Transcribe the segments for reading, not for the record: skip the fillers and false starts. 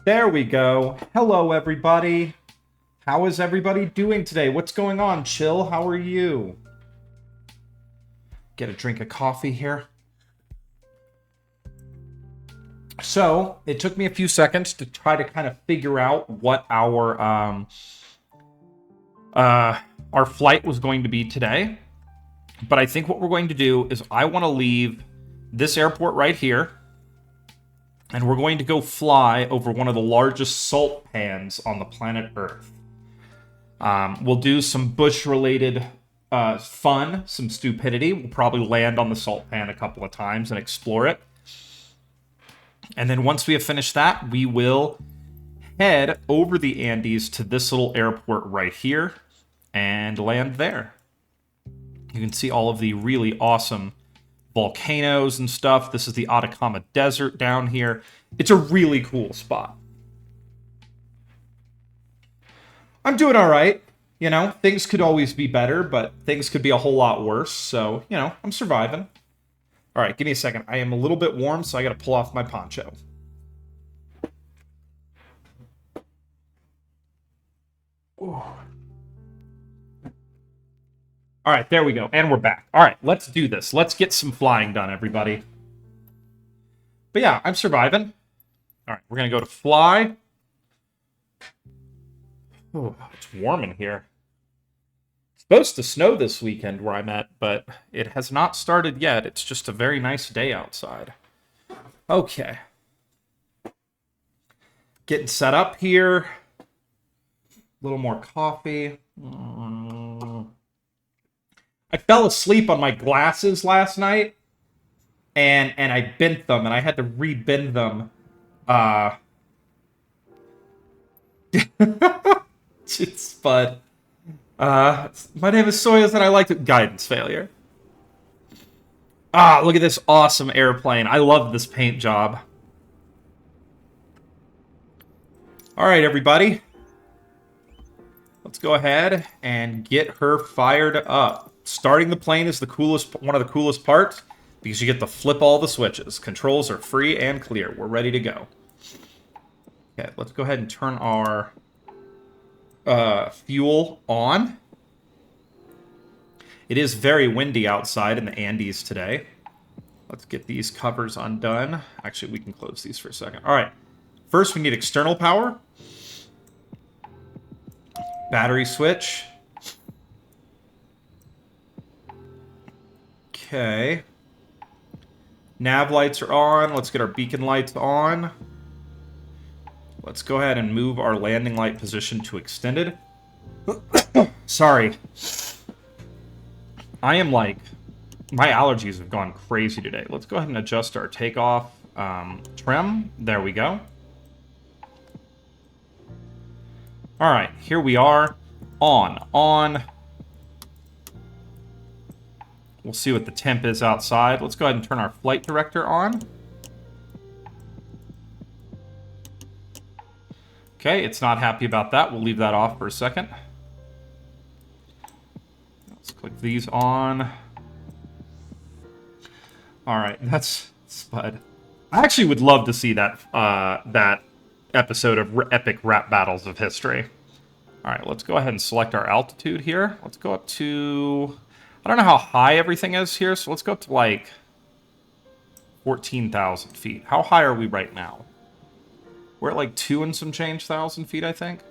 There we go. Hello, everybody. How is everybody doing today? What's going on, Chill? How are you? Get a drink of coffee here. So, it took me a few seconds to try to kind of figure out what our flight was going to be today. But I think what we're going to do is I want to leave this airport right here, and we're going to go fly over one of the largest salt pans on the planet Earth. We'll do some bush-related fun, some stupidity. We'll probably land on the salt pan a couple of times and explore it. And then once we have finished that, we will head over the Andes to this little airport right here and land there. You can see all of the really awesome volcanoes and stuff. This is the Atacama Desert down here. It's a really cool spot. I'm doing all right. You know, things could always be better, but things could be a whole lot worse. So, you know, I'm surviving. All right, give me a second. I am a little bit warm, so I got to pull off my poncho. Ooh. All right, there we go. And we're back. All right, let's do this. Let's get some flying done, everybody. But yeah, I'm surviving. All right, we're going to go to fly. Ooh, it's warm in here. It's supposed to snow this weekend where I'm at, but it has not started yet. It's just a very nice day outside. Okay. Getting set up here. A little more coffee. I fell asleep on my glasses last night, and I bent them, and I had to re-bend them. It's Spud. My name is Soyuz, and I like it. Guidance failure. Look at this awesome airplane. I love this paint job. All right, everybody. Let's go ahead and get her fired up. Starting the plane is one of the coolest parts because you get to flip all the switches. Controls are free and clear. We're ready to go. Okay, let's go ahead and turn our fuel on. It is very windy outside in the Andes today. Let's get these covers undone. Actually, we can close these for a second. All right. First, we need external power. Battery switch. Okay. Nav lights are on. Let's get our beacon lights on. Let's go ahead and move our landing light position to extended. Sorry. I am like... My allergies have gone crazy today. Let's go ahead and adjust our takeoff trim. There we go. All right, here we are. On. We'll see what the temp is outside. Let's go ahead and turn our flight director on. Okay, it's not happy about that. We'll leave that off for a second. Let's click these on. All right, that's Spud. I actually would love to see that that episode of Epic Rap Battles of History. All right, let's go ahead and select our altitude here. Let's go up to... I don't know how high everything is here, so let's go up to like 14,000 feet. How high are we right now? We're at like 2 and some change thousand feet, I think.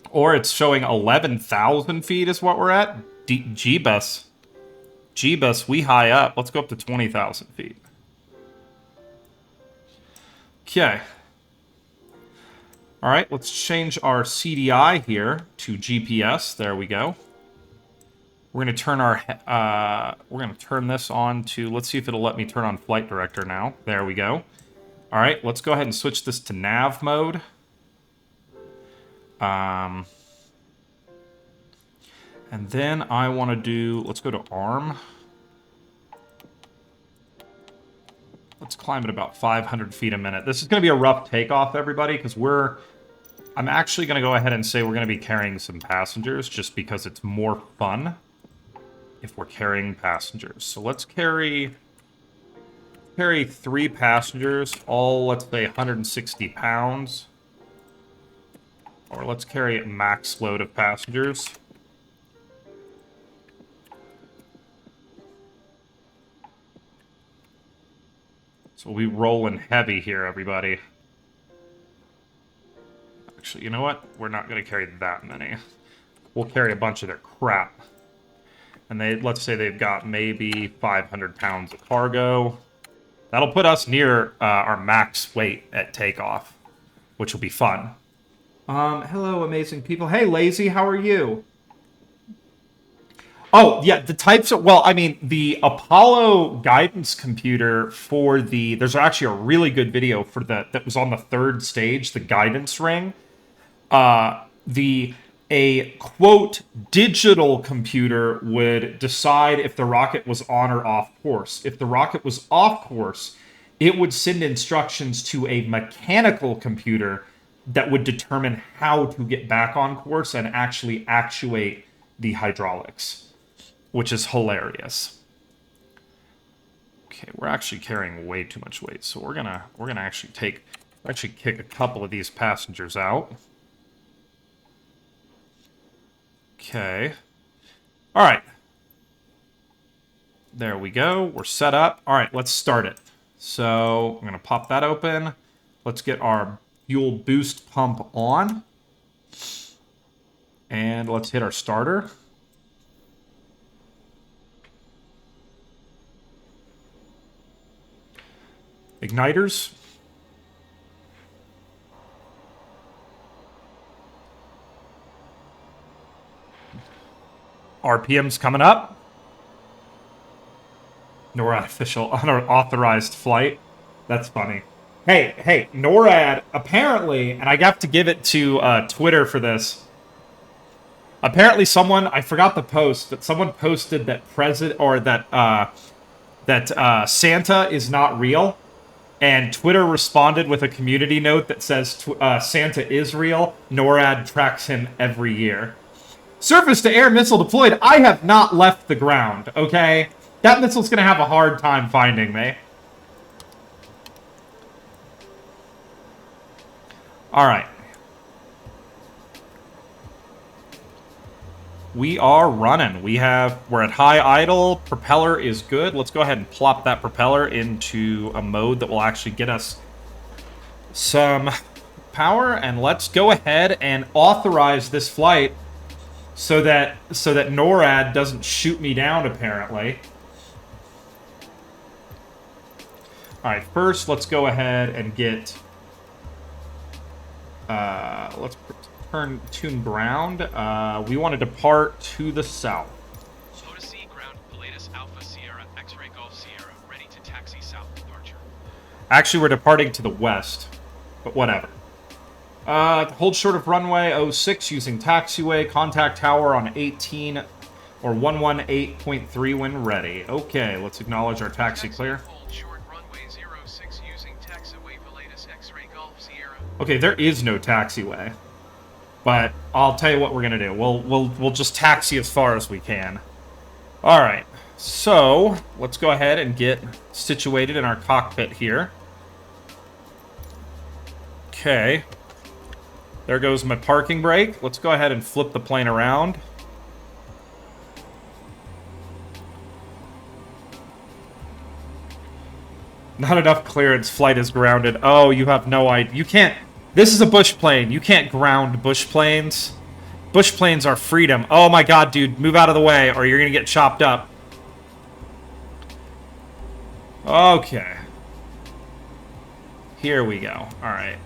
Or it's showing 11,000 feet is what we're at. Jeebus. Jeebus, we high up. Let's go up to 20,000 feet. Okay. All right, let's change our CDI here to GPS. There we go. We're gonna turn this on to. Let's see if it'll let me turn on flight director now. There we go. All right, let's go ahead and switch this to nav mode. And then I want to do. Let's go to ARM. Let's climb at about 500 feet a minute. This is going to be a rough takeoff, everybody, because I'm actually going to go ahead and say we're going to be carrying some passengers just because it's more fun if we're carrying passengers. So let's carry carry 3 passengers, all, let's say, 160 pounds. Or let's carry a max load of passengers. So we'll be rolling heavy here, everybody. Actually, you know what? We're not going to carry that many. We'll carry a bunch of their crap. And let's say they've got maybe 500 pounds of cargo. That'll put us near our max weight at takeoff, which will be fun. Hello, amazing people. Hey, Lazy, how are you? Oh, yeah, the types of... Well, I mean, the Apollo guidance computer for the... There's actually a really good video for that was on the 3rd stage, the guidance ring. A quote digital computer would decide if the rocket was on or off course. If the rocket was off course, it would send instructions to a mechanical computer that would determine how to get back on course and actually actuate the hydraulics, which is hilarious. Okay, we're actually carrying way too much weight, so we're gonna actually kick a couple of these passengers out. Okay. All right. There we go. We're set up. All right, let's start it. So I'm going to pop that open. Let's get our fuel boost pump on. And let's hit our starter. Igniters. RPM's coming up. NORAD official unauthorized flight. That's funny. Hey, NORAD, apparently, and I have to give it to Twitter for this. Apparently someone, I forgot the post, but someone posted that Santa is not real. And Twitter responded with a community note that says Santa is real. NORAD tracks him every year. Surface-to-air missile deployed. I have not left the ground, okay? That missile's going to have a hard time finding me. All right. We are running. We're at high idle. Propeller is good. Let's go ahead and plop that propeller into a mode that will actually get us some power. And let's go ahead and authorize this flight so that NORAD doesn't shoot me down, apparently. All right, first let's go ahead and get... let's tune ground. We want to depart to the south. Odyssey, ground, Pilatus, Alpha, Sierra, X-Ray, Golf, Sierra, ready to taxi south departure. Actually, we're departing to the west, but whatever. Hold short of runway 06 using taxiway. Contact tower on 18 or 118.3 when ready. Okay, let's acknowledge our taxi clear. Hold short runway 06 using taxiway, Pilatus, X-Ray, Golf, Sierra. Okay, there is no taxiway. But I'll tell you what we're gonna do. We'll just taxi as far as we can. All right. So let's go ahead and get situated in our cockpit here. Okay. There goes my parking brake. Let's go ahead and flip the plane around. Not enough clearance. Flight is grounded. Oh, you have no idea. You can't. This is a bush plane. You can't ground bush planes. Bush planes are freedom. Oh my god, dude. Move out of the way or you're going to get chopped up. Okay. Here we go. All right.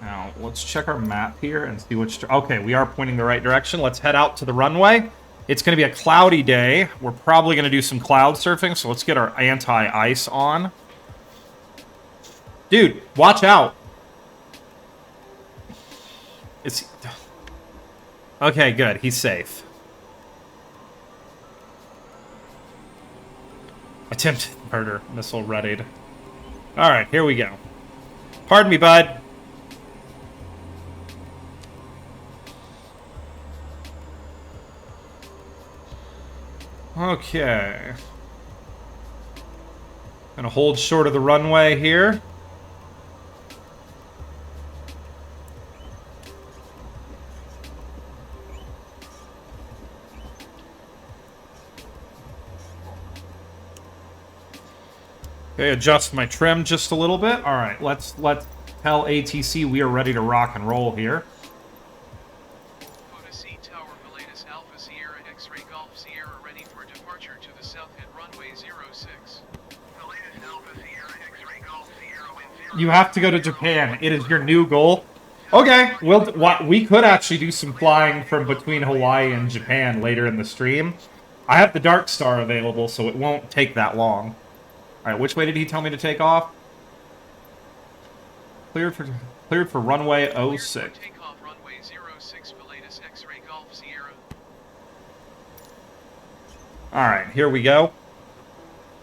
Now, let's check our map here and see which... Okay, we are pointing the right direction. Let's head out to the runway. It's going to be a cloudy day. We're probably going to do some cloud surfing, so let's get our anti-ice on. Dude, watch out. Okay, good. He's safe. Attempted murder. Missile readied. Alright, here we go. Pardon me, bud. Okay. Gonna hold short of the runway here. Okay, adjust my trim just a little bit. All right, let's tell ATC we are ready to rock and roll here. Odyssey Tower, Miletus Alpha Sierra X-Ray Golf Sierra ready for departure to the south head runway 06. Miletus Alpha Sierra X-Ray Golf Sierra wind 0. You have to go to Japan. It is your new goal. Okay, we could actually do some flying from between Hawaii and Japan later in the stream. I have the Darkstar available, so it won't take that long. All right, which way did he tell me to take off? Cleared for runway 06. Takeoff runway 06, Miletus X-Ray Golf Sierra. All right, here we go.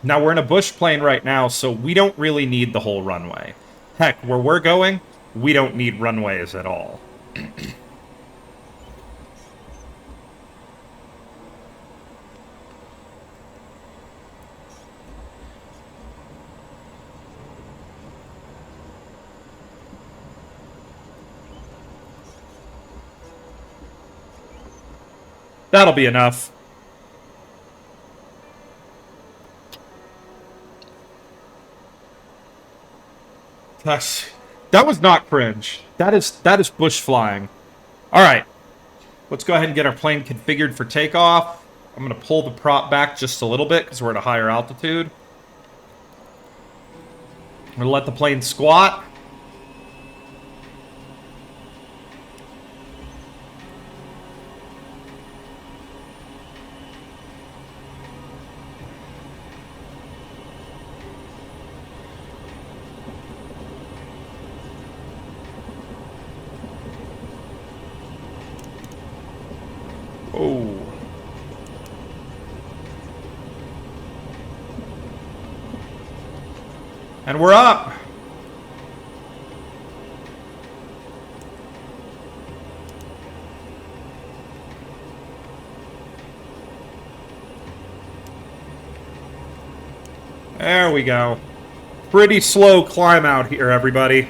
Now, we're in a bush plane right now, so we don't really need the whole runway. Heck, where we're going, we don't need runways at all. That'll be enough. That was not cringe. That is bush flying. All right. Let's go ahead and get our plane configured for takeoff. I'm going to pull the prop back just a little bit because we're at a higher altitude. I'm going to let the plane squat. Oh. And we're up. There we go. Pretty slow climb out here, everybody.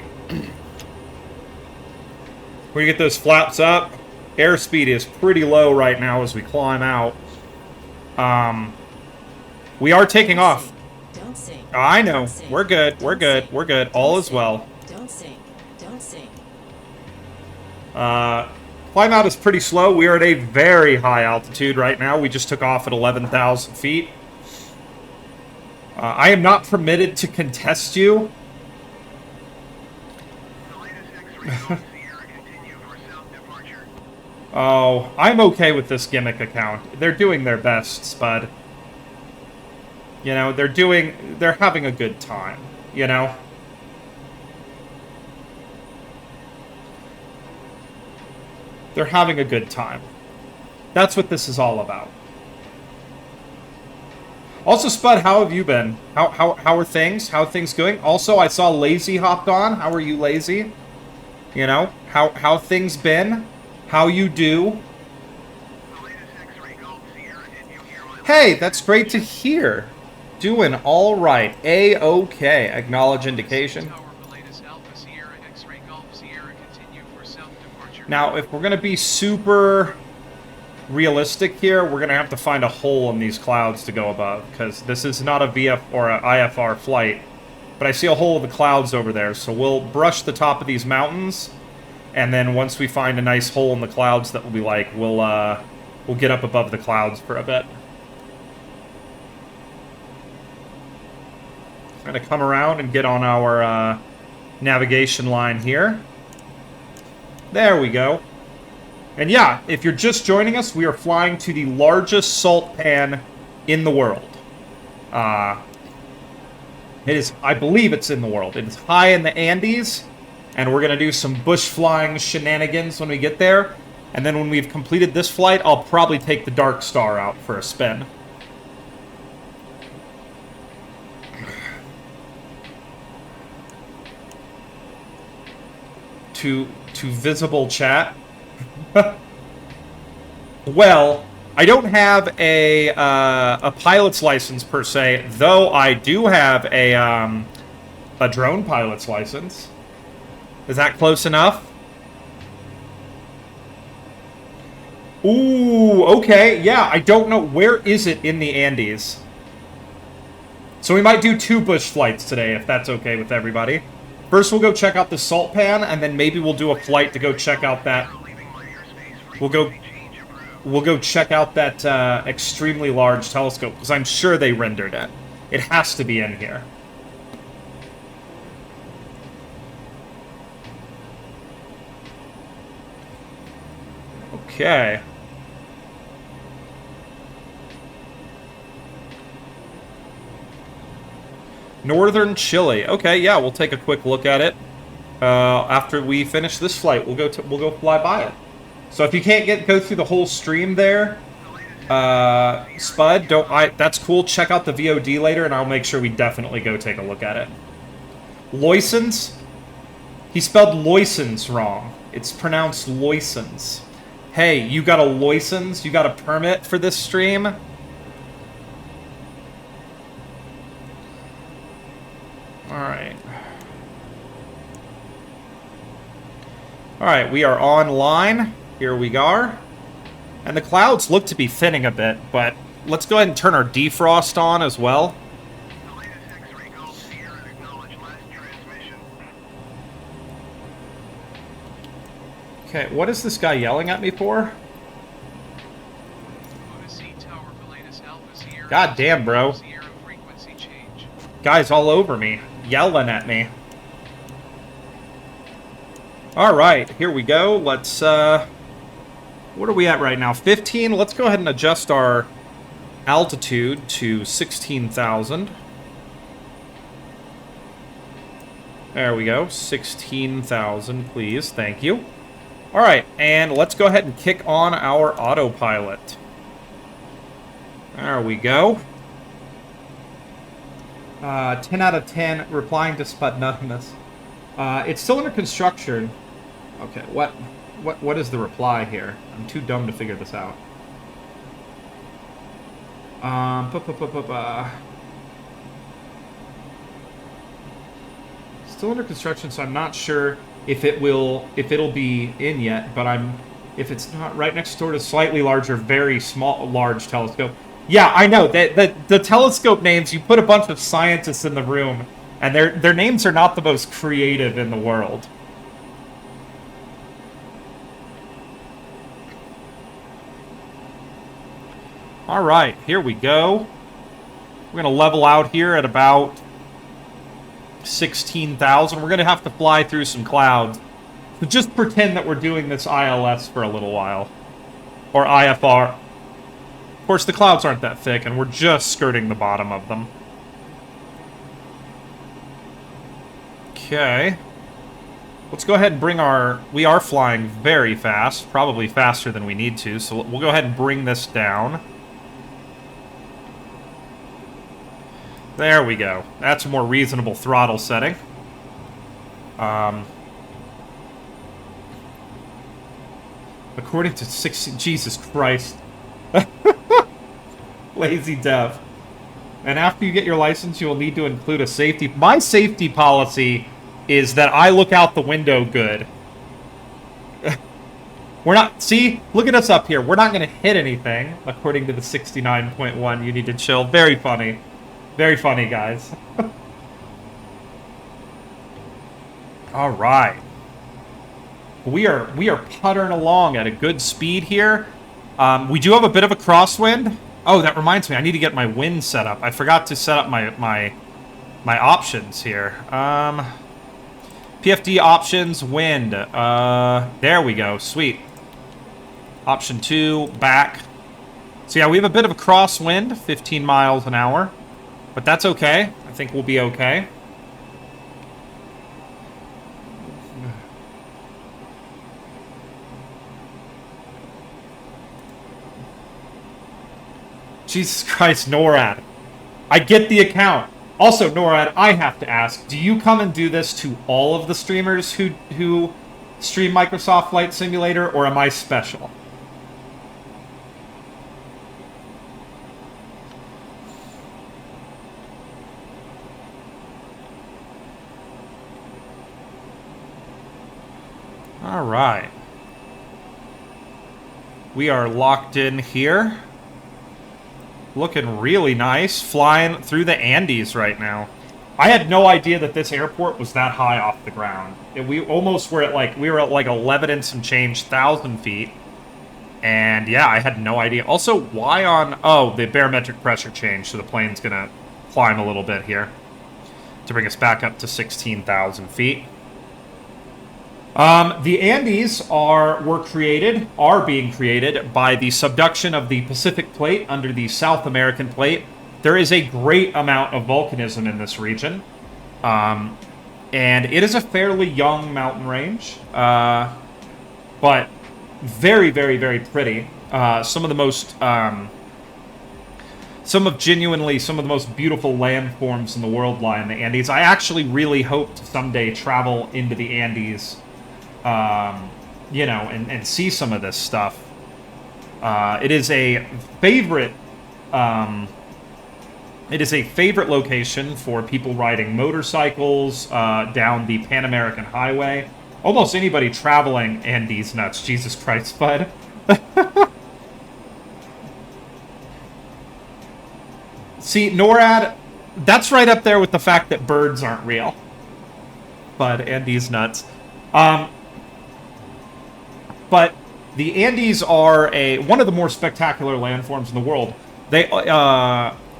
We get those flaps up. Airspeed is pretty low right now as we climb out. We are taking off. Don't sing. Oh, I know. Don't sing. We're good. We're Don't good. sing. We're good. Don't All is sing. well. Don't sing. Don't sing. Climb out is pretty slow. We are at a very high altitude right now. We just took off at 11,000 feet. I am not permitted to contest you. Oh, I'm okay with this gimmick account. They're doing their best, Spud. You know, they're having a good time, you know? They're having a good time. That's what this is all about. Also, Spud, how have you been? How are things? How are things going? Also, I saw Lazy hopped on. How are you, Lazy? You know, how things been? How you do? Hey, that's great to hear. Doing all right. A-okay. Acknowledge indication. Now, if we're going to be super realistic here, we're going to have to find a hole in these clouds to go above, because this is not a VF or an IFR flight. But I see a hole in the clouds over there, so we'll brush the top of these mountains, and then once we find a nice hole in the clouds that will be like, we'll get up above the clouds for a bit. I'm going to come around and get on our navigation line here. There we go. And yeah, if you're just joining us, we are flying to the largest salt pan in the world. It is, I believe it's in the world. It is high in the Andes, and we're going to do some bush flying shenanigans when we get there. And then when we've completed this flight, I'll probably take the Darkstar out for a spin. To visible chat. Well, I don't have a pilot's license per se, though I do have a drone pilot's license. Is that close enough? Ooh, okay, yeah, I don't know. Where is it in the Andes? So we might do 2 bush flights today, if that's okay with everybody. First, we'll go check out the salt pan, and then maybe we'll do a flight to go check out that... We'll go check out that extremely large telescope, because I'm sure they rendered it. It has to be in here. Okay. Northern Chile. Okay, yeah, we'll take a quick look at it. After we finish this flight, we'll go fly by it. So if you can't go through the whole stream there, Spud, that's cool. Check out the VOD later, and I'll make sure we definitely go take a look at it. Loisons? He spelled Loisons wrong. It's pronounced Loisons. Hey, you got a license? You got a permit for this stream? Alright. Alright, we are online. Here we are. And the clouds look to be thinning a bit, but let's go ahead and turn our defrost on as well. Okay, what is this guy yelling at me for? God damn, bro. Guy's all over me, yelling at me. Alright, here we go. Let's, what are we at right now? 15? Let's go ahead and adjust our altitude to 16,000. There we go. 16,000, please. Thank you. Alright, and let's go ahead and kick on our autopilot. There we go. 10 out of 10, replying to Spud Nothingness. It's still under construction. Okay, what is the reply here? I'm too dumb to figure this out. Still under construction, so I'm not sure if it'll be in yet, but if it's not, right next door to slightly larger, very large telescope. Yeah, I know. The telescope names, you put a bunch of scientists in the room, and their names are not the most creative in the world. Alright, here we go. We're going to level out here at about 16,000. We're going to have to fly through some clouds. So just pretend that we're doing this ILS for a little while. Or IFR. Of course, the clouds aren't that thick, and we're just skirting the bottom of them. Okay. Let's go ahead and bring our... We are flying very fast, probably faster than we need to, so we'll go ahead and bring this down. There we go. That's a more reasonable throttle setting. According to 16... Jesus Christ. Lazy dev. And after you get your license, you will need to include a safety... My safety policy is that I look out the window good. We're not... See? Look at us up here. We're not going to hit anything, according to the 69.1. You need to chill. Very funny. Very funny, guys. All right. We are puttering along at a good speed here. We do have a bit of a crosswind. Oh, that reminds me. I need to get my wind set up. I forgot to set up my options here. PFD options, wind. There we go. Sweet. Option 2, back. So yeah, we have a bit of a crosswind, 15 miles an hour. But that's okay. I think we'll be okay. Jesus Christ, NORAD. I get the account. Also, NORAD, I have to ask, do you come and do this to all of the streamers who stream Microsoft Flight Simulator, or am I special? All right. We are locked in here. Looking really nice. Flying through the Andes right now. I had no idea that this airport was that high off the ground. We almost were at like 11 and some change thousand feet. And yeah, I had no idea. Also, why on... Oh, the barometric pressure changed, so the plane's gonna climb a little bit here to bring us back up to 16,000 feet. The Andes are being created by the subduction of the Pacific Plate under the South American Plate. There is a great amount of volcanism in this region, and it is a fairly young mountain range, but very, very, very pretty. Some of the most beautiful landforms in the world lie in the Andes. I actually really hope to someday travel into the Andes, and see some of this stuff. It is a favorite location for people riding motorcycles down the Pan American Highway. Almost anybody traveling Andes nuts. Jesus Christ, bud. See, NORAD, that's right up there with the fact that birds aren't real. Bud, Andes nuts. But the Andes are one of the more spectacular landforms in the world.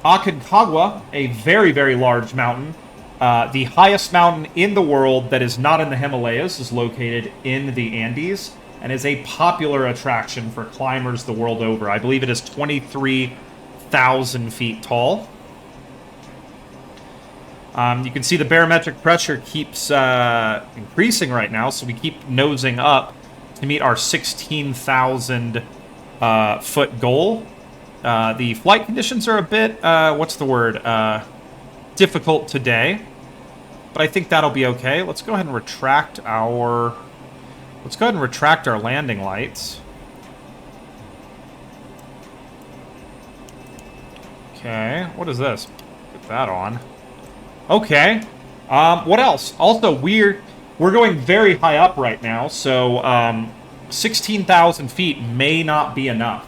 Aconcagua, a very, very large mountain, the highest mountain in the world that is not in the Himalayas, is located in the Andes and is a popular attraction for climbers the world over. I believe it is 23,000 feet tall. You can see the barometric pressure keeps increasing right now, so we keep nosing up to meet our 16,000 foot goal. The flight conditions are a bit, difficult today, but I think that'll be okay. Let's go ahead and retract our landing lights. Okay, what is this? Get that on. Okay. What else? Also, we're going very high up right now, so 16,000 feet may not be enough.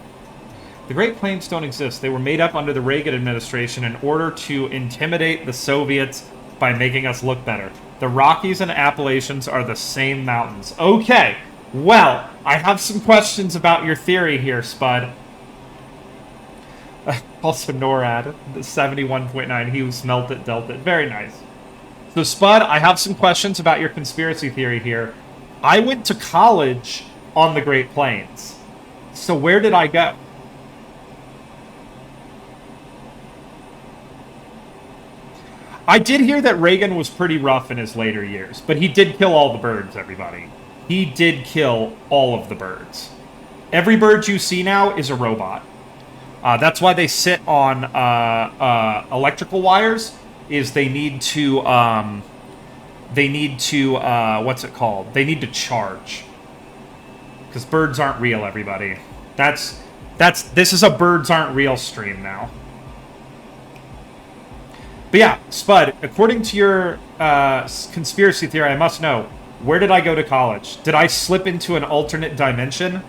The Great Plains don't exist. They were made up under the Reagan administration in order to intimidate the Soviets by making us look better. The Rockies and Appalachians are the same mountains. Okay, well, I have some questions about your theory here, Spud. Also, NORAD, the 71.9, he who smelt it, dealt it. Very nice. So, Spud, I have some questions about your conspiracy theory here. I went to college on the Great Plains. So where did I go? I did hear that Reagan was pretty rough in his later years, but he did kill all the birds, everybody. He did kill all of the birds. Every bird you see now is a robot. That's why they sit on electrical wires, is they need to what's it called? They need to charge. Because birds aren't real, everybody. This is a birds aren't real stream now. But yeah, Spud, according to your conspiracy theory, I must know, where did I go to college? Did I slip into an alternate dimension?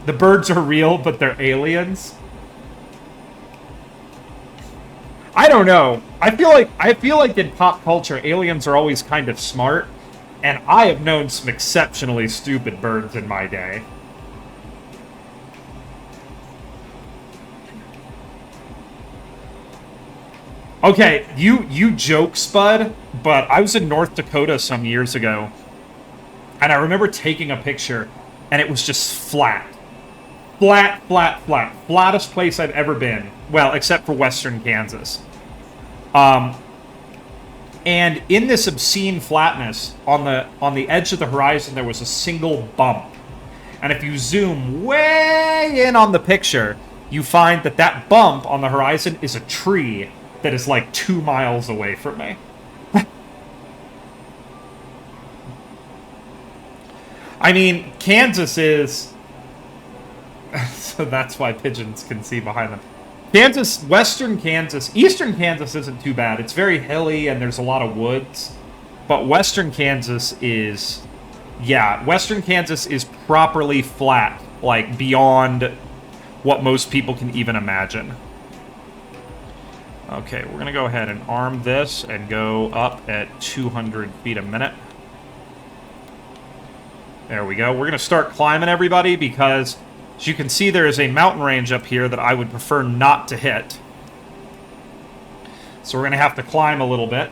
The birds are real, but they're aliens? I don't know. I feel like in pop culture, aliens are always kind of smart, and I have known some exceptionally stupid birds in my day. Okay, you joke, Spud, but I was in North Dakota some years ago, and I remember taking a picture, and it was just flat. Flat, flat, flat. Flattest place I've ever been. Well, except for western Kansas. And in this obscene flatness, on the edge of the horizon, there was a single bump. And if you zoom way in on the picture, you find that that bump on the horizon is a tree that is like 2 miles away from me. I mean, Kansas is... so that's why pigeons can see behind them. Kansas, western Kansas, eastern Kansas isn't too bad. It's very hilly and there's a lot of woods. But western Kansas is, yeah, western Kansas is properly flat, like beyond what most people can even imagine. Okay, we're going to go ahead and arm this and go up at 200 feet a minute. There we go. We're going to start climbing, everybody, because as you can see, there is a mountain range up here that I would prefer not to hit. So we're going to have to climb a little bit.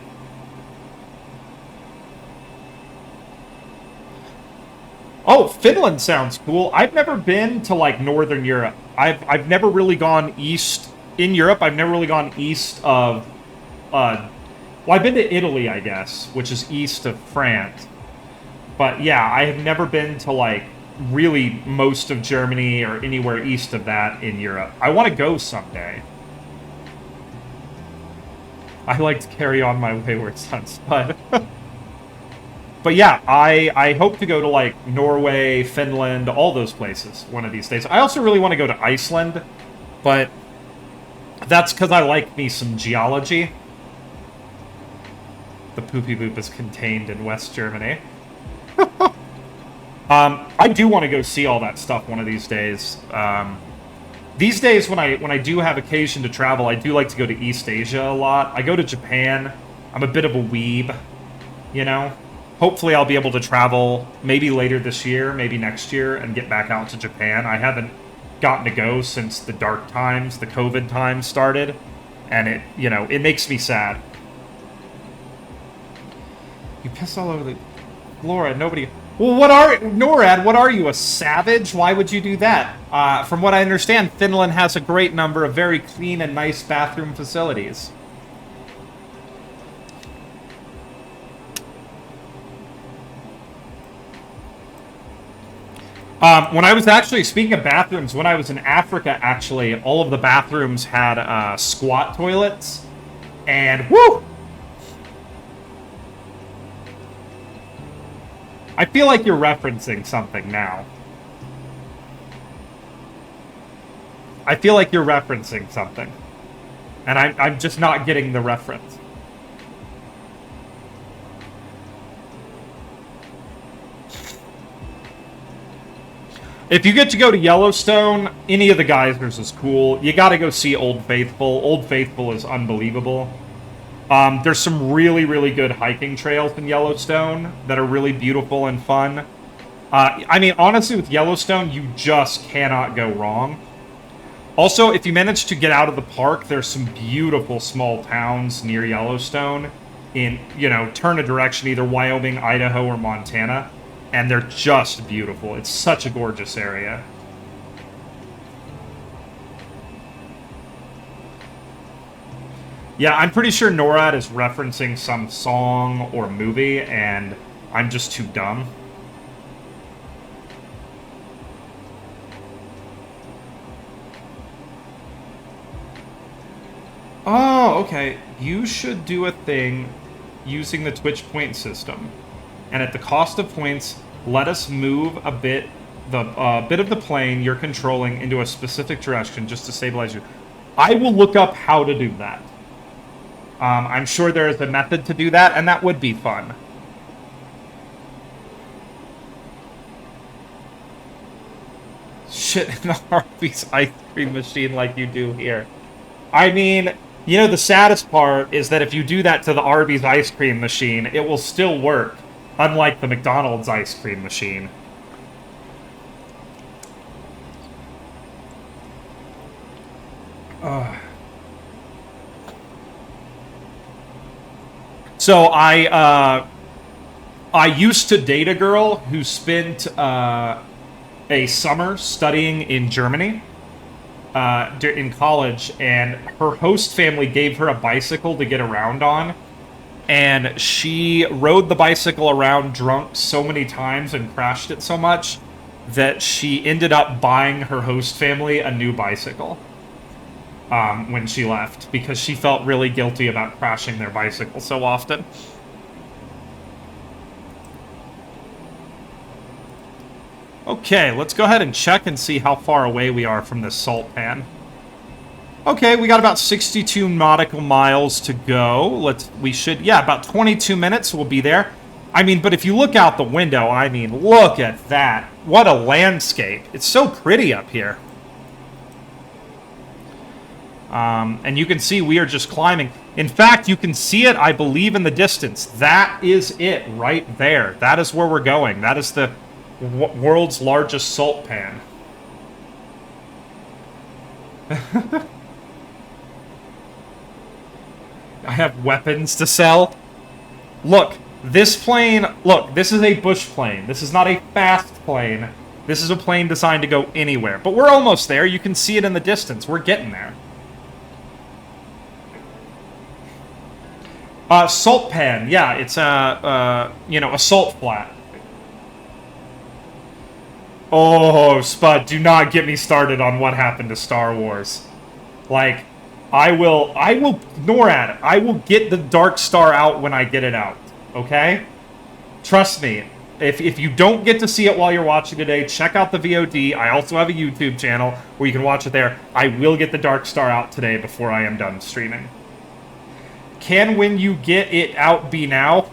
Oh, Finland sounds cool. I've never been to, like, Northern Europe. I've never really gone east in Europe. I've never really gone east of, well, I've been to Italy, I guess, which is east of France. But yeah, I have never been to, like, really most of Germany or anywhere east of that in Europe. I want to go someday. I like to carry on my wayward sons, but... But yeah, I hope to go to, like, Norway, Finland, all those places one of these days. I also really want to go to Iceland, but that's because I like me some geology. The poopy boop is contained in West Germany. I do want to go see all that stuff one of these days. These days, when I do have occasion to travel, I do like to go to East Asia a lot. I go to Japan. I'm a bit of a weeb, you know? Hopefully I'll be able to travel maybe later this year, maybe next year, and get back out to Japan. I haven't gotten to go since the dark times, the COVID times started, and it, you know, it makes me sad. You piss all over the... Laura, nobody... Well, NORAD, what are you, a savage? Why would you do that? From what I understand, Finland has a great number of very clean and nice bathroom facilities. When I was actually, speaking of bathrooms, when I was in Africa, actually, all of the bathrooms had squat toilets, and woo! I feel like you're referencing something now. I feel like you're referencing something, and I'm just not getting the reference. If you get to go to Yellowstone, any of the geysers is cool. You gotta go see Old Faithful. Old Faithful is unbelievable. There's some really, really good hiking trails in Yellowstone that are really beautiful and fun. I mean, honestly, with Yellowstone, you just cannot go wrong. Also, if you manage to get out of the park, there's some beautiful small towns near Yellowstone in, you know, turn a direction, either Wyoming, Idaho, or Montana. And they're just beautiful. It's such a gorgeous area. Yeah, I'm pretty sure NORAD is referencing some song or movie, and I'm just too dumb. Oh, okay. You should do a thing using the Twitch point system. And at the cost of points, let us move a bit of the plane you're controlling into a specific direction just to stabilize you. I will look up how to do that. I'm sure there is a method to do that, and that would be fun. Shit in the Arby's ice cream machine like you do here. I mean, you know, the saddest part is that if you do that to the Arby's ice cream machine, it will still work. Unlike the McDonald's ice cream machine. So I used to date a girl who spent a summer studying in Germany in college, and her host family gave her a bicycle to get around on. And she rode the bicycle around drunk so many times and crashed it so much that she ended up buying her host family a new bicycle when she left, because she felt really guilty about crashing their bicycle so often. Okay, let's go ahead and check and see how far away we are from this salt pan. Okay, we got about 62 nautical miles to go. About 22 minutes we'll be there. I mean, but if you look out the window, I mean, look at that. What a landscape. It's so pretty up here. And you can see we are just climbing. In fact, you can see it, I believe, in the distance. That is it right there. That is where we're going. That is the world's largest salt pan. I have weapons to sell. Look, this plane, this is a bush plane. This is not a fast plane. This is a plane designed to go anywhere. But we're almost there. You can see it in the distance. We're getting there. Salt pan. Yeah, it's a salt flat. Oh, Spud, do not get me started on what happened to Star Wars. Like, I will, NORAD, I will get the Darkstar out when I get it out, okay? Trust me, if you don't get to see it while you're watching today, check out the VOD. I also have a YouTube channel where you can watch it there. I will get the Darkstar out today before I am done streaming. Can when you get it out be now?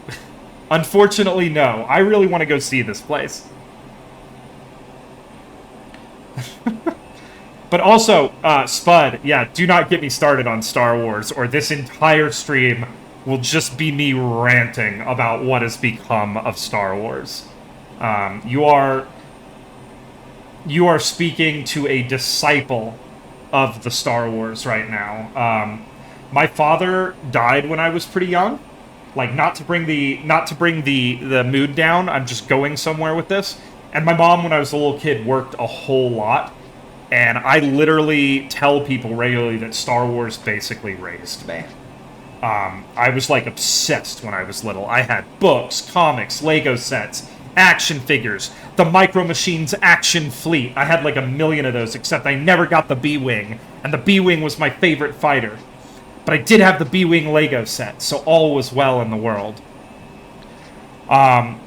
Unfortunately, no. I really want to go see this place. But also, Spud, yeah, do not get me started on Star Wars, or this entire stream will just be me ranting about what has become of Star Wars. You are speaking to a disciple of the Star Wars right now. My father died when I was pretty young. Like, not to bring the mood down, I'm just going somewhere with this. And my mom, when I was a little kid, worked a whole lot. And I literally tell people regularly that Star Wars basically raised me. I was, like, obsessed when I was little. I had books, comics, Lego sets, action figures, the Micro Machines action fleet. I had, like, 1 million of those, except I never got the B-Wing. And the B-Wing was my favorite fighter. But I did have the B-Wing Lego set, so all was well in the world. Where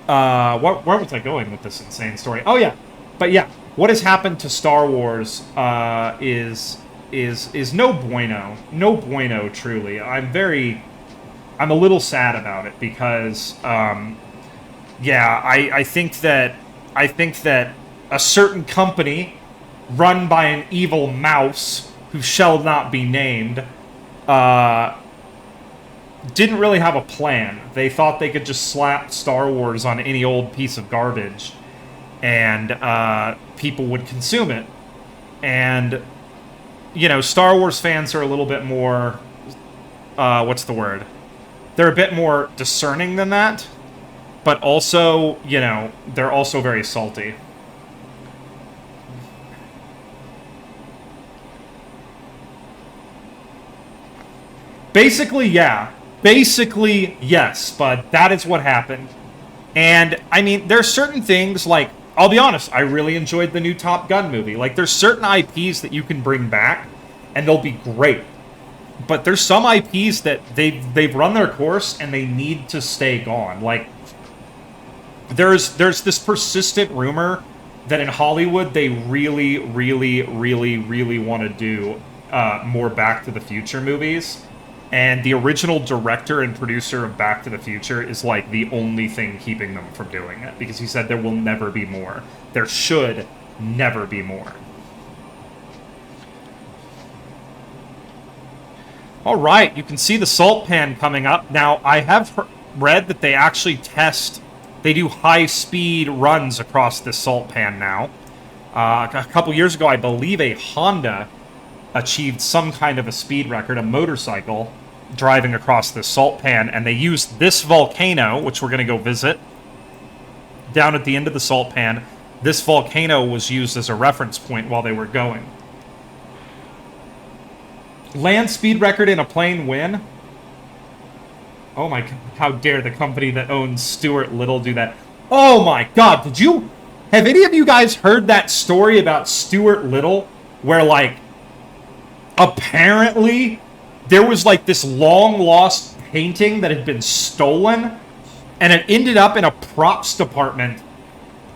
was I going with this insane story? Oh, yeah. But yeah, what has happened to Star Wars is no bueno. No bueno, truly. I'm a little sad about it because, yeah, I think that a certain company run by an evil mouse who shall not be named didn't really have a plan. They thought they could just slap Star Wars on any old piece of garbage and people would consume it. And, you know, Star Wars fans are a little bit more, what's the word? They're a bit more discerning than that, but also, you know, they're also very salty. Basically, yeah. Basically, yes, but that is what happened. And, I mean, there's certain things, like, I'll be honest, I really enjoyed the new Top Gun movie. Like, there's certain IPs that you can bring back, and they'll be great. But there's some IPs that they've run their course, and they need to stay gone. Like, there's this persistent rumor that in Hollywood, they really, really, really, really want to do more Back to the Future movies. And the original director and producer of Back to the Future is, like, the only thing keeping them from doing it. Because he said there will never be more. There should never be more. Alright, you can see the salt pan coming up. Now, I have read that they actually they do high-speed runs across this salt pan now. A couple years ago, I believe a Honda achieved some kind of a speed record, a motorcycle, driving across this salt pan, and they used this volcano, which we're going to go visit, down at the end of the salt pan. This volcano was used as a reference point while they were going. Land speed record in a plane win? Oh my, how dare the company that owns Stuart Little do that. Oh my god, have any of you guys heard that story about Stuart Little, where, like, apparently, there was, like, this long-lost painting that had been stolen, and it ended up in a props department,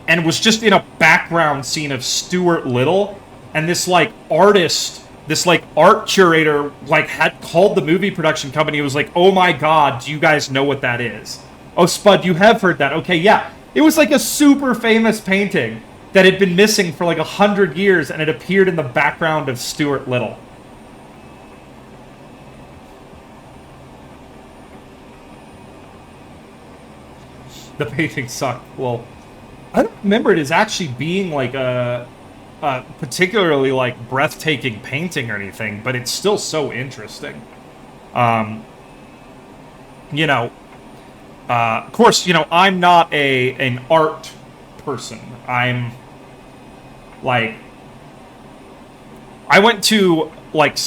and was just in a background scene of Stuart Little and this like artist, this like art curator, like had called the movie production company. It was like, oh my god, do you guys know what that is? Oh, Spud, you have heard that? Okay, yeah. It was like a super famous painting that had been missing for like 100 years, and it appeared in the background of Stuart Little. The painting sucked. Well, I don't remember it as actually being like a particularly like breathtaking painting or anything, but it's still so interesting. You know, of course, you know, I'm not an art person. I'm like, I went to like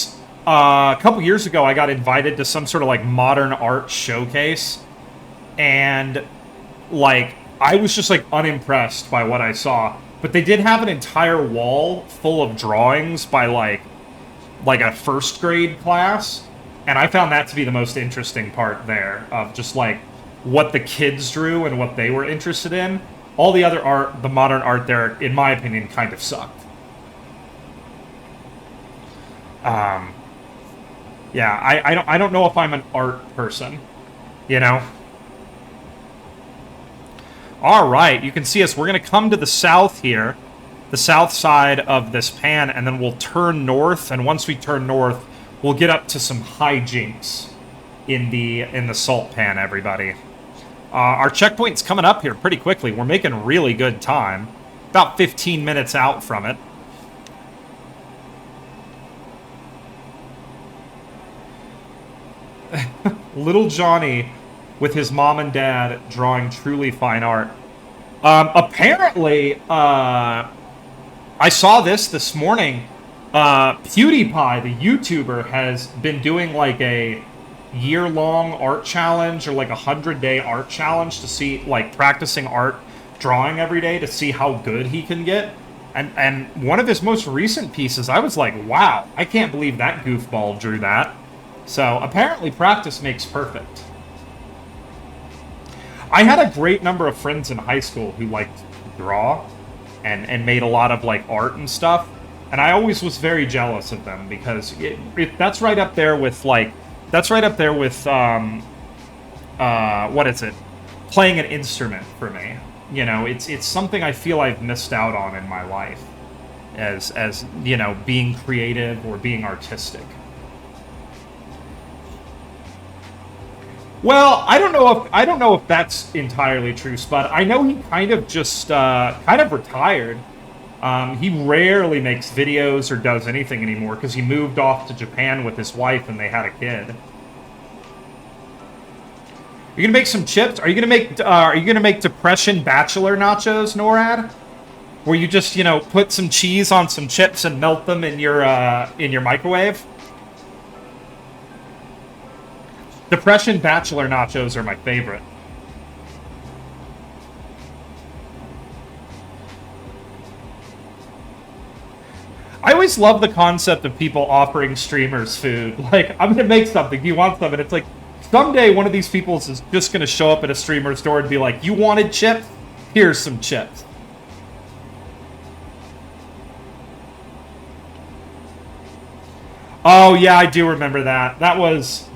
a couple years ago. I got invited to some sort of like modern art showcase, and like I was just like unimpressed by what I saw. But they did have an entire wall full of drawings by like a first grade class, and I found that to be the most interesting part there, of just like what the kids drew and what they were interested in. All the other art, the modern art there, in my opinion, kind of sucked. Yeah, I don't know if I'm an art person, you know. All right, you can see us. We're going to come to the south here, the south side of this pan, and then we'll turn north. And once we turn north, we'll get up to some hijinks in the salt pan, everybody. Our checkpoint's coming up here pretty quickly. We're making really good time. About 15 minutes out from it. Little Johnny with his mom and dad drawing truly fine art. Apparently, I saw this morning. PewDiePie, the YouTuber, has been doing like a year-long art challenge, or like 100-day art challenge, to see, like, practicing art drawing every day to see how good he can get. And one of his most recent pieces, I was like, wow, I can't believe that goofball drew that. So apparently practice makes perfect. I had a great number of friends in high school who liked to draw and made a lot of like art and stuff, and I always was very jealous of them, because that's right up there with like, that's right up there with what is it? Playing an instrument for me. You know, it's something I feel I've missed out on in my life, as you know, being creative or being artistic. Well, I don't know if that's entirely true, Spud. I know he kind of just kind of retired. He rarely makes videos or does anything anymore, because he moved off to Japan with his wife and they had a kid. Are you gonna make some chips? Are you gonna make depression bachelor nachos, NORAD? Where you just, you know, put some cheese on some chips and melt them in your microwave? Depression bachelor nachos are my favorite. I always love the concept of people offering streamers food. Like, I'm gonna make something, do you want some? And it's like, someday one of these people is just gonna show up at a streamer's door and be like, you wanted chips? Here's some chips. Oh yeah, I do remember that. That was...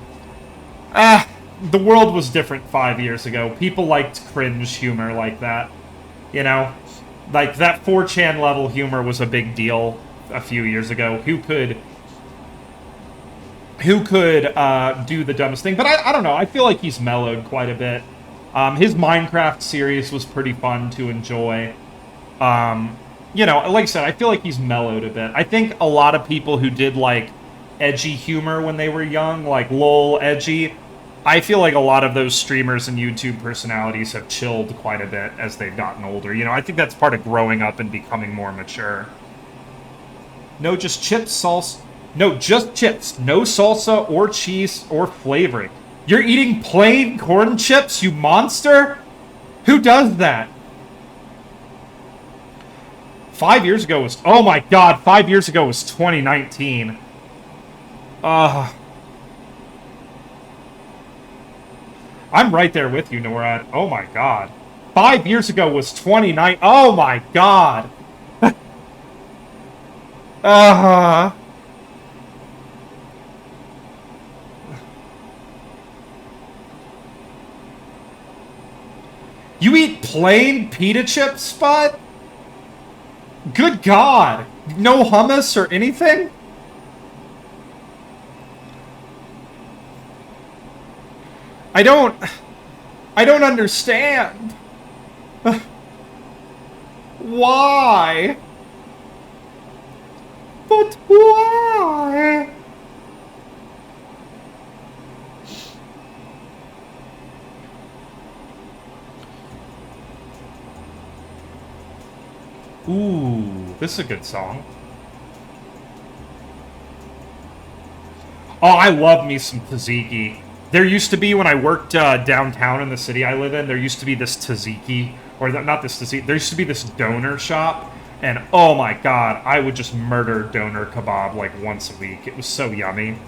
the world was different 5 years ago. People liked cringe humor like that. You know? Like, that 4chan level humor was a big deal a few years ago. Who could do the dumbest thing? But I don't know. I feel like he's mellowed quite a bit. His Minecraft series was pretty fun to enjoy. You know, like I said, I feel like he's mellowed a bit. I think a lot of people who did, like, edgy humor when they were young, like lol edgy, I feel like a lot of those streamers and YouTube personalities have chilled quite a bit as they've gotten older. You know, I think that's part of growing up and becoming more mature. No, just chips, salsa. No, just chips. No salsa or cheese or flavoring. You're eating plain corn chips, you monster? Who does that? 5 years ago was... Oh my god, 5 years ago was 2019. I'm right there with you, Norad. Oh my god. 5 years ago was 29. Oh my god. Uh-huh. You eat plain pita chips, Spud? Good God. No hummus or anything? I don't understand. Why? But why? Ooh, this is a good song. Oh, I love me some tzatziki. There used to be, when I worked downtown in the city I live in, there used to be this tzatziki, or not this tzatziki, there used to be this doner shop, and oh my god, I would just murder doner kebab like once a week. It was so yummy.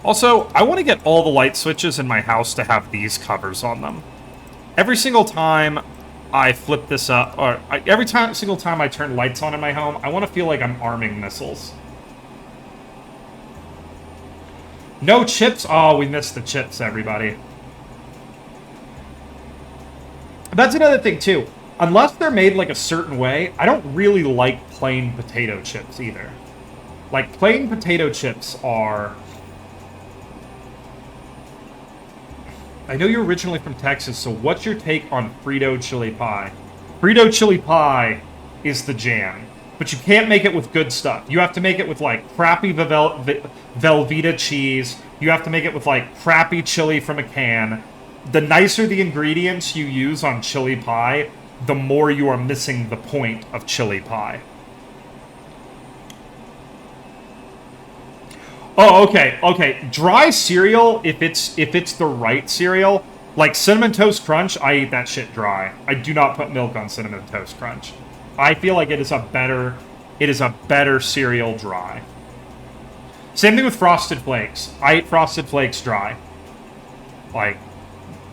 Also, I want to get all the light switches in my house to have these covers on them. Every single time I flip this up, or single time I turn lights on in my home, I want to feel like I'm arming missiles. No chips? Oh, we missed the chips, everybody. That's another thing, too. Unless they're made like a certain way, I don't really like plain potato chips either. Like, plain potato chips are... I know you're originally from Texas, so what's your take on Frito chili pie? Frito chili pie is the jam, but you can't make it with good stuff. You have to make it with, like, crappy Velveeta cheese. You have to make it with, like, crappy chili from a can. The nicer the ingredients you use on chili pie, the more you are missing the point of chili pie. Oh, okay. Dry cereal, if it's the right cereal, like Cinnamon Toast Crunch, I eat that shit dry. I do not put milk on Cinnamon Toast Crunch. I feel like it is a better cereal dry. Same thing with Frosted Flakes. I eat Frosted Flakes dry. Like,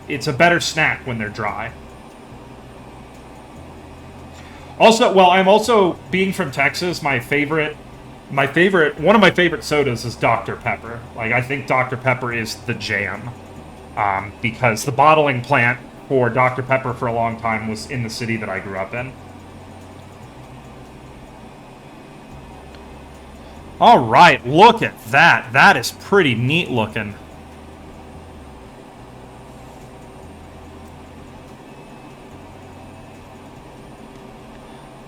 it's a better snack when they're dry. Also, well, I'm also, being from Texas, one of my favorite sodas is Dr. Pepper. Like, I think Dr. Pepper is the jam. Because the bottling plant for Dr. Pepper for a long time was in the city that I grew up in. Alright, look at that. That is pretty neat looking.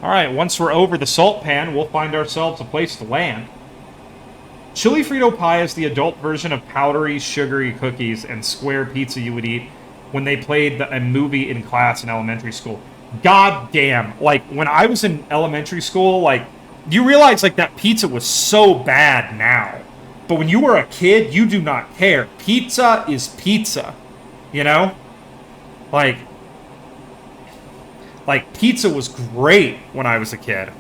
Alright, once we're over the salt pan, we'll find ourselves a place to land. Chili Frito pie is the adult version of powdery, sugary cookies and square pizza you would eat when they played a movie in class in elementary school. God damn. Like, when I was in elementary school, like, you realize, like, that pizza was so bad now. But when you were a kid, you do not care. Pizza is pizza. You know? Like, pizza was great when I was a kid.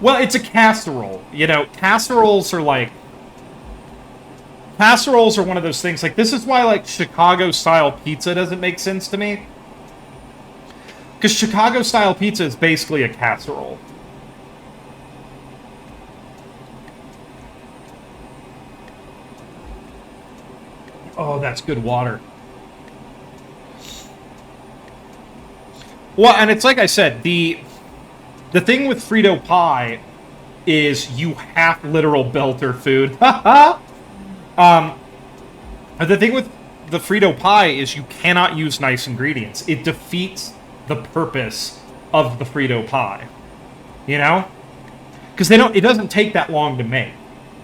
Well, it's a casserole. You know, casseroles are one of those things. Like, this is why, like, Chicago-style pizza doesn't make sense to me. Because Chicago-style pizza is basically a casserole. Oh, that's good water. Well, and it's like I said, the thing with Frito pie is you half literal belter food. The thing with the Frito pie is you cannot use nice ingredients. It defeats the purpose of the Frito pie. You know? Because it doesn't take that long to make.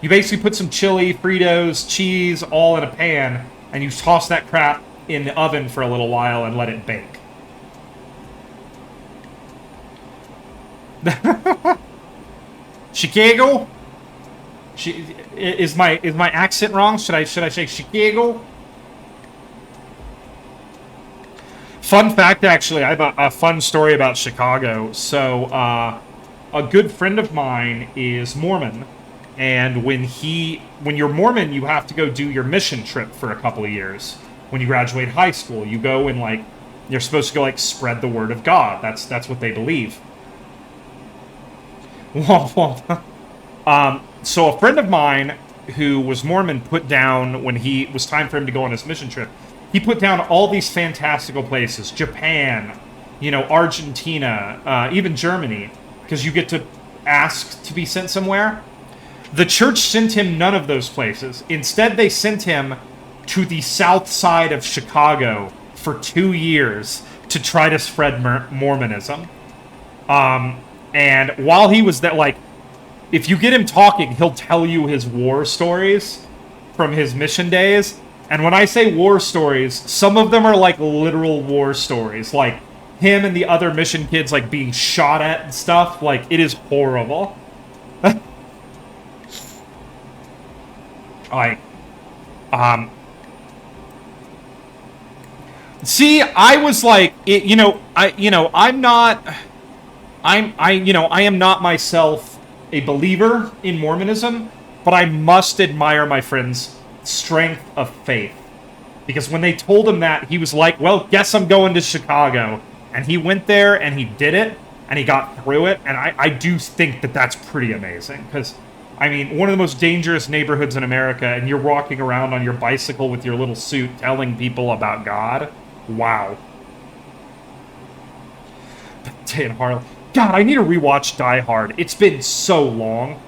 You basically put some chili, Fritos, cheese, all in a pan, and you toss that crap in the oven for a little while and let it bake. Chicago? Is my accent wrong? Should I say Chicago? Fun fact, actually, I have a fun story about Chicago. So, a good friend of mine is Mormon. And when you're Mormon, you have to go do your mission trip for a couple of years. When you graduate high school, you go and like you're supposed to go like spread the word of God. That's what they believe. So a friend of mine who was Mormon put down when he was time for him to go on his mission trip. He put down all these fantastical places: Japan, Argentina, even Germany, because you get to ask to be sent somewhere. The church sent him none of those places. Instead, they sent him to the south side of Chicago for 2 years to try to spread Mormonism. And while he was there, like, if you get him talking, he'll tell you his war stories from his mission days. And when I say war stories, some of them are like literal war stories. Like him and the other mission kids like being shot at and stuff. Like, it is horrible. Like, see, I was like, I am not myself a believer in Mormonism, but I must admire my friend's strength of faith. Because when they told him that, he was like, well, guess I'm going to Chicago. And he went there, and he did it, and he got through it, and I do think that that's pretty amazing. Because, I mean, one of the most dangerous neighborhoods in America, and you're walking around on your bicycle with your little suit telling people about God. Wow. Day in Harlem. God, I need to rewatch Die Hard. It's been so long.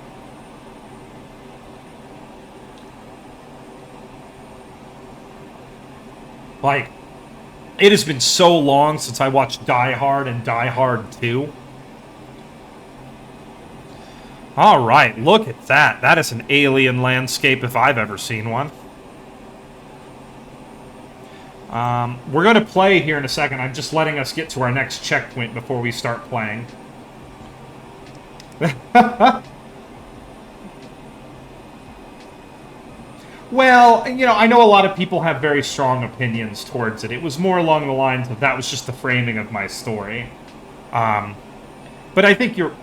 Like, it has been so long since I watched Die Hard and Die Hard 2. Alright, look at that. That is an alien landscape if I've ever seen one. We're going to play here in a second. I'm just letting us get to our next checkpoint before we start playing. Well, I know a lot of people have very strong opinions towards it. It was more along the lines of that was just the framing of my story. But I think you're...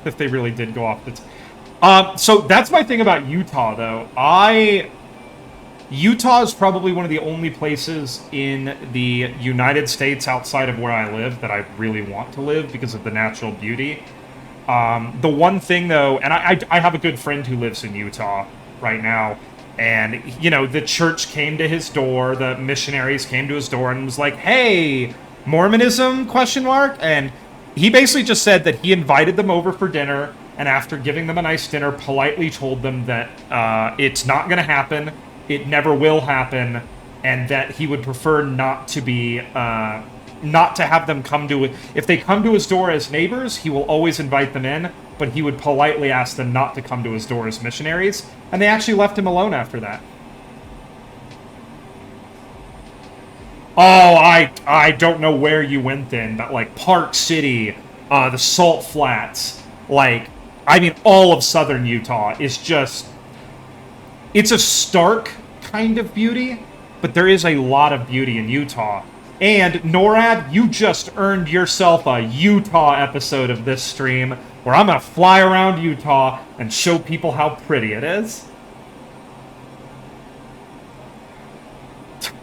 if they really did go off the... So that's my thing about Utah, though. Utah is probably one of the only places in the United States outside of where I live that I really want to live because of the natural beauty. The one thing, though, and I have a good friend who lives in Utah right now, and, the church came to his door, the missionaries came to his door and was like, hey, Mormonism, ? And he basically just said that he invited them over for dinner, and after giving them a nice dinner, politely told them that it's not going to happen, it never will happen, and that he would prefer not to be... not to have them come to it. If they come to his door as neighbors, he will always invite them in, but he would politely ask them not to come to his door as missionaries, and they actually left him alone after that. Oh, I don't know where you went then, but like Park City, the Salt Flats, like, I mean, all of southern Utah is just... It's a stark kind of beauty, but there is a lot of beauty in Utah. And, NORAD, you just earned yourself a Utah episode of this stream, where I'm going to fly around Utah and show people how pretty it is.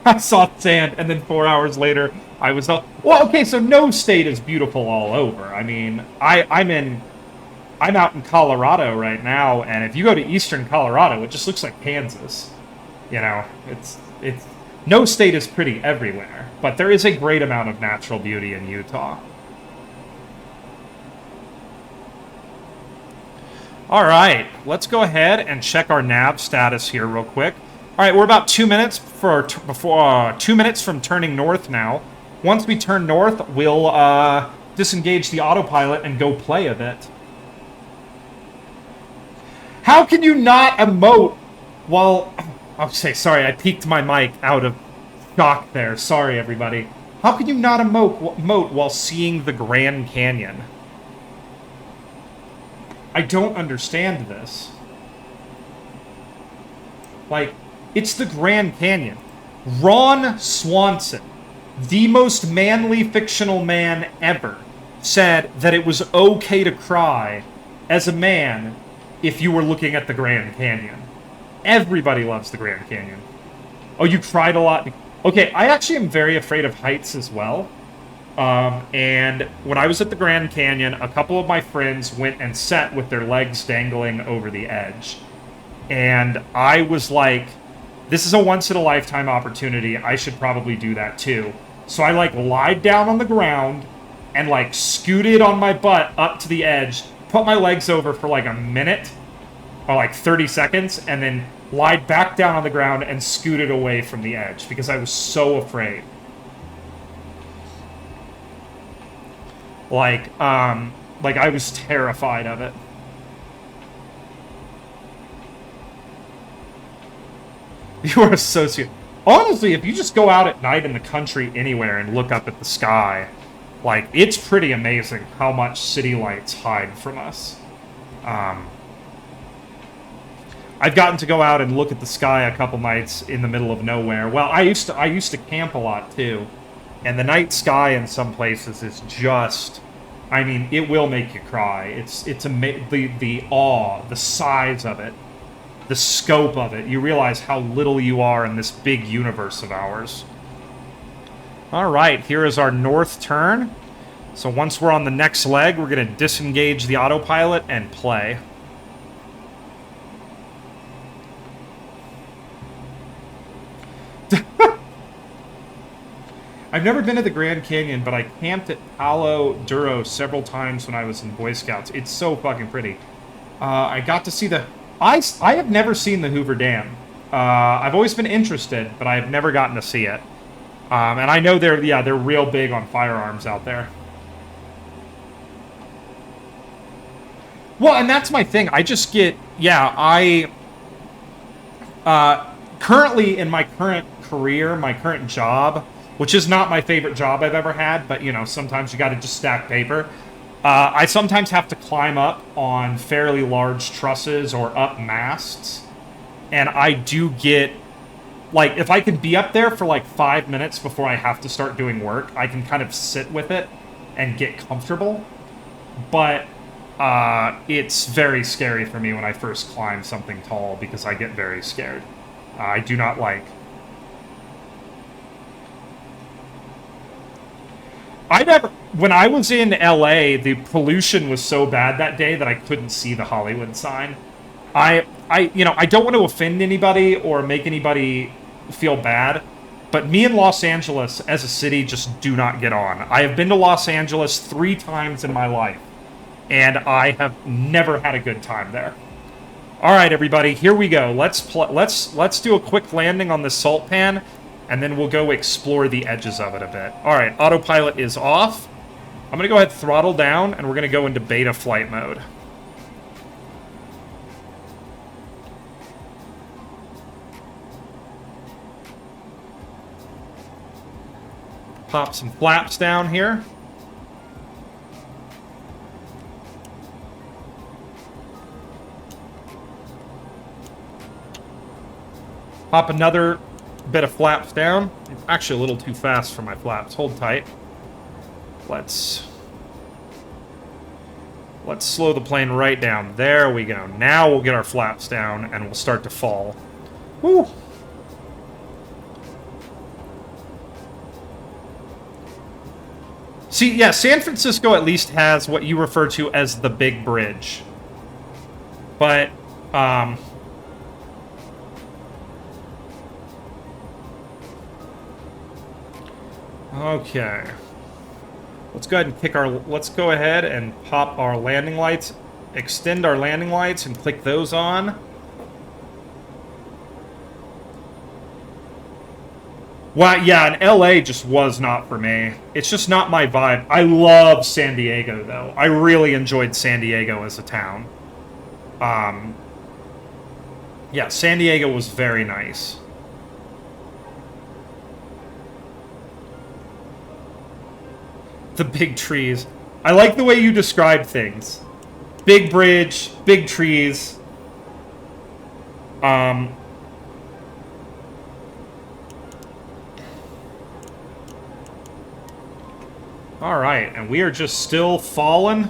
I saw sand, and then 4 hours later, I was... Well, okay, so no state is beautiful all over. I mean, I'm out in Colorado right now, and if you go to eastern Colorado, it just looks like Kansas. It's no state is pretty everywhere, but there is a great amount of natural beauty in Utah. All right, let's go ahead and check our nav status here real quick. All right, we're about 2 minutes before 2 minutes from turning north now. Once we turn north, we'll disengage the autopilot and go play a bit. How can you not emote while... Okay, sorry, I peeked my mic out of shock there. Sorry, everybody. How can you not emote while seeing the Grand Canyon? I don't understand this. Like, it's the Grand Canyon. Ron Swanson, the most manly fictional man ever, said that it was okay to cry as a man, if you were looking at the Grand Canyon. Everybody loves the Grand Canyon. Oh, you cried a lot? Okay, I actually am very afraid of heights as well. And when I was at the Grand Canyon, a couple of my friends went and sat with their legs dangling over the edge. And I was like, this is a once-in-a-lifetime opportunity. I should probably do that too. So I, like, lied down on the ground and, like, scooted on my butt up to the edge, put my legs over for, like, a minute or, like, 30 seconds, and then lied back down on the ground and scooted away from the edge because I was so afraid. Like I was terrified of it. You are a sociopath. Honestly, if you just go out at night in the country anywhere and look up at the sky, like, it's pretty amazing how much city lights hide from us. I've gotten to go out and look at the sky a couple nights in the middle of nowhere. Well, I used to camp a lot too. And the night sky in some places is just, I mean, it will make you cry. It's the awe, the size of it, the scope of it. You realize how little you are in this big universe of ours. All right, here is our north turn. So once we're on the next leg, we're going to disengage the autopilot and play. I've never been to the Grand Canyon, but I camped at Palo Duro several times when I was in Boy Scouts. It's so fucking pretty. I got to see the... I have never seen the Hoover Dam. I've always been interested, but I have never gotten to see it. And I know they're real big on firearms out there. Well, and that's my thing. I just get... Yeah, currently, in my current career, my current job... which is not my favorite job I've ever had, but, you know, sometimes you got to just stack paper. I sometimes have to climb up on fairly large trusses or up masts, and I do get, like, if I can be up there for, like, 5 minutes before I have to start doing work, I can kind of sit with it and get comfortable, but it's very scary for me when I first climb something tall, because I get very scared. I do not like... when I was in LA, the pollution was so bad that day that I couldn't see the Hollywood sign. I don't want to offend anybody or make anybody feel bad, but me and Los Angeles as a city just do not get on. I have been to Los Angeles 3 times in my life, and I have never had a good time there. All right, everybody, here we go. Let's do a quick landing on this salt pan, and then we'll go explore the edges of it a bit. All right, autopilot is off. I'm going to go ahead and throttle down, and we're going to go into beta flight mode. Pop some flaps down here. Pop another bit of flaps down. It's actually a little too fast for my flaps. Hold tight. Let's slow the plane right down. There we go. Now we'll get our flaps down and we'll start to fall. Woo! See, yeah, San Francisco at least has what you refer to as the big bridge. But, okay. Let's go ahead and pop our landing lights, extend our landing lights and click those on. Wow, yeah, and LA just was not for me. It's just not my vibe. I love San Diego, though. I really enjoyed San Diego as a town. Yeah, San Diego was very nice. The big trees. I like the way you describe things. Big bridge, big trees. Alright, and we are just still falling.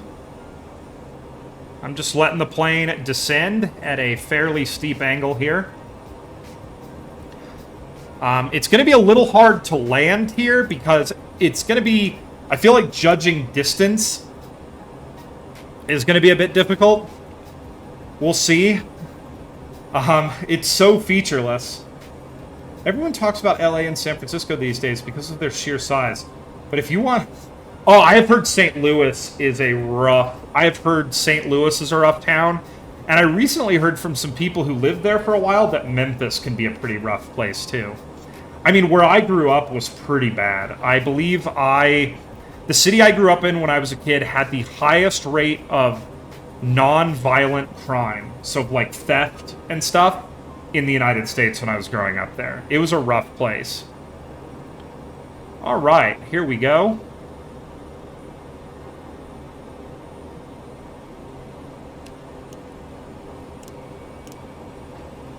I'm just letting the plane descend at a fairly steep angle here. It's going to be a little hard to land here because it's going to be... I feel like judging distance is going to be a bit difficult. We'll see. It's so featureless. Everyone talks about LA and San Francisco these days because of their sheer size. But if you want... Oh, I have heard St. Louis is a rough... I have heard St. Louis is a rough town. And I recently heard from some people who lived there for a while that Memphis can be a pretty rough place, too. I mean, where I grew up was pretty bad. I believe the city I grew up in when I was a kid had the highest rate of non-violent crime, so like theft and stuff, in the United States when I was growing up there. It was a rough place. All right, here we go.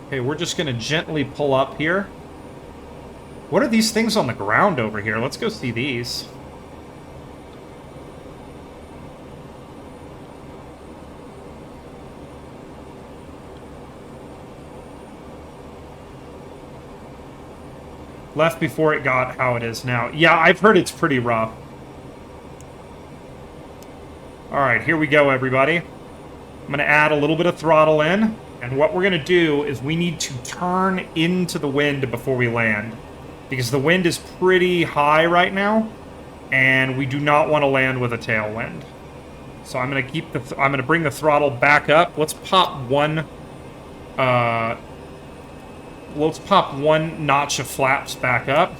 Okay, we're just going to gently pull up here. What are these things on the ground over here? Let's go see these. Left before it got how it is now. Yeah, I've heard it's pretty rough. Alright, here we go, everybody. I'm going to add a little bit of throttle in. And what we're going to do is we need to turn into the wind before we land. Because the wind is pretty high right now. And we do not want to land with a tailwind. So I'm going to keep I'm going to bring the throttle back up. Let's pop one... let's pop one notch of flaps back up.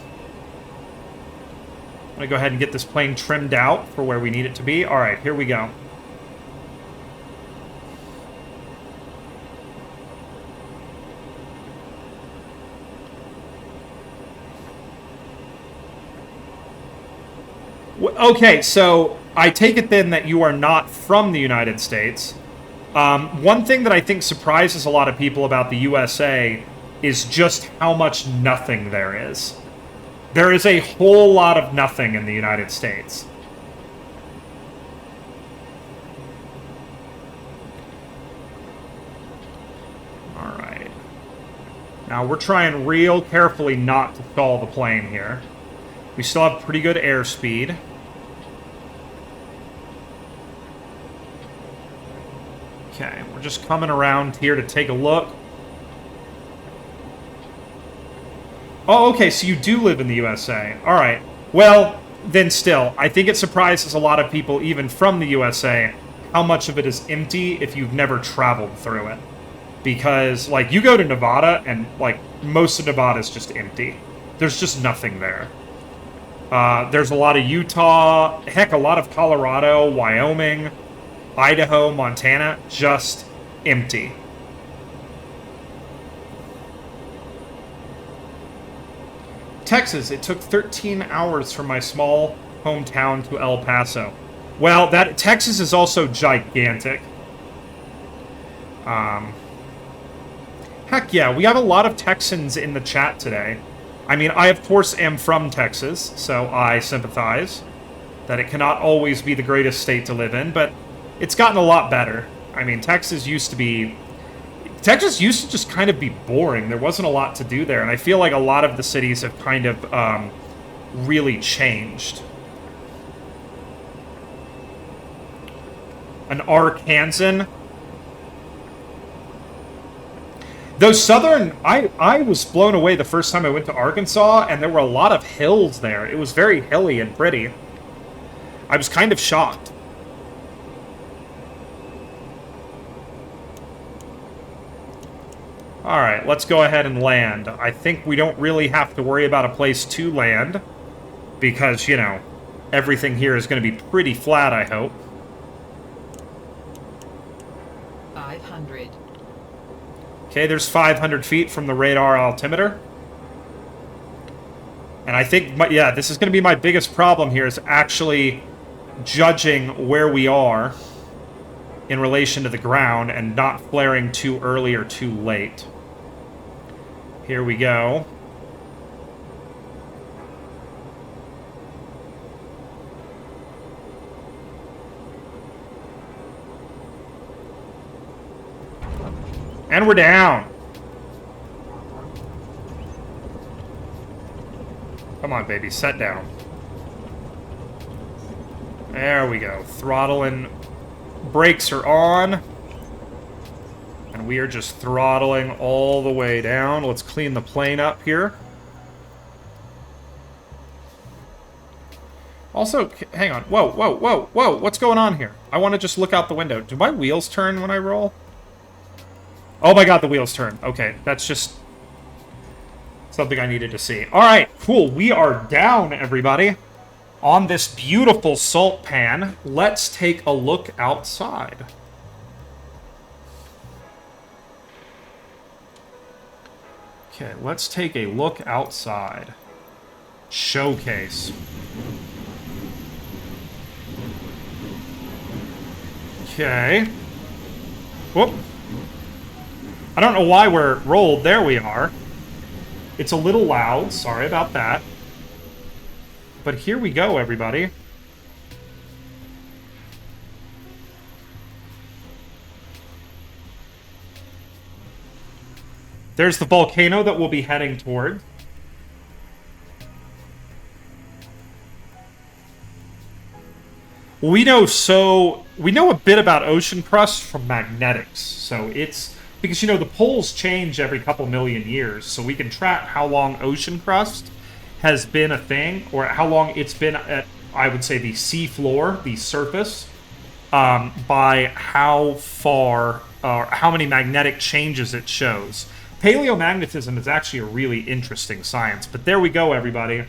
I'm going to go ahead and get this plane trimmed out for where we need it to be. All right, here we go. Okay, so I take it then that you are not from the United States. One thing that I think surprises a lot of people about the USA is just how much nothing there is. There is a whole lot of nothing in the United States. Alright. Now we're trying real carefully not to stall the plane here. We still have pretty good airspeed. Okay, we're just coming around here to take a look. Oh, okay, so you do live in the USA. All right. Well, then still, I think it surprises a lot of people, even from the USA, how much of it is empty if you've never traveled through it. Because, like, you go to Nevada, and, like, most of Nevada is just empty. There's just nothing there. There's a lot of Utah, heck, a lot of Colorado, Wyoming, Idaho, Montana, just empty. Texas, it took 13 hours from my small hometown to El Paso. Well, Texas is also gigantic. Heck yeah, we have a lot of Texans in the chat today. I mean, I of course am from Texas, so I sympathize that it cannot always be the greatest state to live in, but it's gotten a lot better. I mean, Texas used to just kind of be boring. There wasn't a lot to do there, and I feel like a lot of the cities have kind of really changed. An Arkansan. Those southern... I was blown away the first time I went to Arkansas, and there were a lot of hills there. It was very hilly and pretty. I was kind of shocked. Alright, let's go ahead and land. I think we don't really have to worry about a place to land, because, you know, everything here is going to be pretty flat, I hope. 500. Okay, there's 500 feet from the radar altimeter. And I think, yeah, this is going to be my biggest problem here, is actually judging where we are in relation to the ground and not flaring too early or too late. Here we go. And we're down. Come on, baby, set down. There we go. Throttling. Brakes are on. And we are just throttling all the way down. Let's clean the plane up here. Also, hang on. Whoa, whoa, whoa, whoa. What's going on here? I want to just look out the window. Do my wheels turn when I roll? Oh my god, the wheels turn. Okay, that's just something I needed to see. All right, cool. We are down, everybody, on this beautiful salt pan. Let's take a look outside. Okay, let's take a look outside. Showcase. Okay. Whoop. I don't know why we're rolled. There we are. It's a little loud. Sorry about that. But here we go, everybody. There's the volcano that we'll be heading toward. We know a bit about ocean crust from magnetics. So it's because, you know, the poles change every couple million years, so we can track how long ocean crust has been a thing, or how long it's been at, I would say, the sea floor, the surface, by how far or how many magnetic changes it shows. Paleomagnetism is actually a really interesting science, but there we go, everybody.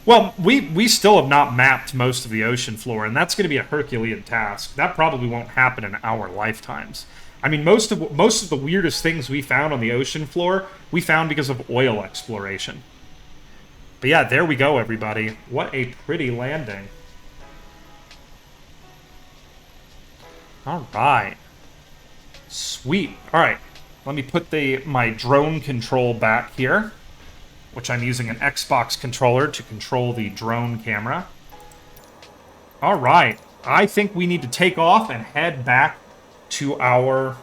Well, we still have not mapped most of the ocean floor, and that's going to be a Herculean task. That probably won't happen in our lifetimes. I mean, most of the weirdest things we found on the ocean floor, we found because of oil exploration. But yeah, there we go, everybody. What a pretty landing. All right. Sweet. All right. Let me put my drone control back here, which I'm using an Xbox controller to control the drone camera. All right. I think we need to take off and head back to our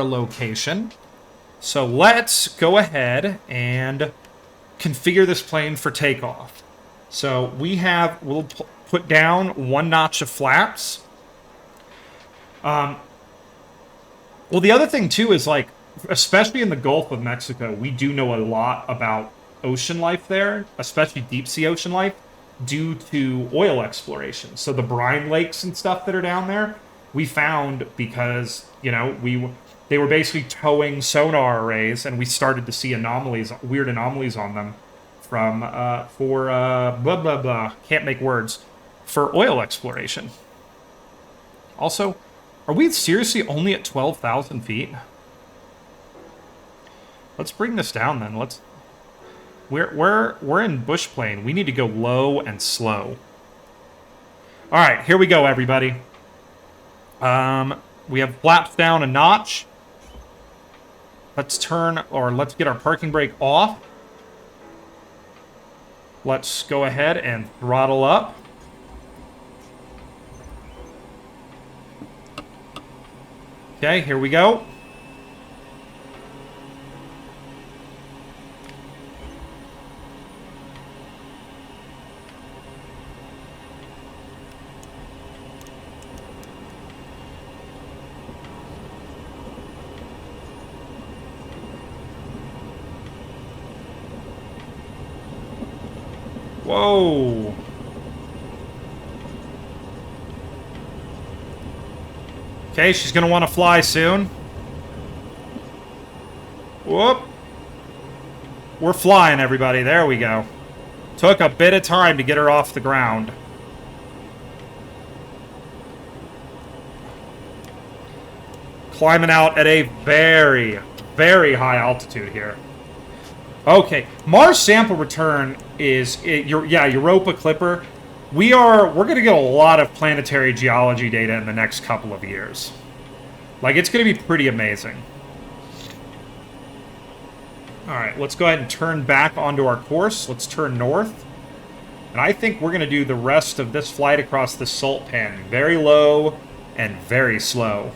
location. So let's go ahead and configure this plane for takeoff. So we'll put down 1 notch of flaps. Well, the other thing too is, like, especially in the Gulf of Mexico, we do know a lot about ocean life there, especially deep sea ocean life, due to oil exploration. So the brine lakes and stuff that are down there, we found because, you know, they were basically towing sonar arrays, and we started to see weird anomalies on them from for blah blah blah. Can't make words for oil exploration. Also, are we seriously only at 12,000 feet? Let's bring this down then. We're in bush plane. We need to go low and slow. All right, here we go, everybody. We have flaps down a notch. Let's get our parking brake off. Let's go ahead and throttle up. Okay, here we go. Whoa. Okay, she's gonna want to fly soon. Whoop. We're flying, everybody. There we go. Took a bit of time to get her off the ground. Climbing out at a very, very high altitude here. Okay, Mars sample return is Europa Clipper. We're gonna get a lot of planetary geology data in the next couple of years. Like, it's gonna be pretty amazing. Alright, let's go ahead and turn back onto our course. Let's turn north. And I think we're going to do the rest of this flight across the salt pan very low and very slow.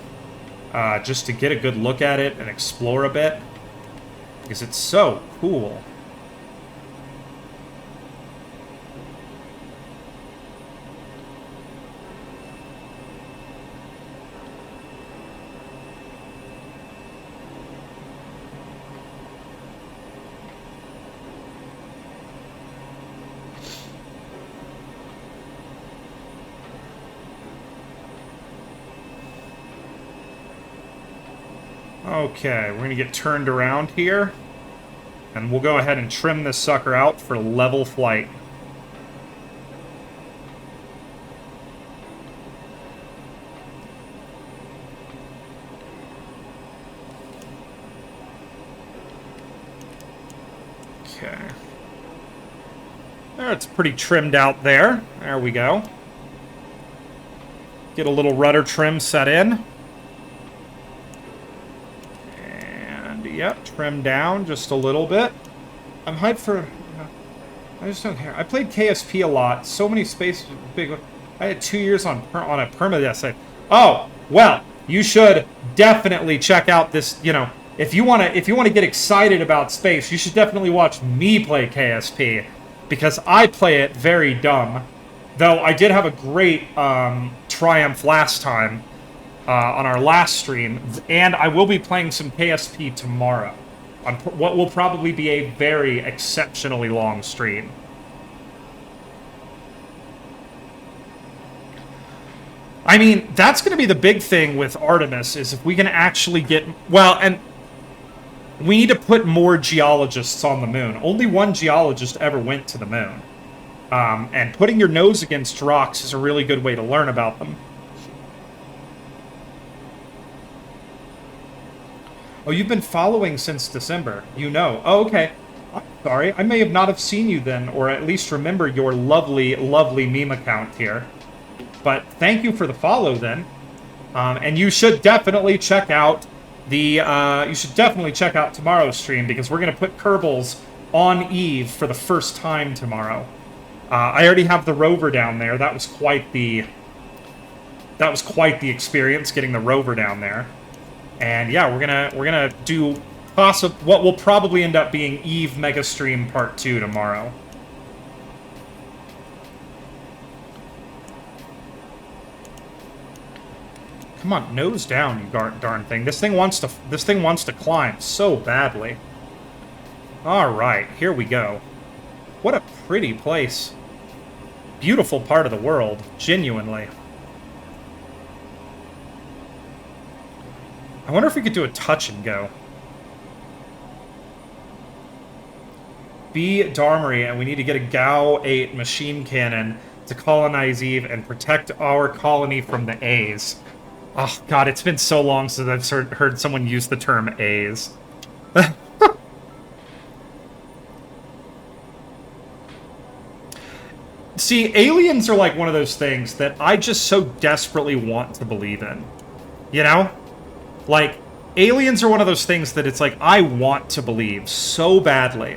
Just to get a good look at it and explore a bit. Because it's so cool. Okay, we're going to get turned around here. And we'll go ahead and trim this sucker out for level flight. Okay. There, it's pretty trimmed out there. There we go. Get a little rudder trim set in. Yep, trim down just a little bit. I'm hyped for... I just don't care. I played KSP a lot. So many spaces... Big. I had 2 years on a permadeath. Oh, well, you should definitely check out this, you know... If you want to get excited about space, you should definitely watch me play KSP. Because I play it very dumb. Though I did have a great triumph last time. On our last stream, and I will be playing some KSP tomorrow on what will probably be a very exceptionally long stream. I mean, that's going to be the big thing with Artemis, is if we can actually get... Well, and we need to put more geologists on the moon. Only one geologist ever went to the moon. And putting your nose against rocks is a really good way to learn about them. Oh, you've been following since December. You know. Oh, okay. I'm sorry. I may have not have seen you then, or at least remember your lovely, lovely meme account here. But thank you for the follow then. And you should definitely check out tomorrow's stream, because we're going to put Kerbals on Eve for the first time tomorrow. I already have the rover down there. That was quite the experience, getting the rover down there. And yeah, we're gonna do what will probably end up being Eve Mega Stream Part 2 tomorrow. Come on, nose down, you darn thing. This thing wants to climb so badly. All right, here we go. What a pretty place. Beautiful part of the world, genuinely. I wonder if we could do a touch and go. B. Darmery, and we need to get a Gao 8 machine cannon to colonize Eve and protect our colony from the A's. Oh, God, it's been so long since I've heard someone use the term A's. See, aliens are like one of those things that I just so desperately want to believe in. You know? Like, aliens are one of those things that it's like, I want to believe so badly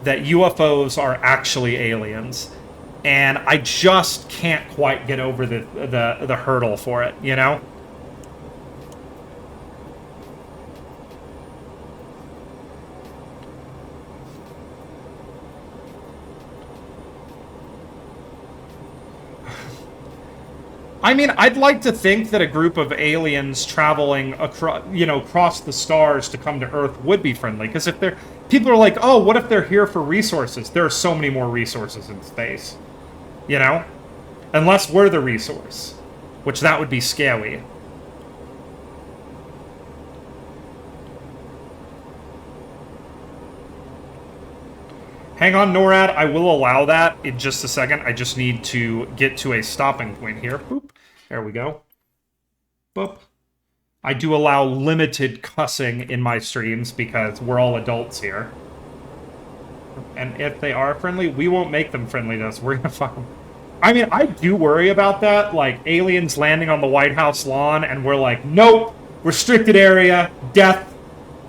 that UFOs are actually aliens. And I just can't quite get over the hurdle for it, you know? I mean, I'd like to think that a group of aliens traveling across the stars to come to Earth would be friendly. Because if people are like, oh, what if they're here for resources? There are so many more resources in space. You know? Unless we're the resource. Which that would be scary. Hang on, NORAD. I will allow that in just a second. I just need to get to a stopping point here. Boop. There we go. Boop. I do allow limited cussing in my streams because we're all adults here. And if they are friendly, we won't make them friendly to us. We're gonna fuck them. I mean, I do worry about that. Like, aliens landing on the White House lawn and we're like, nope, restricted area, death,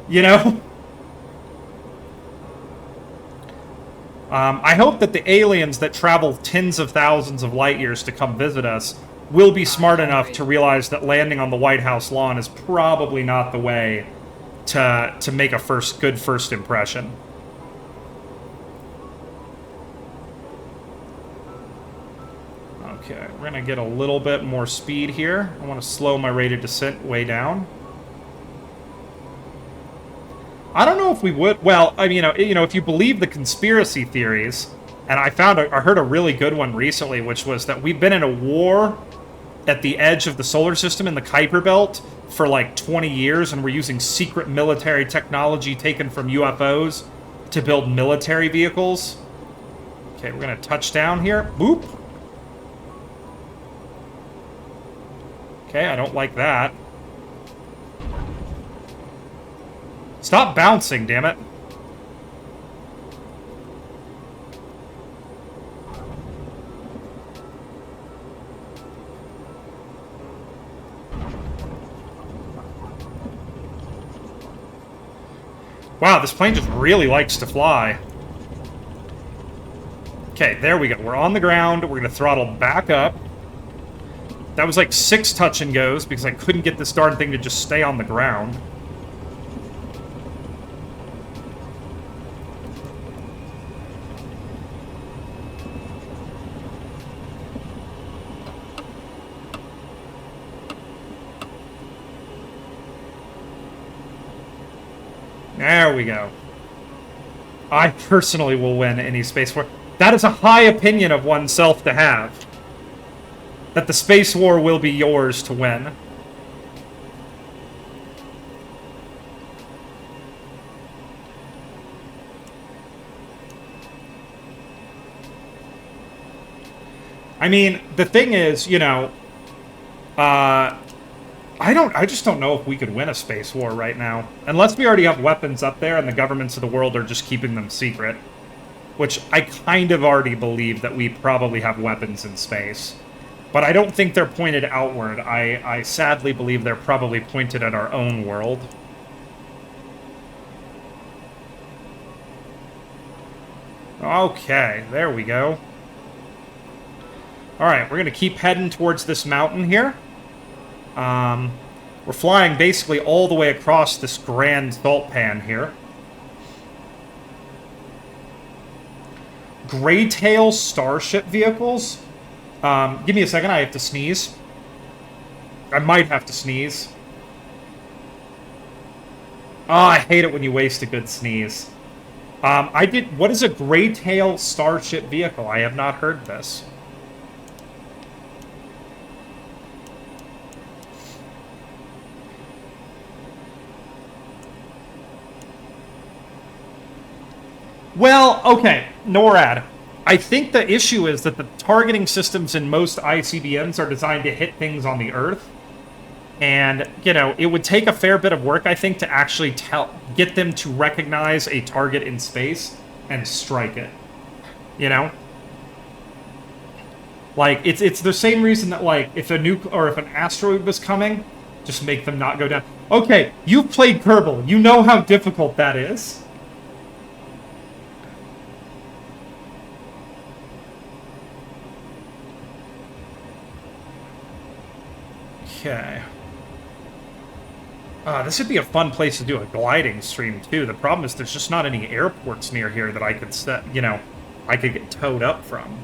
you know? I hope that the aliens that travel tens of thousands of light years to come visit us will be smart enough to realize that landing on the White House lawn is probably not the way to make a good first impression. Okay, we're gonna get a little bit more speed here. I want to slow my rate of descent way down. I don't know if we would. Well, I mean, if you believe the conspiracy theories, and I heard a really good one recently, which was that we've been in a war at the edge of the solar system in the Kuiper Belt for like 20 years, and we're using secret military technology taken from UFOs to build military vehicles. Okay, we're gonna touch down here. Boop. Okay, I don't like that. Stop bouncing, damn it. Wow, this plane just really likes to fly. Okay, there we go. We're on the ground. We're going to throttle back up. That was like 6 touch and goes because I couldn't get this darn thing to just stay on the ground. There we go. I personally will win any space war. That is a high opinion of oneself to have. That the space war will be yours to win. I mean, the thing is, I just don't know if we could win a space war right now. Unless we already have weapons up there and the governments of the world are just keeping them secret. Which I kind of already believe that we probably have weapons in space. But I don't think they're pointed outward. I sadly believe they're probably pointed at our own world. Okay, there we go. Alright, we're going to keep heading towards this mountain here. We're flying basically all the way across this grand salt pan here. Graytail starship vehicles? Give me a second, I have to sneeze. I might have to sneeze. Oh, I hate it when you waste a good sneeze. What is a Graytail starship vehicle? I have not heard this. Well, okay, NORAD. I think the issue is that the targeting systems in most ICBMs are designed to hit things on the Earth. And, it would take a fair bit of work, I think, to actually get them to recognize a target in space and strike it. Like, it's the same reason that, like, if an asteroid was coming, just make them not go down. Okay, you've played Kerbal. You know how difficult that is. Okay. This would be a fun place to do a gliding stream, too. The problem is there's just not any airports near here that I could I could get towed up from.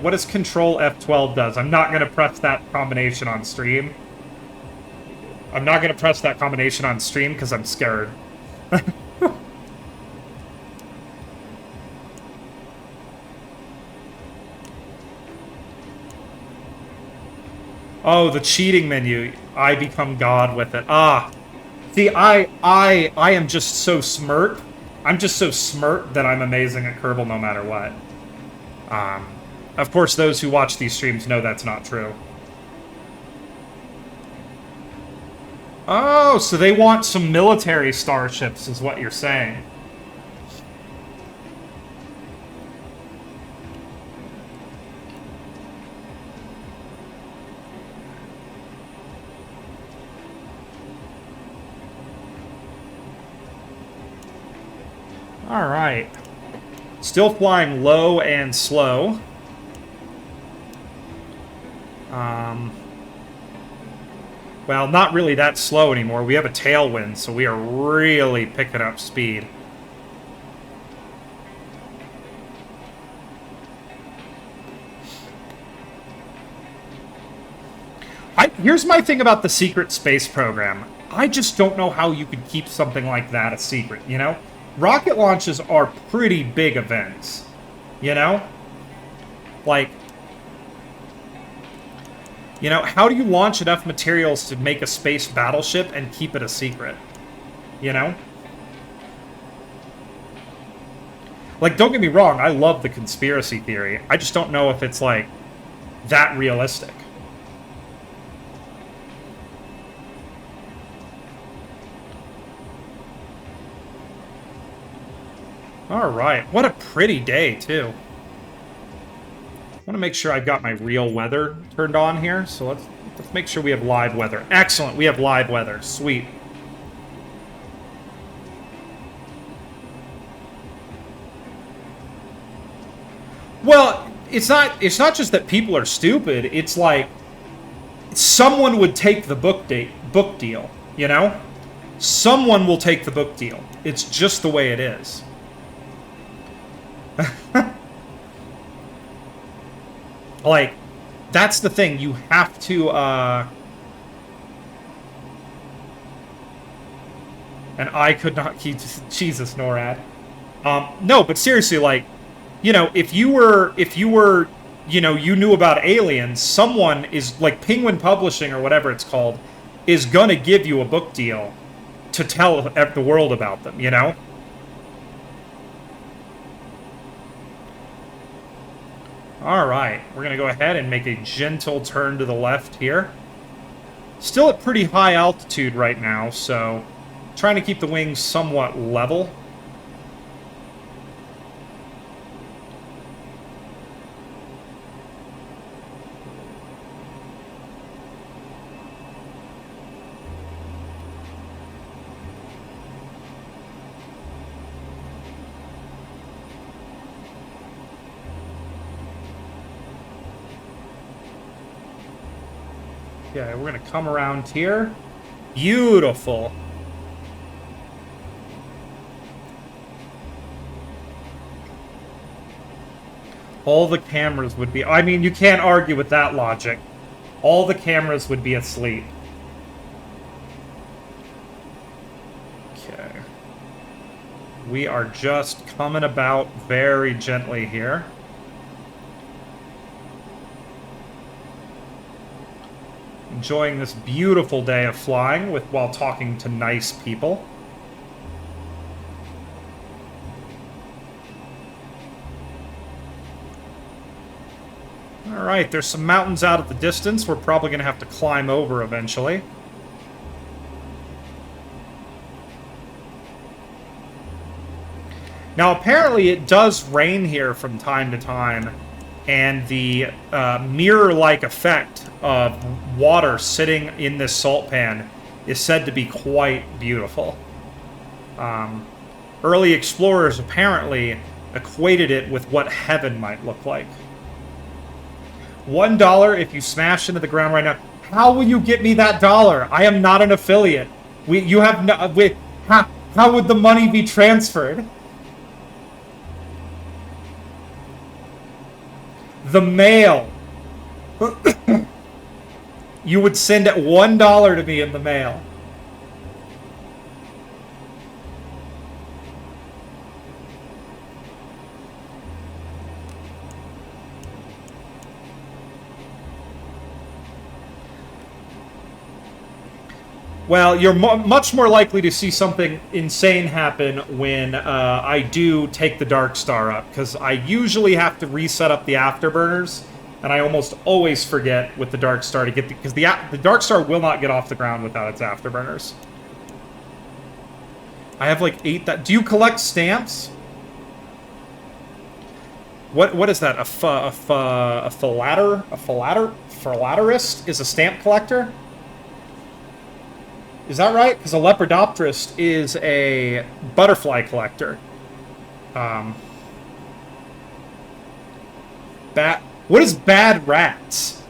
What does Control F12 does? I'm not going to press that combination on stream. I'm not going to press that combination on stream because I'm scared. Oh, the cheating menu. I become God with it. See, I am just so smirk. I'm just so smirk that I'm amazing at Kerbal no matter what. Of course, those who watch these streams know that's not true. Oh, so they want some military starships, is what you're saying. All right. Still flying low and slow. Well, not really that slow anymore. We have a tailwind, so we are really picking up speed. Here's my thing about the secret space program. I just don't know how you could keep something like that a secret, you know? Rocket launches are pretty big events, you know? Like, you know, how do you launch enough materials to make a space battleship and keep it a secret? You know? Like, don't get me wrong, I love the conspiracy theory. I just don't know if it's, like, that realistic. Alright, what a pretty day, too. I want to make sure I've got my real weather turned on here, so let's make sure we have live weather. Excellent, we have live weather. Sweet. Well, it's not just that people are stupid, it's like someone would take the book deal, you know? Someone will take the book deal. It's just the way it is. Like, that's the thing. You have to, and I could not keep... Jesus, NORAD. No, but seriously, like, you know, if you were, you know, you knew about aliens, someone is, like, Penguin Publishing or whatever it's called, is gonna give you a book deal to tell the world about them, you know? Alright, we're going to go ahead and make a gentle turn to the left here. Still at pretty high altitude right now, so trying to keep the wings somewhat level. Okay, we're going to come around here. Beautiful. All the cameras would be... I mean, you can't argue with that logic. All the cameras would be asleep. Okay. We are just coming about very gently here. Enjoying this beautiful day of flying while talking to nice people. Alright, there's some mountains out at the distance we're probably going to have to climb over eventually. Now, apparently it does rain here from time to time, and the mirror-like effect of water sitting in this salt pan is said to be quite beautiful. Early explorers apparently equated it with what heaven might look like. $1 if you smash into the ground right now. How will you get me that dollar? I am not an affiliate. You have no... how would the money be transferred? The mail. You would send it $1 to me in the mail. Well, you're much more likely to see something insane happen when I do take the Darkstar up, because I usually have to reset up the afterburners, and I almost always forget with the Darkstar to get because the Darkstar will not get off the ground without its afterburners. I have like 8 that... Do you collect stamps? What is that? A phalaterist is a stamp collector? Is that right? Because a lepidopterist is a butterfly collector. Um, what is bad rats?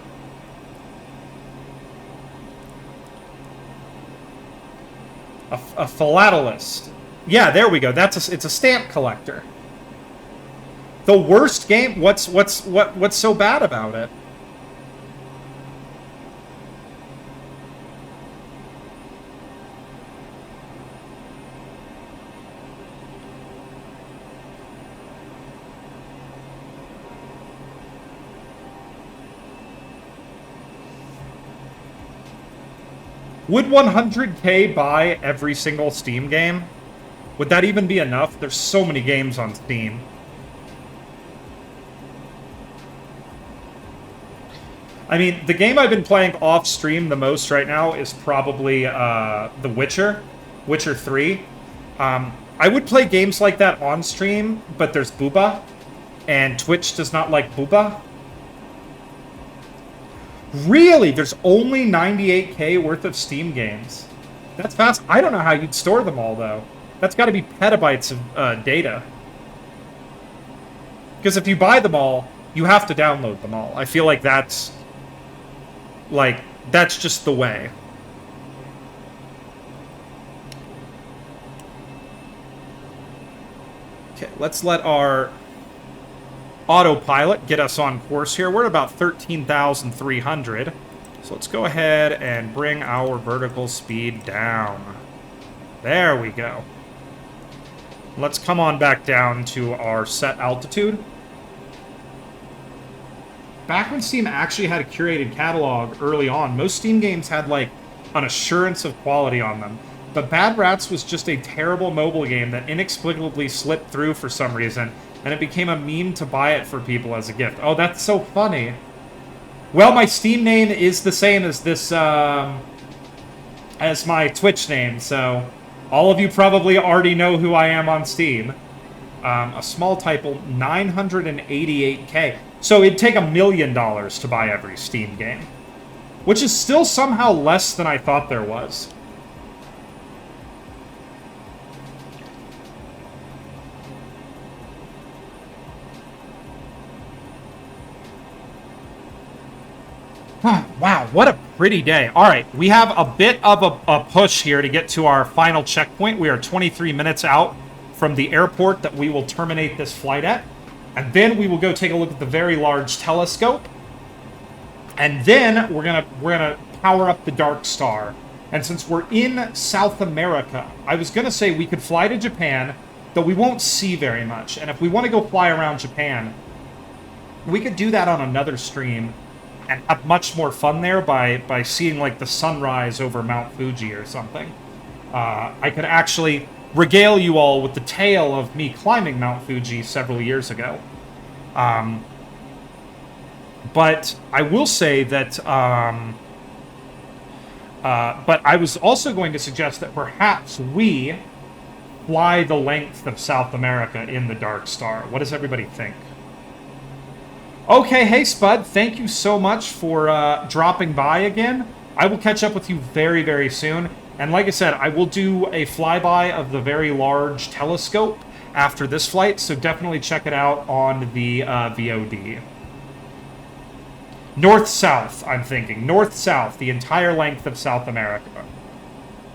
A philatelist. Yeah, there we go. It's a stamp collector. The worst game. What's so bad about it? Would 100K buy every single Steam game? Would that even be enough? There's so many games on Steam. I mean, the game I've been playing off-stream the most right now is probably The Witcher, Witcher 3. I would play games like that on stream, but there's booba, and Twitch does not like booba. Really? There's only 98K worth of Steam games. That's fast. I don't know how you'd store them all, though. That's got to be petabytes of data. Because if you buy them all, you have to download them all. I feel like that's just the way. Okay, let's let our autopilot get us on course here. We're at about 13,300. So let's go ahead and bring our vertical speed down. There we go. Let's come on back down to our set altitude. Back when Steam actually had a curated catalog early on, most Steam games had, like, an assurance of quality on them. But Bad Rats was just a terrible mobile game that inexplicably slipped through for some reason, and it became a meme to buy it for people as a gift. Oh, that's so funny. Well, my Steam name is the same as this, as my Twitch name, so all of you probably already know who I am on Steam. A small typo, 988K. So it'd take $1 million to buy every Steam game, which is still somehow less than I thought there was. Wow, what a pretty day. All right, we have a bit of a push here to get to our final checkpoint. We are 23 minutes out from the airport that we will terminate this flight at. And then we will go take a look at the very large telescope. And then we're gonna power up the Darkstar. And since we're in South America, I was gonna say we could fly to Japan, though we won't see very much. And if we want to go fly around Japan, we could do that on another stream and have much more fun there by seeing, like, the sunrise over Mount Fuji or something. I could actually regale you all with the tale of me climbing Mount Fuji several years ago. But I will say that... but I was also going to suggest that perhaps we fly the length of South America in the Darkstar. What does everybody think? Okay, hey Spud, thank you so much for dropping by again. I will catch up with you very, very soon. And like I said, I will do a flyby of the very large telescope after this flight, so definitely check it out on the VOD. North-south, I'm thinking. North-south, the entire length of South America.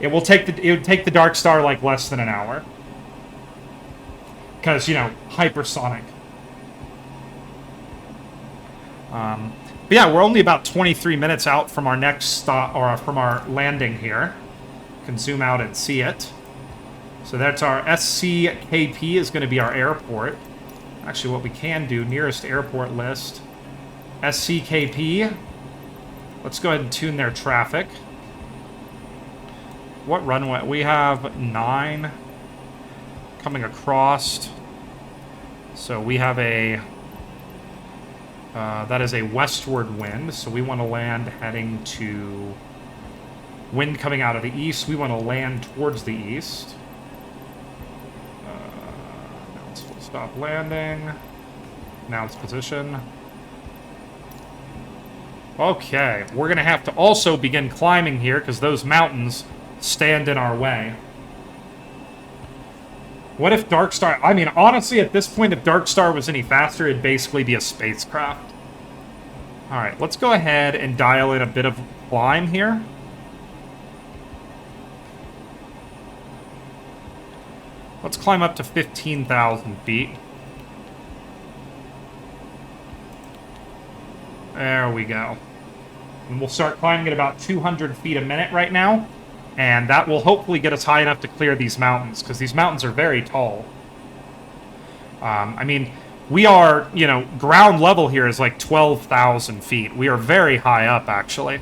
It would take the Darkstar like less than an hour. Because, you know, hypersonic. But yeah, we're only about 23 minutes out from our next stop, or from our landing here. You can zoom out and see it. So that's our SCKP is going to be our airport. Actually, what we can do, nearest airport list, SCKP. Let's go ahead and tune their traffic. What runway? We have 9 coming across. So we have a... that is a westward wind, so we want to land heading to... Wind coming out of the east, we want to land towards the east. Now it's full stop landing. Now it's position. Okay, we're going to have to also begin climbing here, because those mountains stand in our way. What if Darkstar... I mean, honestly, at this point, if Darkstar was any faster, it'd basically be a spacecraft. Alright, let's go ahead and dial in a bit of climb here. Let's climb up to 15,000 feet. There we go. And we'll start climbing at about 200 feet a minute right now. And that will hopefully get us high enough to clear these mountains, because these mountains are very tall. I mean, we are, you know, ground level here is like 12,000 feet. We are very high up, actually.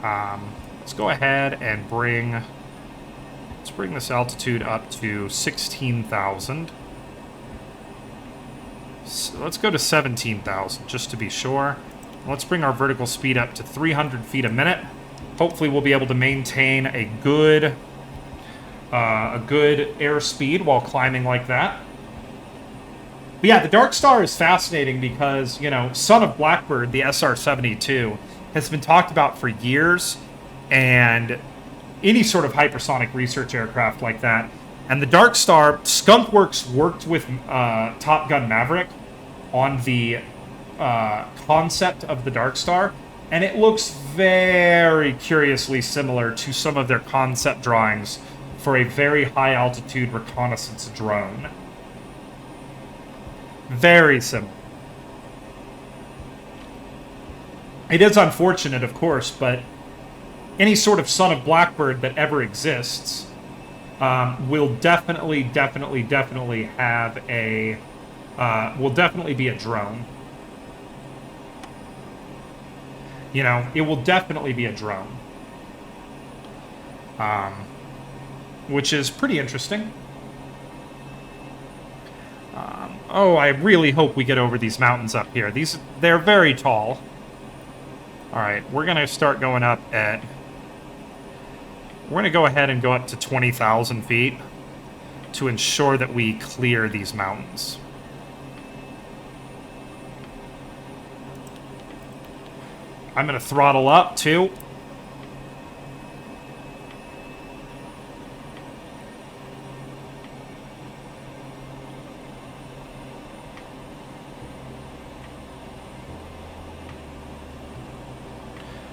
Let's go ahead and bring... Let's bring this altitude up to 16,000. So let's go to 17,000, just to be sure. Let's bring our vertical speed up to 300 feet a minute. Hopefully we'll be able to maintain a good airspeed while climbing like that. But yeah, the Darkstar is fascinating because, you know, Son of Blackbird, the SR-72, has been talked about for years, and any sort of hypersonic research aircraft like that. And the Darkstar, Skunkworks worked with Top Gun Maverick on the concept of the Darkstar, and it looks very curiously similar to some of their concept drawings for a very high-altitude reconnaissance drone. Very similar. It is unfortunate, of course, but any sort of Son of Blackbird that ever exists will definitely have a... will definitely be a drone. You know, it will definitely be a drone. Which is pretty interesting. Oh, I really hope we get over these mountains up here. They're very tall. Alright, we're going to start going up at... We're going to go ahead and go up to 20,000 feet to ensure that we clear these mountains. I'm going to throttle up, too.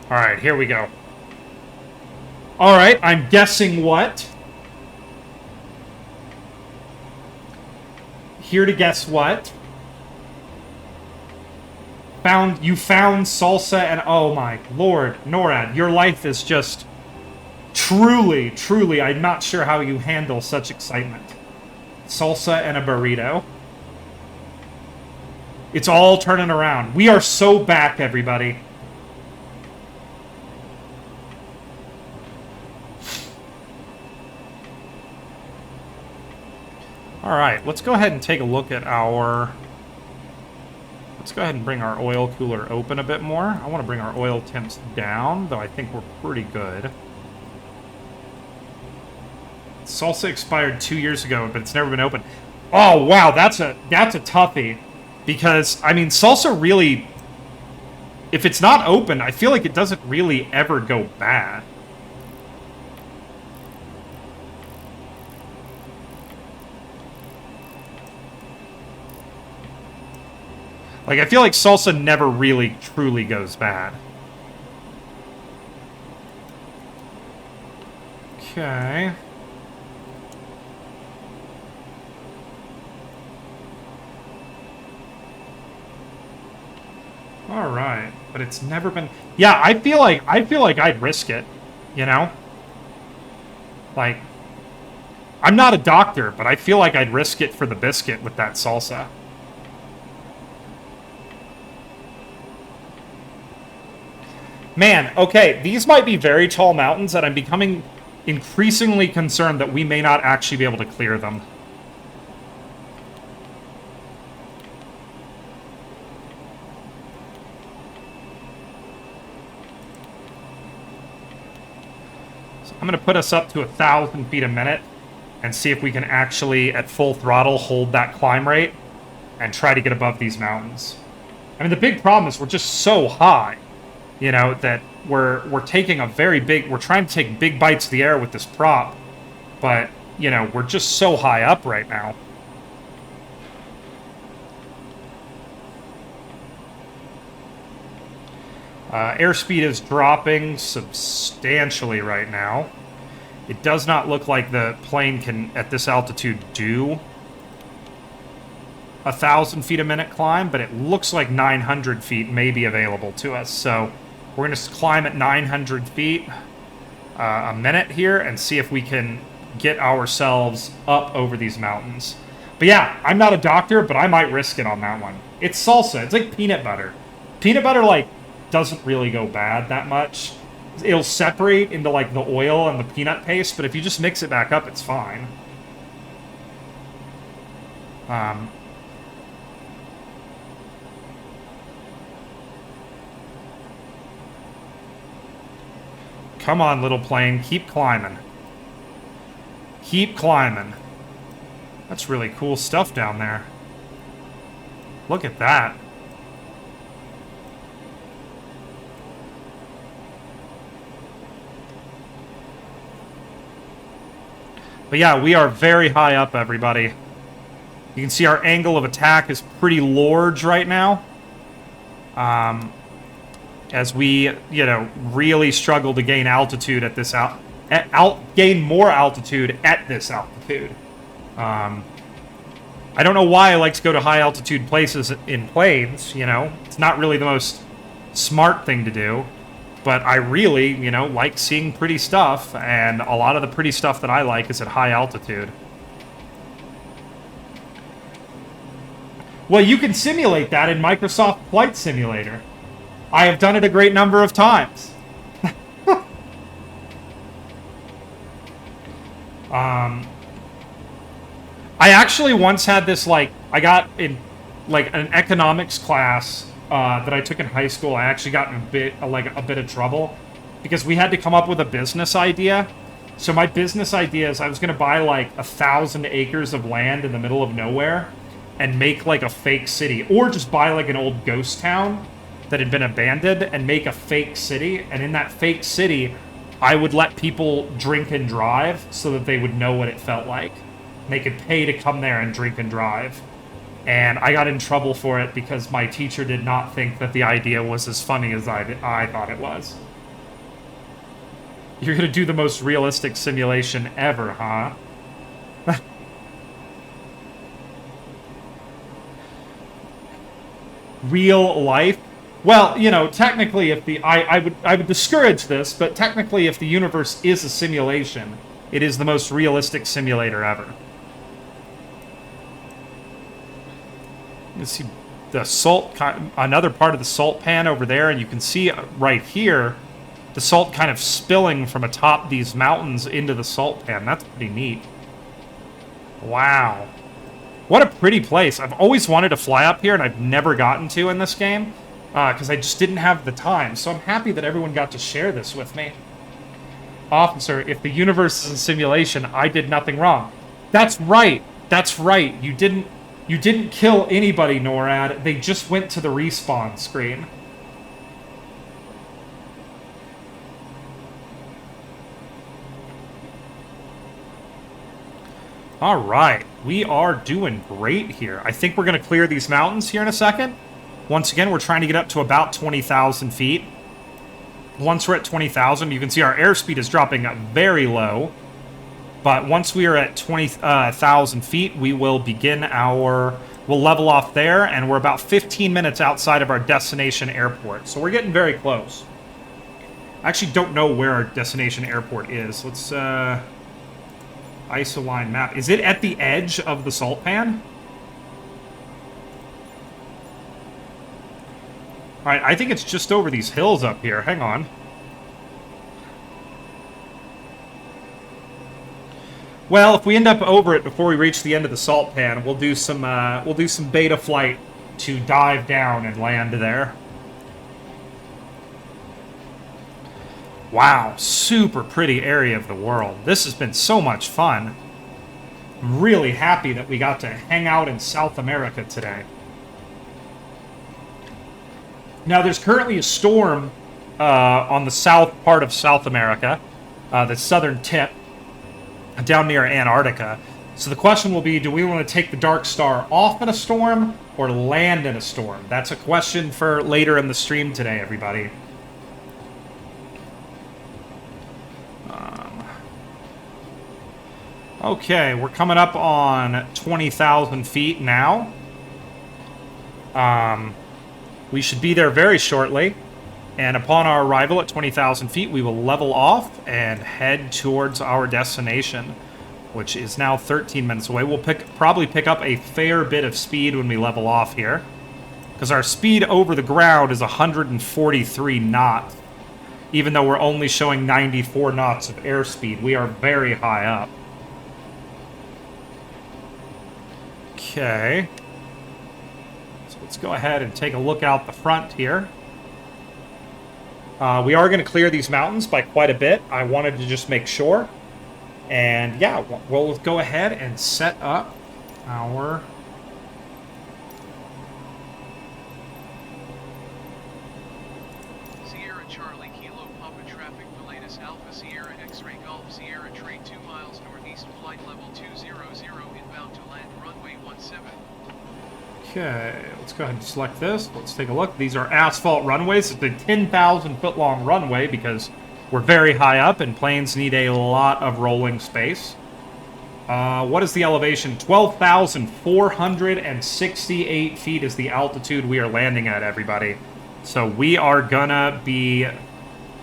Alright, here we go. Alright, I'm guessing what? Here to guess what? You found salsa and... Oh my lord, NORAD, your life is just... Truly, I'm not sure how you handle such excitement. Salsa and a burrito. It's all turning around. We are so back, everybody. Alright, let's go ahead and take a look at our... Let's go ahead and bring our oil cooler open a bit more. I want to bring our oil temps down, though I think we're pretty good. Salsa expired 2 years ago, but it's never been opened. Oh, wow, that's a toughie. Because, I mean, salsa really... If it's not open, I feel like it doesn't really ever go bad. Like, I feel like salsa never really, truly goes bad. Okay. Alright. But it's never been... Yeah, I feel like I'd risk it. You know? Like... I'm not a doctor, but I feel like I'd risk it for the biscuit with that salsa. Man, okay, these might be very tall mountains, and I'm becoming increasingly concerned that we may not actually be able to clear them. So I'm going to put us up to 1,000 feet a minute and see if we can actually, at full throttle, hold that climb rate and try to get above these mountains. I mean, the big problem is we're just so high. You know, that we're taking a very big... We're trying to take big bites of the air with this prop. But you know, we're just so high up right now. Airspeed is dropping substantially right now. It does not look like the plane can, at this altitude, do 1,000 feet a minute climb, but it looks like 900 feet may be available to us. So we're going to climb at 900 feet a minute here and see if we can get ourselves up over these mountains. But yeah, I'm not a doctor, but I might risk it on that one. It's salsa. It's like peanut butter. Peanut butter, like, doesn't really go bad that much. It'll separate into, like, the oil and the peanut paste, but if you just mix it back up, it's fine. Come on, little plane. Keep climbing. Keep climbing. That's really cool stuff down there. Look at that. But yeah, we are very high up, everybody. You can see our angle of attack is pretty large right now. As we, you know, really struggle to gain altitude at this gain more altitude at this altitude. I don't know why I like to go to high altitude places in planes, you know. It's not really the most smart thing to do. But I really, you know, like seeing pretty stuff, and a lot of the pretty stuff that I like is at high altitude. Well, you can simulate that in Microsoft Flight Simulator. I have done it a great number of times. I actually once had this, like, I got in, like, an economics class that I took in high school. I actually got in a bit of trouble because we had to come up with a business idea. So my business idea is I was going to buy like 1,000 acres of land in the middle of nowhere and make like a fake city, or just buy like an old ghost town that had been abandoned and make a fake city. And in that fake city, I would let people drink and drive so that they would know what it felt like. They could pay to come there and drink and drive. And I got in trouble for it because my teacher did not think that the idea was as funny as I thought it was. You're going to do the most realistic simulation ever, huh? Real life? Well, you know, technically, if the I would discourage this, but technically, if the universe is a simulation, it is the most realistic simulator ever. You see the salt, another part of the salt pan over there, and you can see right here the salt kind of spilling from atop these mountains into the salt pan. That's pretty neat. Wow. What a pretty place. I've always wanted to fly up here, and I've never gotten to in this game, because I just didn't have the time. So I'm happy that everyone got to share this with me. Officer, if the universe is a simulation, I did nothing wrong. That's right. That's right. You didn't kill anybody, NORAD. They just went to the respawn screen. All right. We are doing great here. I think we're going to clear these mountains here in a second. Once again, we're trying to get up to about 20,000 feet. Once we're at 20,000, you can see our airspeed is dropping very low. But once we are at 20,000 feet, we will begin we'll level off there, and we're about 15 minutes outside of our destination airport. So we're getting very close. I actually don't know where our destination airport is. Let's, isoline map. Is it at the edge of the salt pan? Alright, I think it's just over these hills up here. Hang on. Well, if we end up over it before we reach the end of the salt pan, we'll do some beta flight to dive down and land there. Wow, super pretty area of the world. This has been so much fun. I'm really happy that we got to hang out in South America today. Now, there's currently a storm on the south part of South America, the southern tip. down near Antarctica. So the question will be, do we want to take the Darkstar off in a storm or land in a storm? That's a question for later in the stream today, everybody. Okay, we're coming up on 20,000 feet now. We should be there very shortly. And upon our arrival at 20,000 feet, we will level off and head towards our destination, which is now 13 minutes away. We'll probably pick up a fair bit of speed when we level off here, because our speed over the ground is 143 knots. Even though we're only showing 94 knots of airspeed, we are very high up. Okay. So let's go ahead and take a look out the front here. We are going to clear these mountains by quite a bit. I wanted to just make sure. And yeah, we'll go ahead and set up our... Sierra Charlie Kilo Papa traffic Miletus Alpha Sierra X-Ray Golf Sierra trade 2 miles northeast flight level 200 inbound to land runway 17. Okay, let's go ahead and select this. Let's take a look. These are asphalt runways. It's a 10,000 foot long runway because we're very high up and planes need a lot of rolling space. What is the elevation? 12,468 feet is the altitude we are landing at, everybody. So we are gonna be...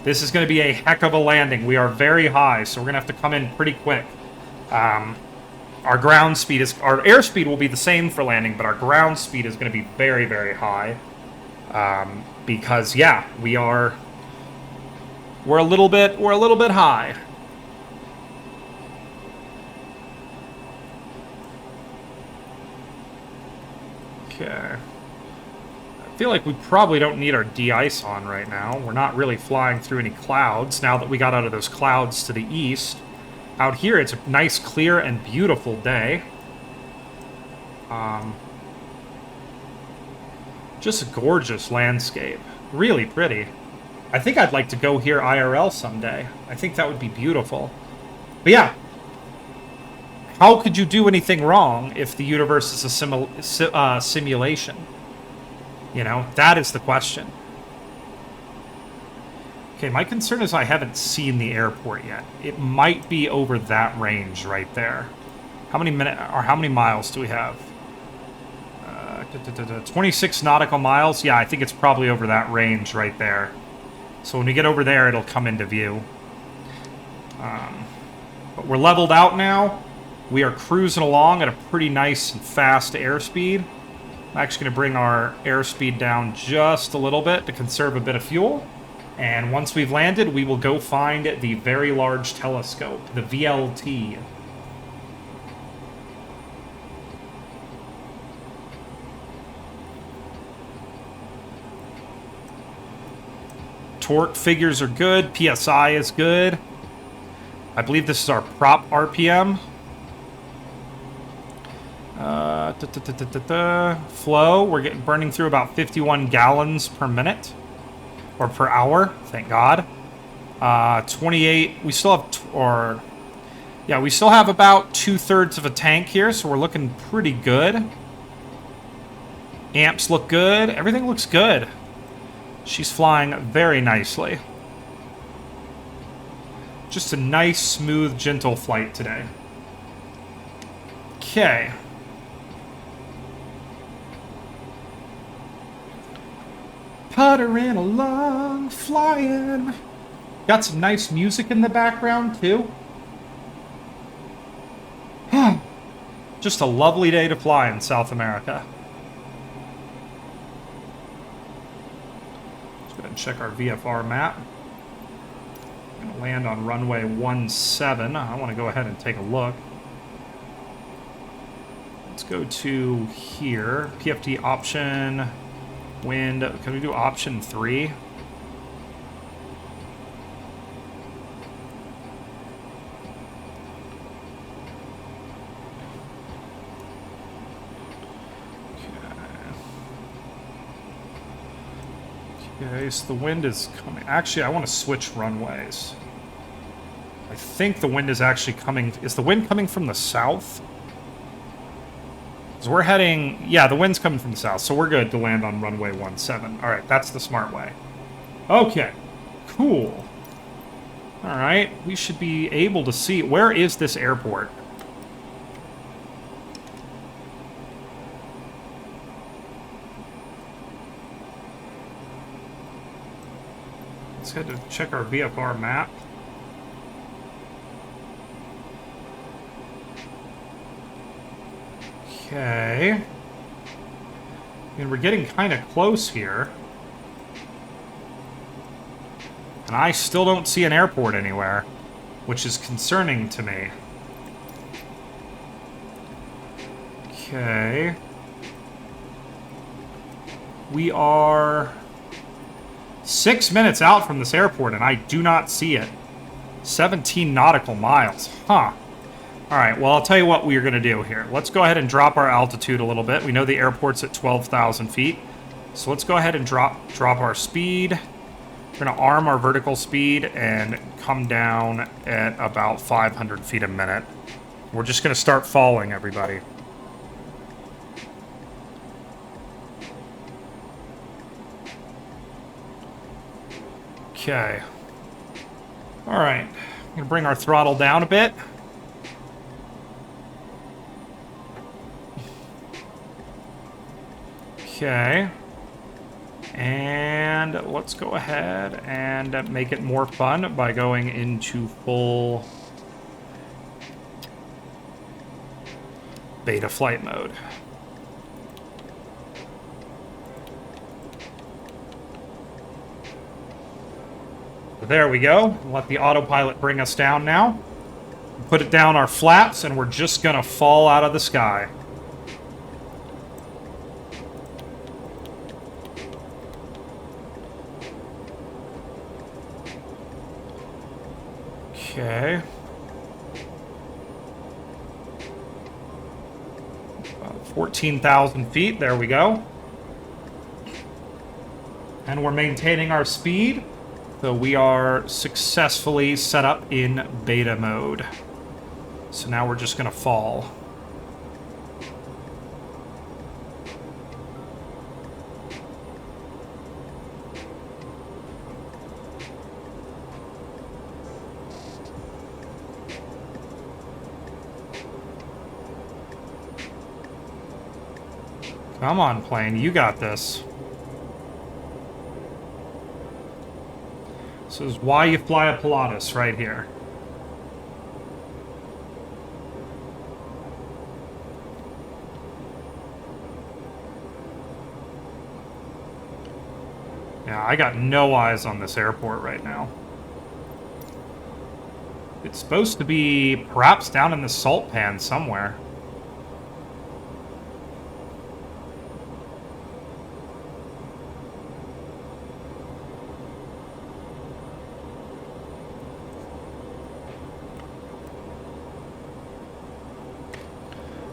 This is gonna be a heck of a landing. We are very high, so we're gonna have to come in pretty quick. Our ground speed is... Our airspeed will be the same for landing, but our ground speed is gonna be very, very high. Because, yeah, we're a little bit high. Okay. I feel like we probably don't need our de-ice on right now. We're not really flying through any clouds now that we got out of those clouds to the east. Out here, it's a nice, clear, and beautiful day. Just a gorgeous landscape. Really pretty. I think I'd like to go here IRL someday. I think that would be beautiful. But yeah. How could you do anything wrong if the universe is a simulation? You know, that is the question. Okay, my concern is I haven't seen the airport yet. It might be over that range right there. How many miles do we have? 26 nautical miles. Yeah, I think it's probably over that range right there. So when we get over there, it'll come into view. But we're leveled out now. We are cruising along at a pretty nice and fast airspeed. I'm actually going to bring our airspeed down just a little bit to conserve a bit of fuel. And once we've landed, we will go find the Very Large Telescope, the VLT. Torque figures are good. PSI is good. I believe this is our prop RPM. Flow, we're burning through about 51 gallons per minute. Or per hour, thank God. 28, we still have, we still have about 2/3 of a tank here, so we're looking pretty good. Amps look good, everything looks good. She's flying very nicely. Just a nice, smooth, gentle flight today. Okay. Puttering along, flying. Got some nice music in the background, too. Just a lovely day to fly in South America. Let's go ahead and check our VFR map. I'm going to land on runway 17. I want to go ahead and take a look. Let's go to here. PFT option... Wind, can we do option 3? Okay, so the wind is coming. Actually, I want to switch runways. I think the wind is actually coming... Is the wind coming from the south? Because we're heading... Yeah, the wind's coming from the south, so we're good to land on runway 17. All right, that's the smart way. Okay, cool. All right, we should be able to see... Where is this airport? Let's head to check our VFR map. Okay. And we're getting kind of close here. And I still don't see an airport anywhere, which is concerning to me. Okay. We are 6 minutes out from this airport, and I do not see it. 17 nautical miles. Huh. All right, well, I'll tell you what we're going to do here. Let's go ahead and drop our altitude a little bit. We know the airport's at 12,000 feet. So let's go ahead and drop our speed. We're going to arm our vertical speed and come down at about 500 feet a minute. We're just going to start falling, everybody. Okay. All right. I'm going to bring our throttle down a bit. Okay. And let's go ahead and make it more fun by going into full beta flight mode. There we go. Let the autopilot bring us down now. Put it down our flaps, and we're just gonna fall out of the sky. Okay. 14,000 feet. There we go. And we're maintaining our speed. So we are successfully set up in beta mode. So now we're just going to fall. Come on, plane. You got this. This is why you fly a Pilatus right here. Yeah, I got no eyes on this airport right now. It's supposed to be perhaps down in the salt pan somewhere.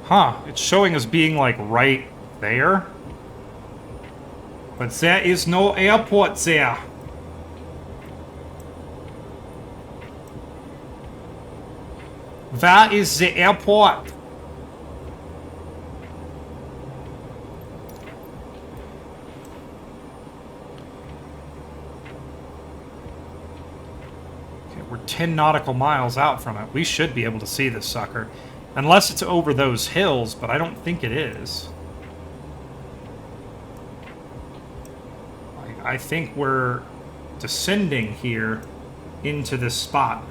Huh, it's showing us being, like, right there. But there is no airport there. Where is the airport? Okay, we're 10 nautical miles out from it. We should be able to see this sucker. Unless it's over those hills, but I don't think it is. I think we're descending here into this spot.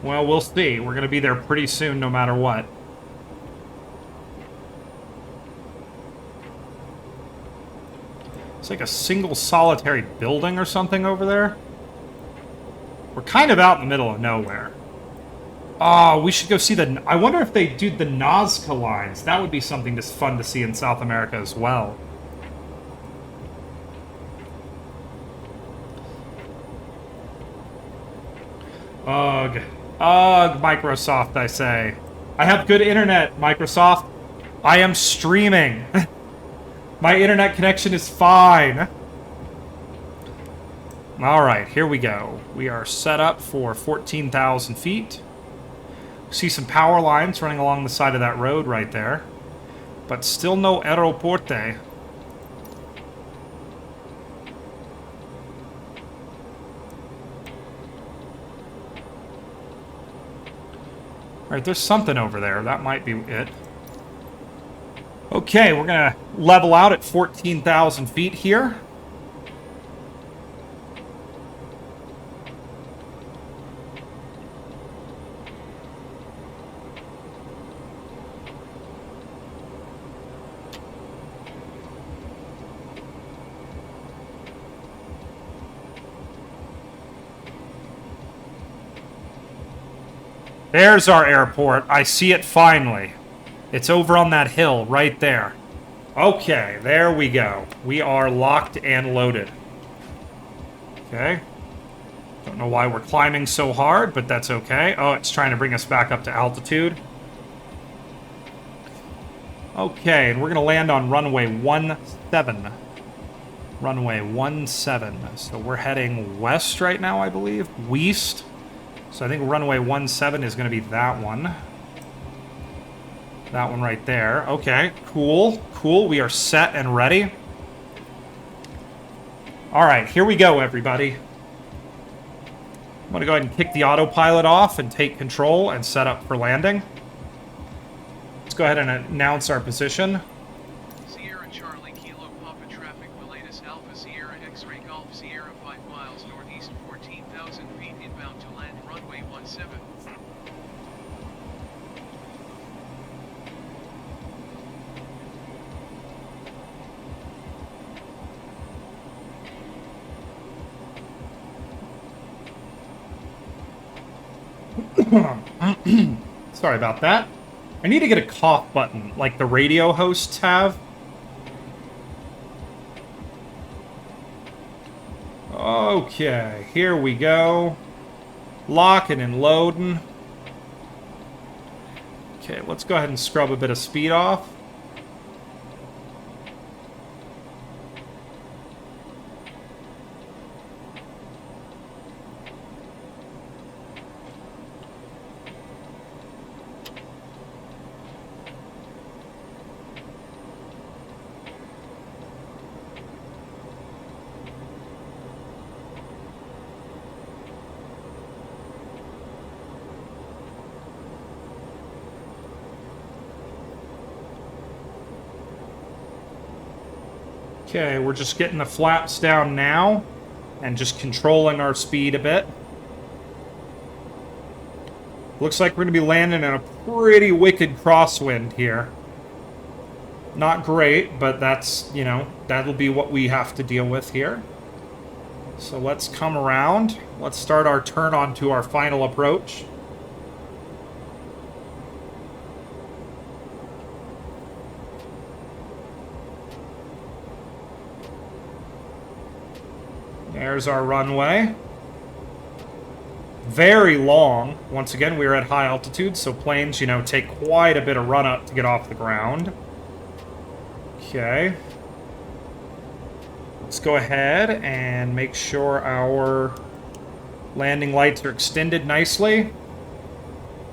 Well, we'll see. We're going to be there pretty soon no matter what. It's like a single solitary building or something over there. We're kind of out in the middle of nowhere. Oh, we should go see the... I wonder if they do the Nazca lines. That would be something just fun to see in South America as well. Ugh. Ugh, Microsoft, I say. I have good internet, Microsoft. I am streaming. My internet connection is fine. All right, here we go. We are set up for 14,000 feet. See some power lines running along the side of that road right there. But still no aeroporte. Alright, there's something over there. That might be it. Okay, we're going to level out at 14,000 feet here. There's our airport. I see it finally. It's over on that hill right there. Okay, there we go. We are locked and loaded. Okay. Don't know why we're climbing so hard, but that's okay. Oh, it's trying to bring us back up to altitude. Okay, and we're going to land on runway 17. Runway 17. So we're heading west right now, I believe. West. So I think runway 17 is going to be that one. That one right there. Okay, cool. Cool. We are set and ready. All right, here we go, everybody. I'm going to go ahead and kick the autopilot off and take control and set up for landing. Let's go ahead and announce our position. Sierra Charlie Kilo Papa traffic Miletus Alpha Sierra X-Ray Golf Sierra 5 miles northeast 14,000 feet inbound to land runway 17. Sorry about that. I need to get a cough button like the radio hosts have. Okay, here we go. Locking and loading. Okay, let's go ahead and scrub a bit of speed off. Okay, we're just getting the flaps down now and just controlling our speed a bit. Looks like we're going to be landing in a pretty wicked crosswind here. Not great, but that's, you know, that'll be what we have to deal with here. So let's come around. Let's start our turn onto our final approach. There's our runway. Very long. Once again, we are at high altitude, so planes, you know, take quite a bit of run up to get off the ground. Okay. Let's go ahead and make sure our landing lights are extended nicely.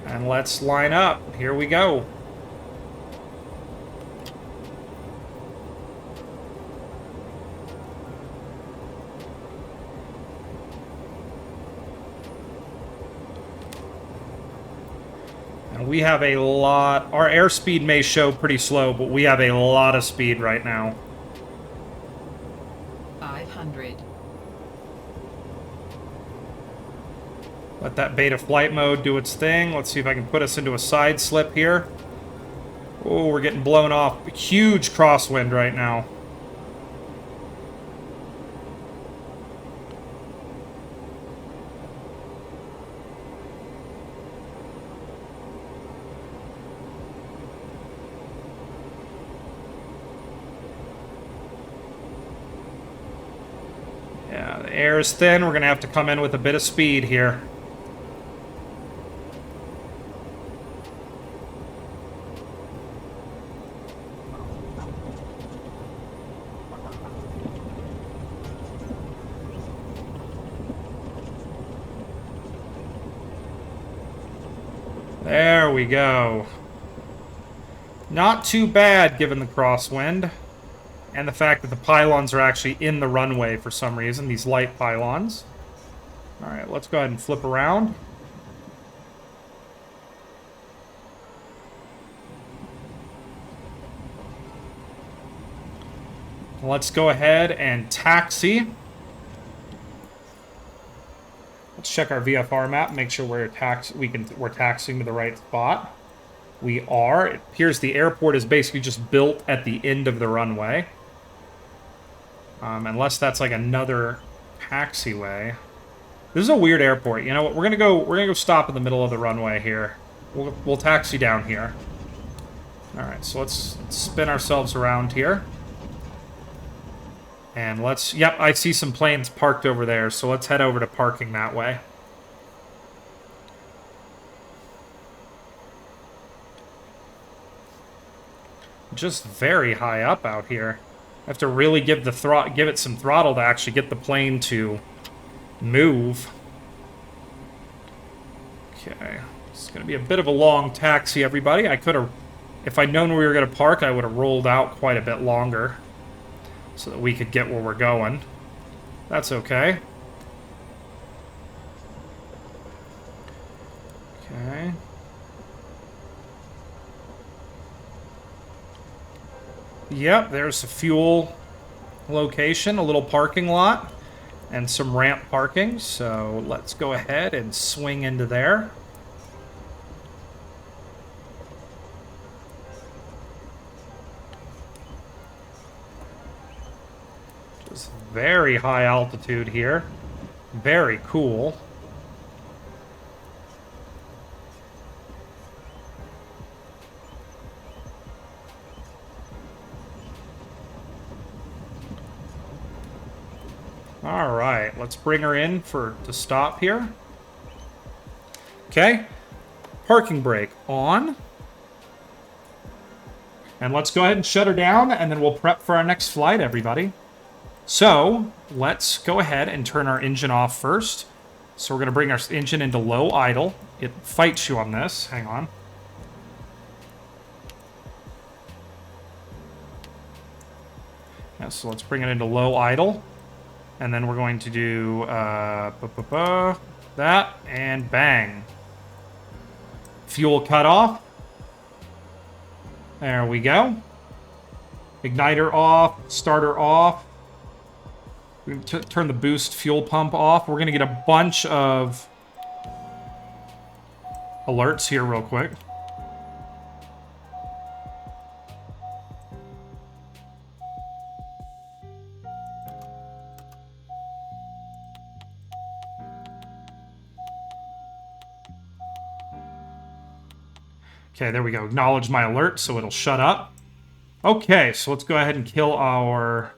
And let's line up. Here we go. We have a lot... Our airspeed may show pretty slow, but we have a lot of speed right now. 500. Let that beta flight mode do its thing. Let's see if I can put us into a side slip here. Oh, we're getting blown off. Huge crosswind right now. Yeah, the air is thin. We're going to have to come in with a bit of speed here. There we go. Not too bad given the crosswind. And the fact that the pylons are actually in the runway for some reason, these light pylons. Alright, let's go ahead and flip around. Let's go ahead and taxi. Let's check our VFR map, make sure we're taxiing to the right spot. We are. It appears the airport is basically just built at the end of the runway. Unless that's like another taxiway. This is a weird airport. You know what? We're gonna go stop in the middle of the runway here. We'll taxi down here. All right, so let's spin ourselves around here. And let's... Yep, I see some planes parked over there, so let's head over to parking that way. Just very high up out here. I have to really give it some throttle to actually get the plane to move. Okay. It's going to be a bit of a long taxi, everybody. I could have... If I'd known we were going to park, I would have rolled out quite a bit longer, so that we could get where we're going. That's okay. Okay. Yep, there's a fuel location, a little parking lot, and some ramp parking. So let's go ahead and swing into there. Just very high altitude here. Very cool. All right, let's bring her in to stop here. Okay, parking brake on. And let's go ahead and shut her down, and then we'll prep for our next flight, everybody. So, let's go ahead and turn our engine off first. So we're going to bring our engine into low idle. It fights you on this. Hang on. Yeah, so let's bring it into low idle. And then we're going to do that, and bang. Fuel cut off. There we go. Igniter off, starter off. We're going to turn the boost fuel pump off. We're going to get a bunch of alerts here real quick. Okay, there we go. Acknowledge my alert, so it'll shut up. Okay, so let's go ahead and kill our...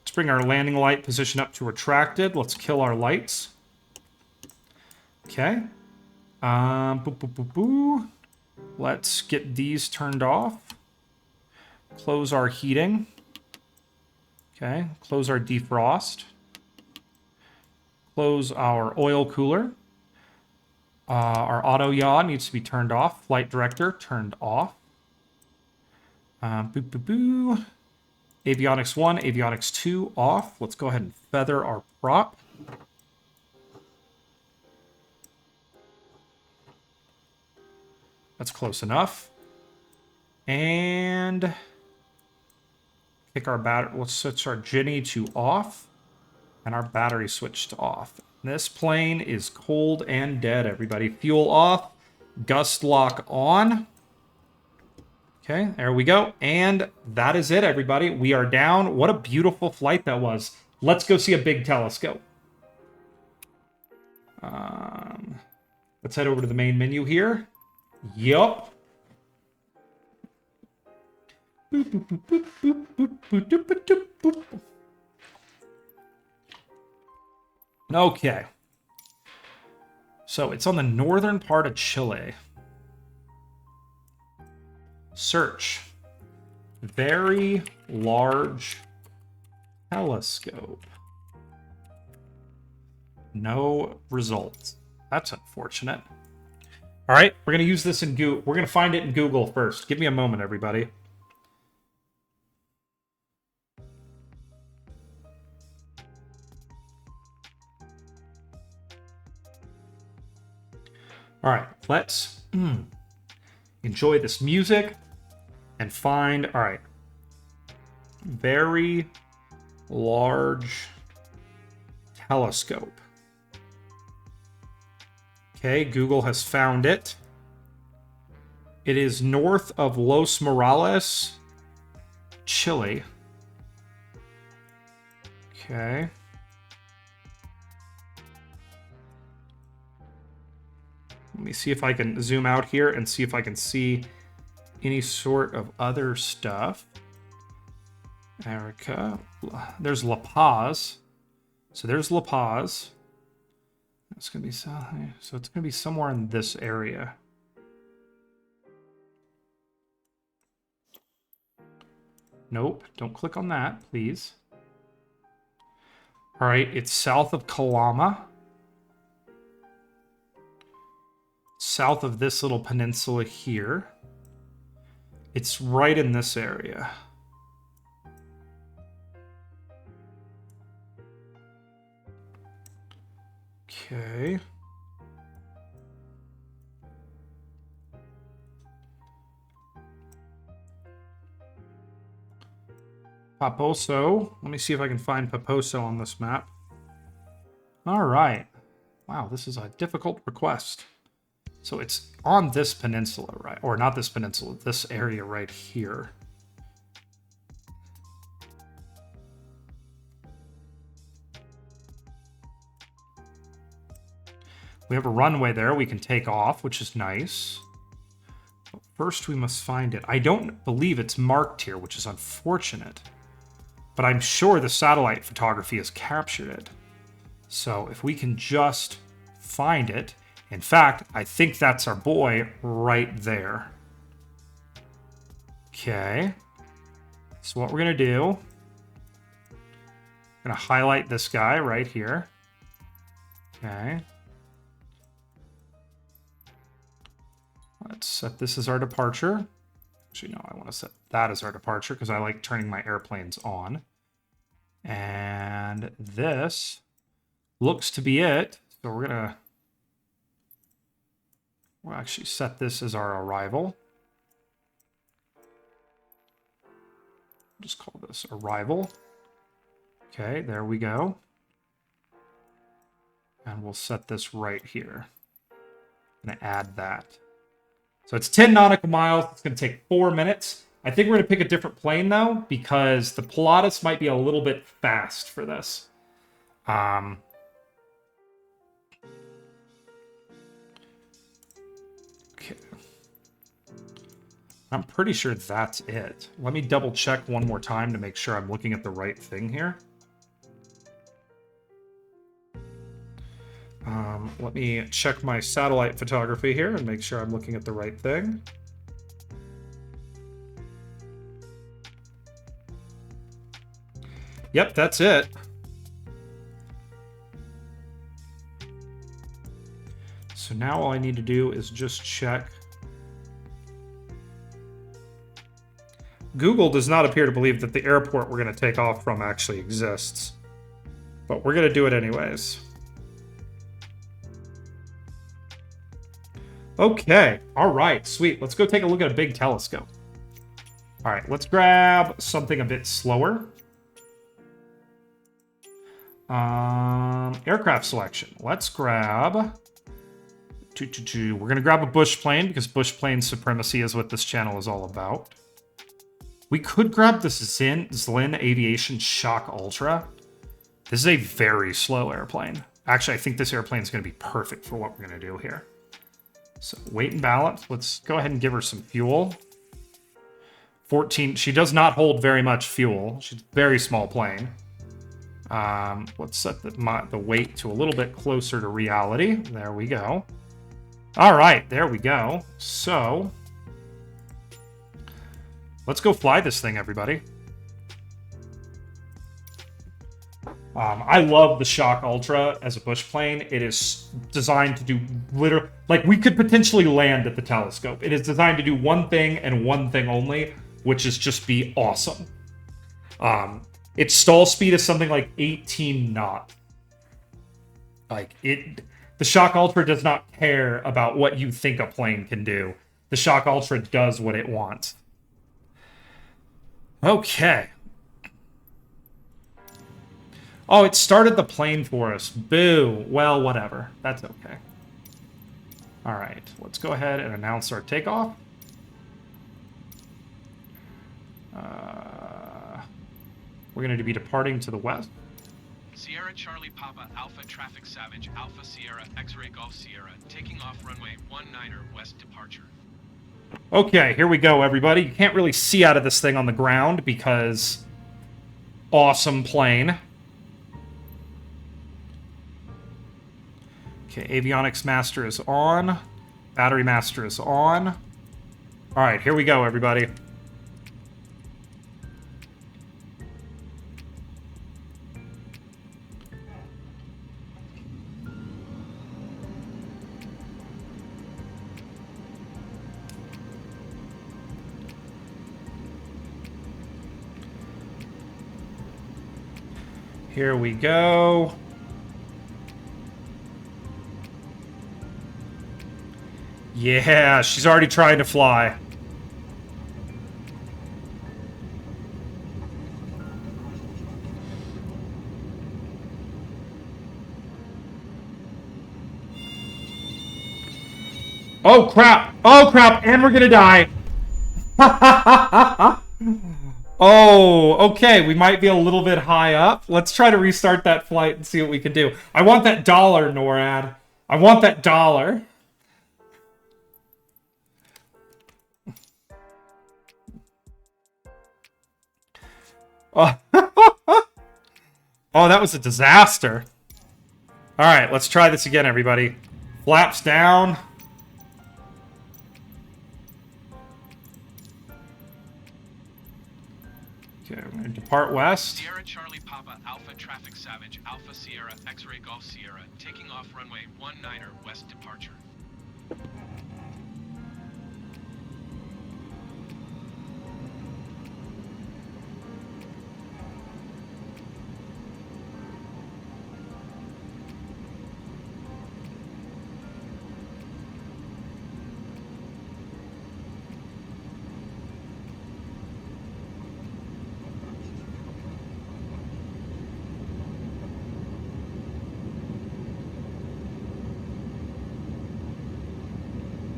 Let's bring our landing light position up to retracted. Let's kill our lights. Okay. Let's get these turned off. Close our heating. Okay, close our defrost. Close our oil cooler. Our auto yaw needs to be turned off. Flight director turned off. Avionics 1, avionics 2 off. Let's go ahead and feather our prop. That's close enough. And kick our battery. Let's switch our Ginny to off. And our battery switch to off. This plane is cold and dead, everybody. Fuel off. Gust lock on. Okay, there we go. And that is it, everybody. We are down. What a beautiful flight that was. Let's go see a big telescope. Let's head over to the main menu here. Yup. Okay. So it's on the northern part of Chile. Search. Very large telescope. No results. That's unfortunate. All right, we're going to use this in Google. We're going to find it in Google first. Give me a moment, everybody. All right, let's enjoy this music and find, all right, very large telescope. Okay, Google has found it. It is north of Los Morales, Chile. Okay. Let me see if I can zoom out here and see if I can see any sort of other stuff. Erica. There's La Paz. So there's La Paz. It's going to be south. So it's going to be somewhere in this area. Nope. Don't click on that, please. All right. It's south of Calama. South of this little peninsula here. It's right in this area. Okay. Paposo. Let me see if I can find Paposo on this map. All right. Wow, this is a difficult request. So it's on this peninsula, right? Or not this peninsula, this area right here. We have a runway there we can take off, which is nice. But first we must find it. I don't believe it's marked here, which is unfortunate. But I'm sure the satellite photography has captured it. So if we can just find it. In fact, I think that's our boy right there. Okay. So what we're going to do, I'm going to highlight this guy right here. Okay. Let's set this as our departure. Actually, no, I want to set that as our departure because I like turning my airplanes on. And this looks to be it. So we're going to... We'll actually set this as our arrival. Just call this arrival. Okay, there we go. And we'll set this right here. I'm going to add that. So it's 10 nautical miles. It's going to take 4 minutes. I think we're going to pick a different plane, though, because the Pilatus might be a little bit fast for this. Okay. I'm pretty sure that's it. Let me double check one more time to make sure I'm looking at the right thing here. Let me check my satellite photography here and make sure I'm looking at the right thing. Yep, that's it. So now all I need to do is just check. Google does not appear to believe that the airport we're going to take off from actually exists. But we're going to do it anyways. Okay, all right, sweet. Let's go take a look at a big telescope. All right, let's grab something a bit slower. Aircraft selection. Let's grab... We're going to grab a bush plane because bush plane supremacy is what this channel is all about. We could grab the Zlin Aviation Shock Ultra. This is a very slow airplane. Actually, I think this airplane is going to be perfect for what we're going to do here. So weight and balance. Let's go ahead and give her some fuel. 14. She does not hold very much fuel. She's a very small plane. Let's set the weight to a little bit closer to reality. There we go. All right, there we go. So let's go fly this thing, everybody. I love the Shock Ultra as a bush plane. It is designed to do literally... Like, we could potentially land at the telescope. It is designed to do one thing and one thing only, which is just be awesome. Its stall speed is something like 18 knots. Like, the Shock Ultra does not care about what you think a plane can do. The Shock Ultra does what it wants. Okay. Oh, it started the plane for us. Boo. Well, whatever. That's okay. All right. Let's go ahead and announce our takeoff. We're going to be departing to the west. Sierra Charlie Papa Alpha Traffic Savage Alpha Sierra X-Ray Golf Sierra, taking off runway 19er west departure. Okay, here we go, everybody. You can't really see out of this thing on the ground because awesome plane. Okay, avionics master is on. Battery master is on. All right, here we go, everybody. Here we go. Yeah, she's already trying to fly. Oh crap! Oh crap! And we're gonna die! Oh, okay, we might be a little bit high up. Let's try to restart that flight and see what we can do. I want that dollar, NORAD. I want that dollar. Oh, oh, that was a disaster. All right, let's try this again, everybody. Flaps down. Okay, we're going to depart west. Sierra Charlie Papa Alpha Traffic Savage Alpha Sierra X-Ray Golf Sierra, taking off runway 19er west departure.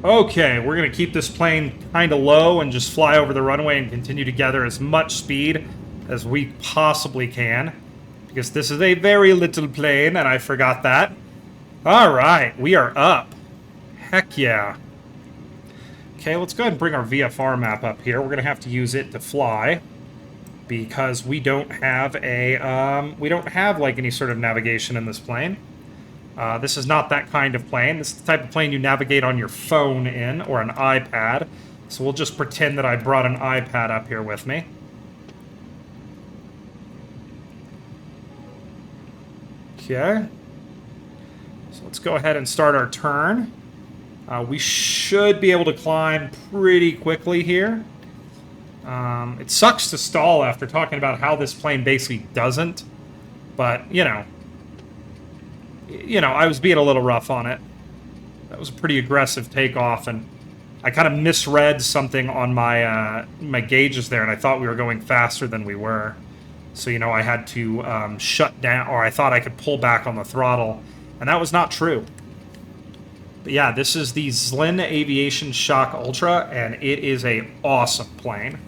Okay, we're going to keep this plane kind of low and just fly over the runway and continue to gather as much speed as we possibly can. Because this is a very little plane, and I forgot that. Alright, we are up. Heck yeah. Okay, let's go ahead and bring our VFR map up here. We're going to have to use it to fly. Because we don't have a, like any sort of navigation in this plane. This is not that kind of plane. This is the type of plane you navigate on your phone in, or an iPad. So we'll just pretend that I brought an iPad up here with me. Okay. So let's go ahead and start our turn. We should be able to climb pretty quickly here. It sucks to stall after talking about how this plane basically doesn't. But, you know, I was being a little rough on it. That was a pretty aggressive takeoff, and I kind of misread something on my my gauges there, and I thought we were going faster than we were. So, I had to shut down, or I thought I could pull back on the throttle, and that was not true. But yeah, this is the Zlin Aviation Shock Ultra, and it is a awesome plane.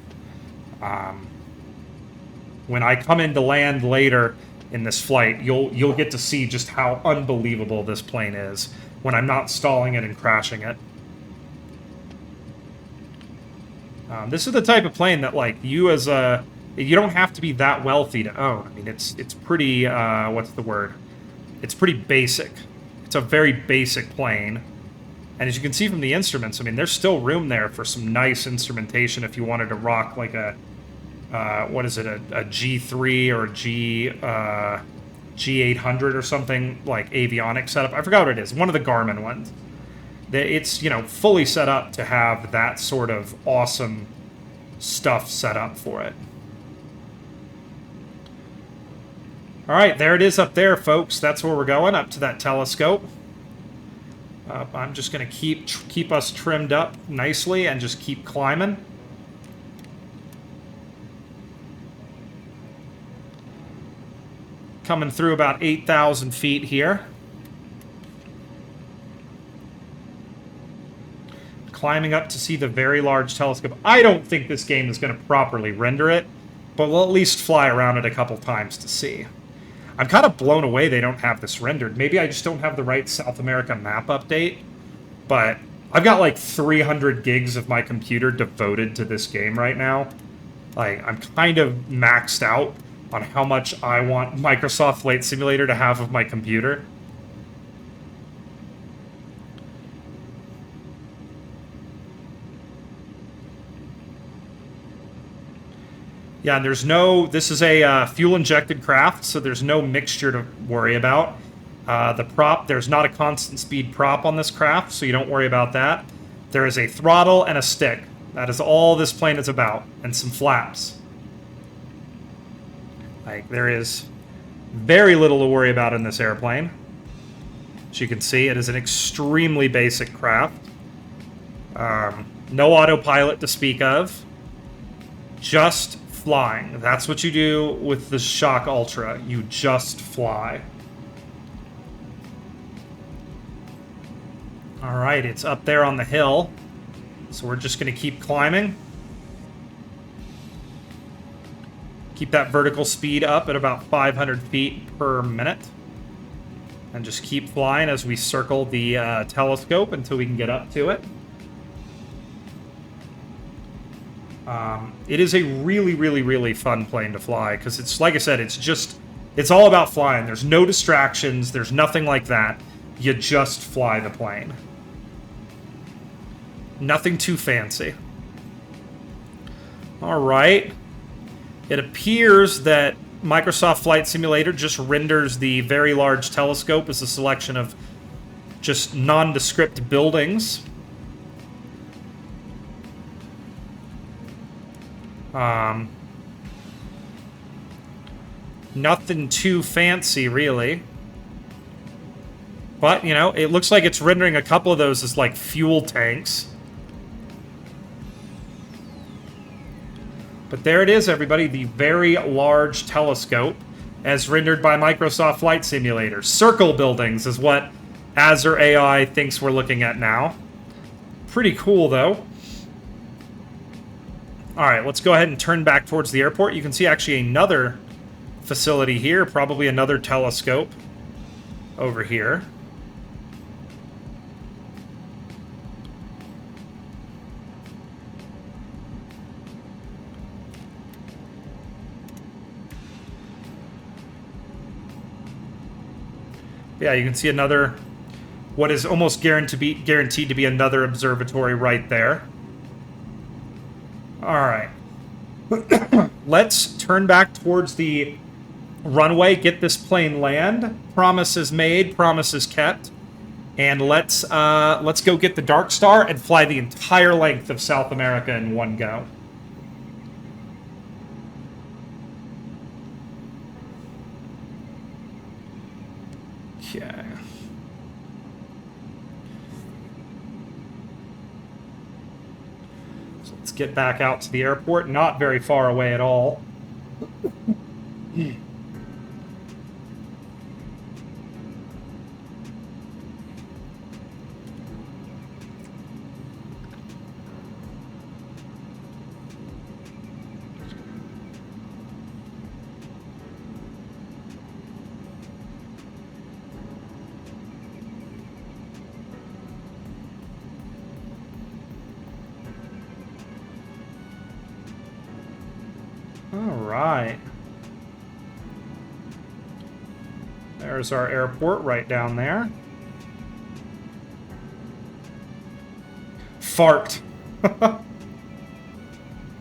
When I come in to land later in this flight, you'll get to see just how unbelievable this plane is when I'm not stalling it and crashing it. This is the type of plane that, like, you don't have to be that wealthy to own. I mean, it's pretty, what's the word? It's pretty basic. It's a very basic plane. And as you can see from the instruments, I mean, there's still room there for some nice instrumentation if you wanted to rock, like, a G3 or a G800 or something, like avionics setup. I forgot what it is. One of the Garmin ones. It's, you know, fully set up to have that sort of awesome stuff set up for it. All right, there it is up there, folks. That's where we're going, up to that telescope. I'm just going to keep us trimmed up nicely and just keep climbing. Coming through about 8,000 feet here. Climbing up to see the very large telescope. I don't think this game is going to properly render it, but we'll at least fly around it a couple times to see. I'm kind of blown away they don't have this rendered. Maybe I just don't have the right South America map update, but I've got like 300 gigs of my computer devoted to this game right now. Like, I'm kind of maxed out on how much I want Microsoft Flight Simulator to have of my computer. Yeah, and there's no... This is a fuel-injected craft, so there's no mixture to worry about. The prop, there's not a constant speed prop on this craft, so you don't worry about that. There is a throttle and a stick. That is all this plane is about, and some flaps. Like, there is very little to worry about in this airplane. As you can see, it is an extremely basic craft. No autopilot to speak of. Just flying. That's what you do with the Shock Ultra. You just fly. Alright, it's up there on the hill. So we're just going to keep climbing. Keep that vertical speed up at about 500 feet per minute. And just keep flying as we circle the telescope until we can get up to it. It is a really, really, really fun plane to fly, because it's, like I said, it's all about flying. There's no distractions, there's nothing like that. You just fly the plane. Nothing too fancy. Alright. It appears that Microsoft Flight Simulator just renders the very large telescope as a selection of just nondescript buildings. Nothing too fancy, really. But, you know, it looks like it's rendering a couple of those as, like, fuel tanks. But there it is, everybody. The very large telescope, as rendered by Microsoft Flight Simulator. Circle buildings is what Azure AI thinks we're looking at now. Pretty cool, though. Alright, let's go ahead and turn back towards the airport. You can see actually another facility here, probably another telescope over here. Yeah, you can see another, what is almost guaranteed to be another observatory right there. Alright. Let's turn back towards the runway, get this plane land. Promises made, promises kept. And let's go get the Darkstar and fly the entire length of South America in one go. Okay. So let's get back out to the airport. Not very far away at all. Alright. There's our airport right down there. Fart.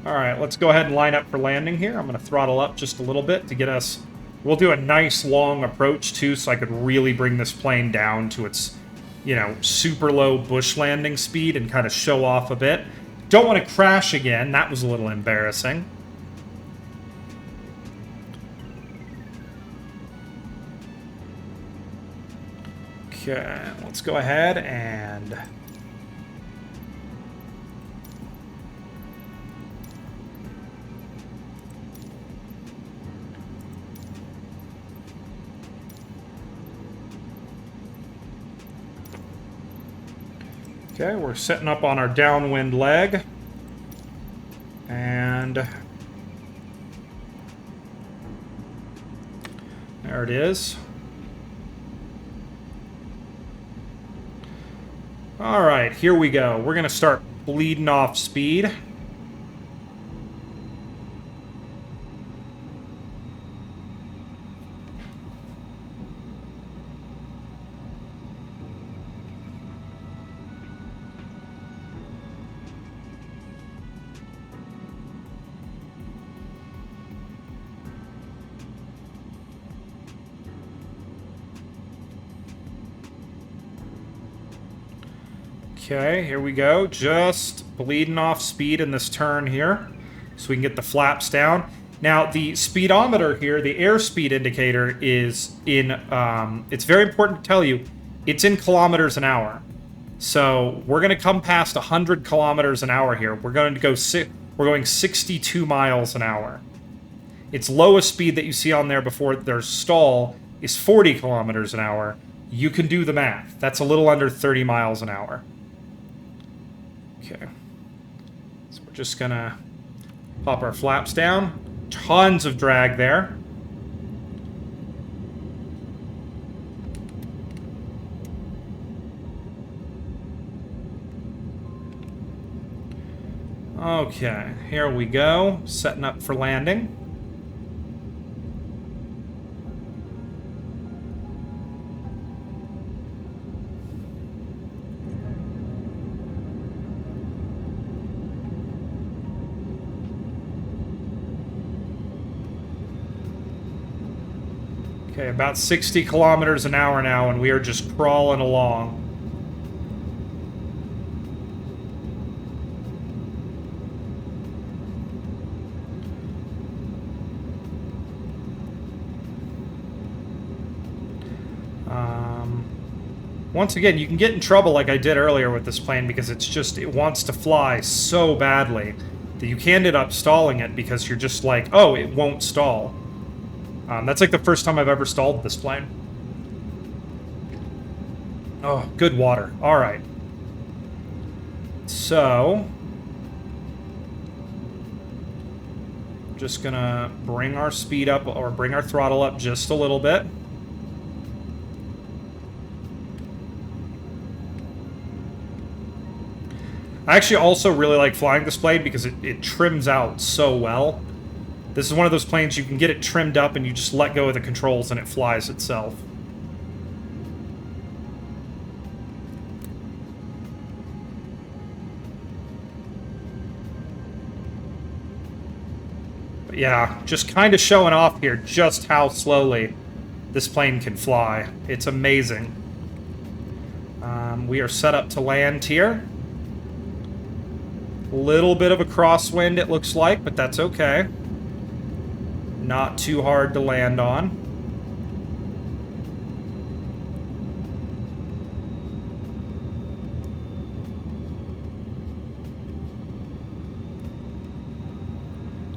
Alright, let's go ahead and line up for landing here. I'm going to throttle up just a little bit to get us... We'll do a nice long approach too, so I could really bring this plane down to its you know, super low bush landing speed and kind of show off a bit. Don't want to crash again. That was a little embarrassing. Okay, let's go ahead and... Okay, we're setting up on our downwind leg. And... there it is. Alright, here we go. We're going to start bleeding off speed. Okay, here we go. Just bleeding off speed in this turn here, so we can get the flaps down. Now, the speedometer here, the airspeed indicator, is in, it's very important to tell you, it's in kilometers an hour. So, we're going to come past 100 kilometers an hour here. We're going to go, we're going 62 miles an hour. Its lowest speed that you see on there before there's stall is 40 kilometers an hour. You can do the math. That's a little under 30 miles an hour. Okay, so we're just gonna pop our flaps down. Tons of drag there. Okay, here we go. Setting up for landing. Okay, about 60 kilometers an hour now, and we are just crawling along. Once again, you can get in trouble like I did earlier with this plane because it wants to fly so badly that you can end up stalling it because you're just like, oh, it won't stall. That's like the first time I've ever stalled this plane. Oh, good water. All right. So, just gonna bring our speed up, or bring our throttle up just a little bit. I actually also really like flying this plane because it trims out so well. This is one of those planes you can get it trimmed up and you just let go of the controls and it flies itself. But yeah, just kind of showing off here just how slowly this plane can fly. It's amazing. We are set up to land here. Little bit of a crosswind, it looks like, but that's okay. Not too hard to land on.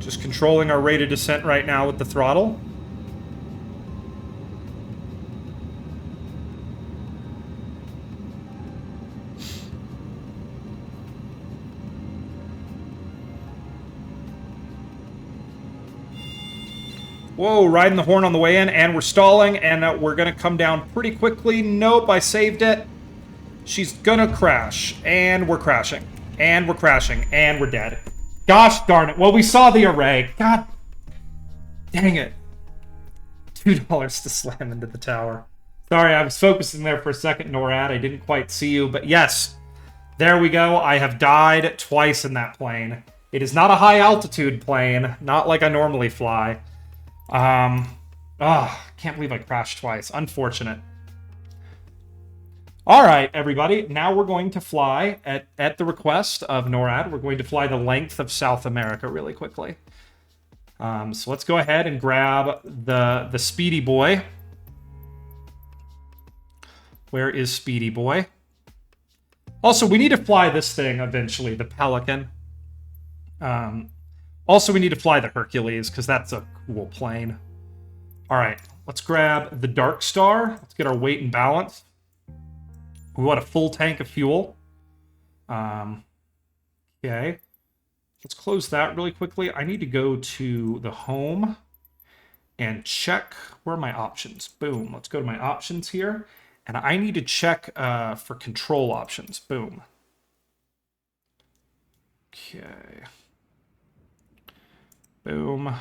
Just controlling our rate of descent right now with the throttle. Whoa, riding the horn on the way in, and we're stalling, and we're going to come down pretty quickly. Nope, I saved it. She's going to crash, and we're crashing, and we're crashing, and we're dead. Gosh darn it. Well, we saw the array. God dang it. $2 to slam into the tower. Sorry, I was focusing there for a second, NORAD. I didn't quite see you, but yes. There we go. I have died twice in that plane. It is not a high-altitude plane, not like I normally fly. Can't believe I crashed twice. Unfortunate. All right, everybody. Now we're going to fly at the request of NORAD. We're going to fly the length of South America really quickly. So let's go ahead and grab the Speedy Boy. Where is Speedy Boy? Also, we need to fly this thing eventually, the Pelican. Also, we need to fly the Hercules, because that's a cool plane. All right, let's grab the Darkstar. Let's get our weight and balance. We want a full tank of fuel. Okay. Let's close that really quickly. I need to go to the home and check where are my options. Boom. Let's go to my options here. And I need to check for control options. Boom. Okay. Boom.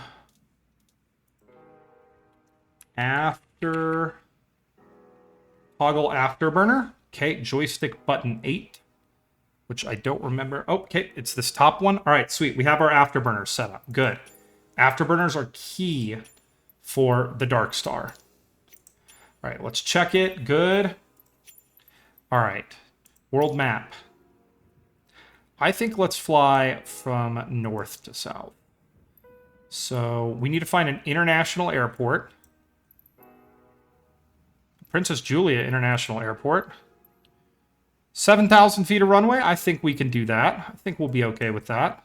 Toggle afterburner. Okay, joystick button 8, which I don't remember. Oh, okay, it's this top one. All right, sweet. We have our afterburners set up. Good. Afterburners are key for the Darkstar. All right, let's check it. Good. All right, world map. I think let's fly from north to south. So we need to find an international airport. Princess Julia International Airport. 7,000 feet of runway. I think we can do that. I think we'll be okay with that.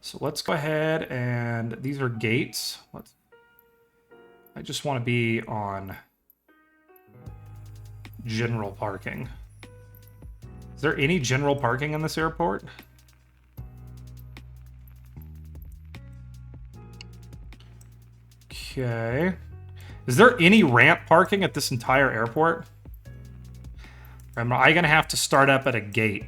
So let's go ahead and these are gates. I just want to be on general parking. Is there any general parking in this airport? Okay. Is there any ramp parking at this entire airport? Am I going to have to start up at a gate?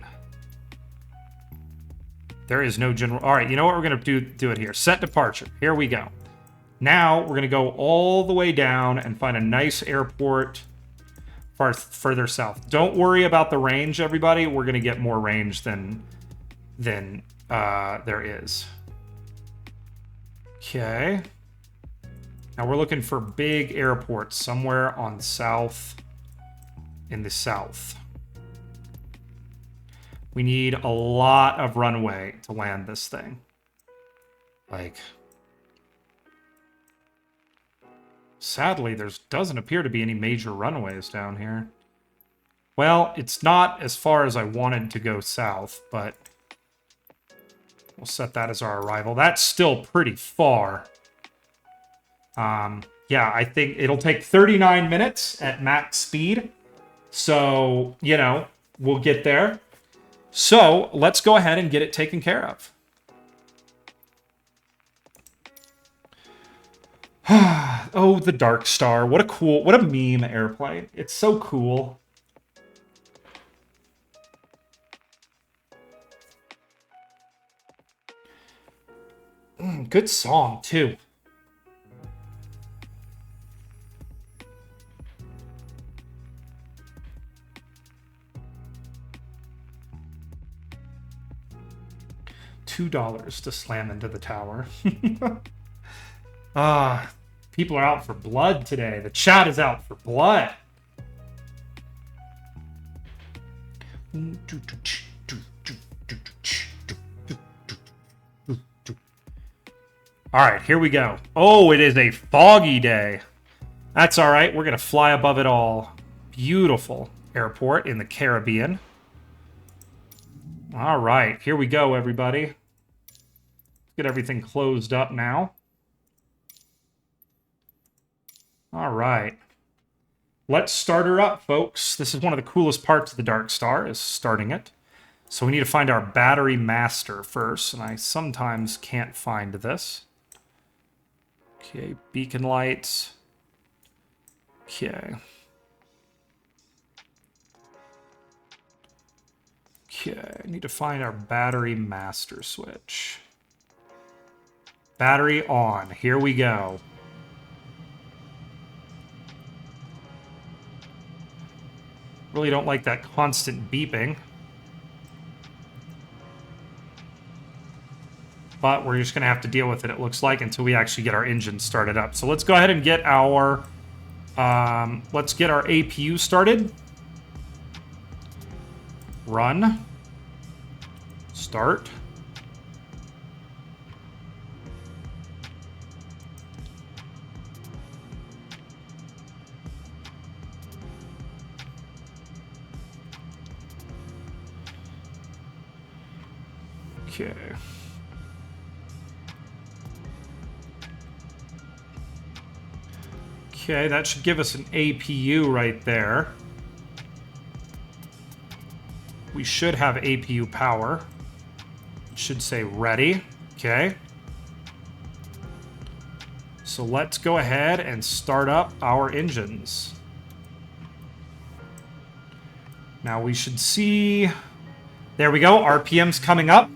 There is no general... All right, you know what? We're going to do it here. Set departure. Here we go. Now, we're going to go all the way down and find a nice airport further south. Don't worry about the range, everybody. We're going to get more range than there is. Okay. Now, we're looking for big airports somewhere on south... in the south. We need a lot of runway to land this thing. Like, sadly, there doesn't appear to be any major runways down here. Well, it's not as far as I wanted to go south, but we'll set that as our arrival. That's still pretty far. Yeah, I think it'll take 39 minutes at max speed. So, you know, we'll get there. So, let's go ahead and get it taken care of. Oh, the Darkstar. What a meme airplane. It's so cool. Good song, too. $2 to slam into the tower. People are out for blood today. The chat is out for blood. All right, here we go. Oh, it is a foggy day. That's all right. We're going to fly above it all. Beautiful airport in the Caribbean. All right, here we go, everybody. Get everything closed up now. All right. Let's start her up, folks. This is one of the coolest parts of the Darkstar, is starting it. So we need to find our battery master first, and I sometimes can't find this. Okay, beacon lights. Okay. Okay, I need to find our battery master switch. Battery on. Here we go. Really don't like that constant beeping. But we're just going to have to deal with it, it looks like, until we actually get our engine started up. So let's go ahead and get our Let's get our APU started. Run. Start. Okay. Okay, that should give us an APU right there. We should have APU power. It should say ready. Okay. So let's go ahead and start up our engines. Now we should see... There we go, RPM's coming up.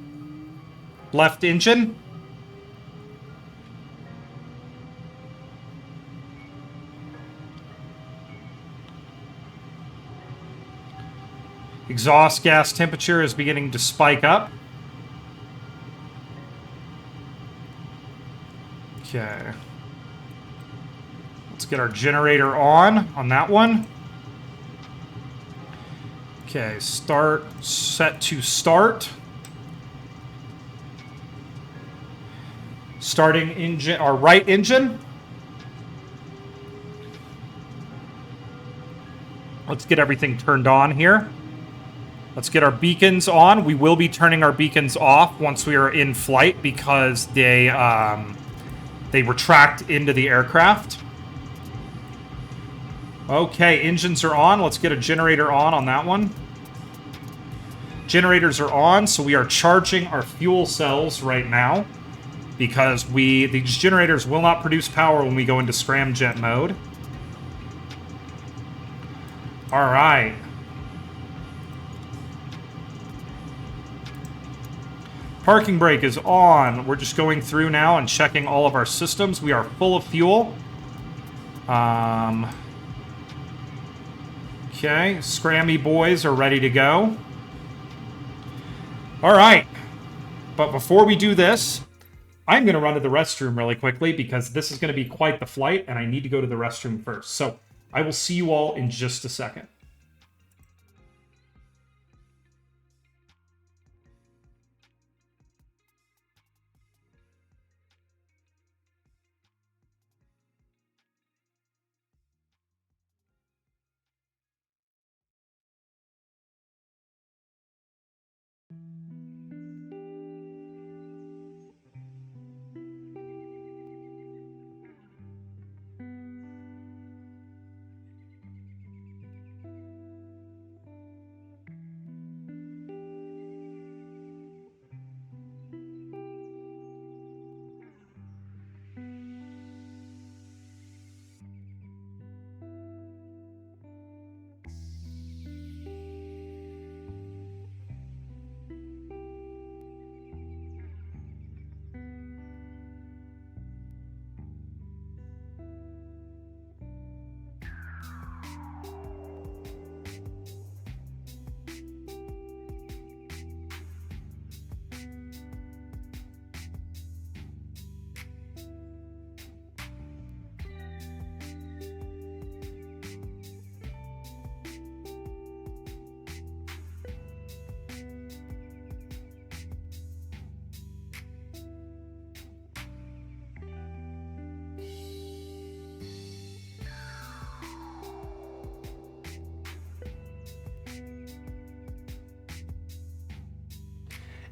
Left engine. Exhaust gas temperature is beginning to spike up. Okay. Let's get our generator on that one. Okay, start, set to start. Starting engine, our right engine. Let's get everything turned on here. Let's get our beacons on. We will be turning our beacons off once we are in flight because they retract into the aircraft. Okay, engines are on. Let's get a generator on that one. Generators are on, so we are charging our fuel cells right now because these generators will not produce power when we go into scramjet mode. All right. Parking brake is on. We're just going through now and checking all of our systems. We are full of fuel. Okay, Scrammy boys are ready to go. All right. But before we do this, I'm going to run to the restroom really quickly because this is going to be quite the flight and I need to go to the restroom first. So I will see you all in just a second.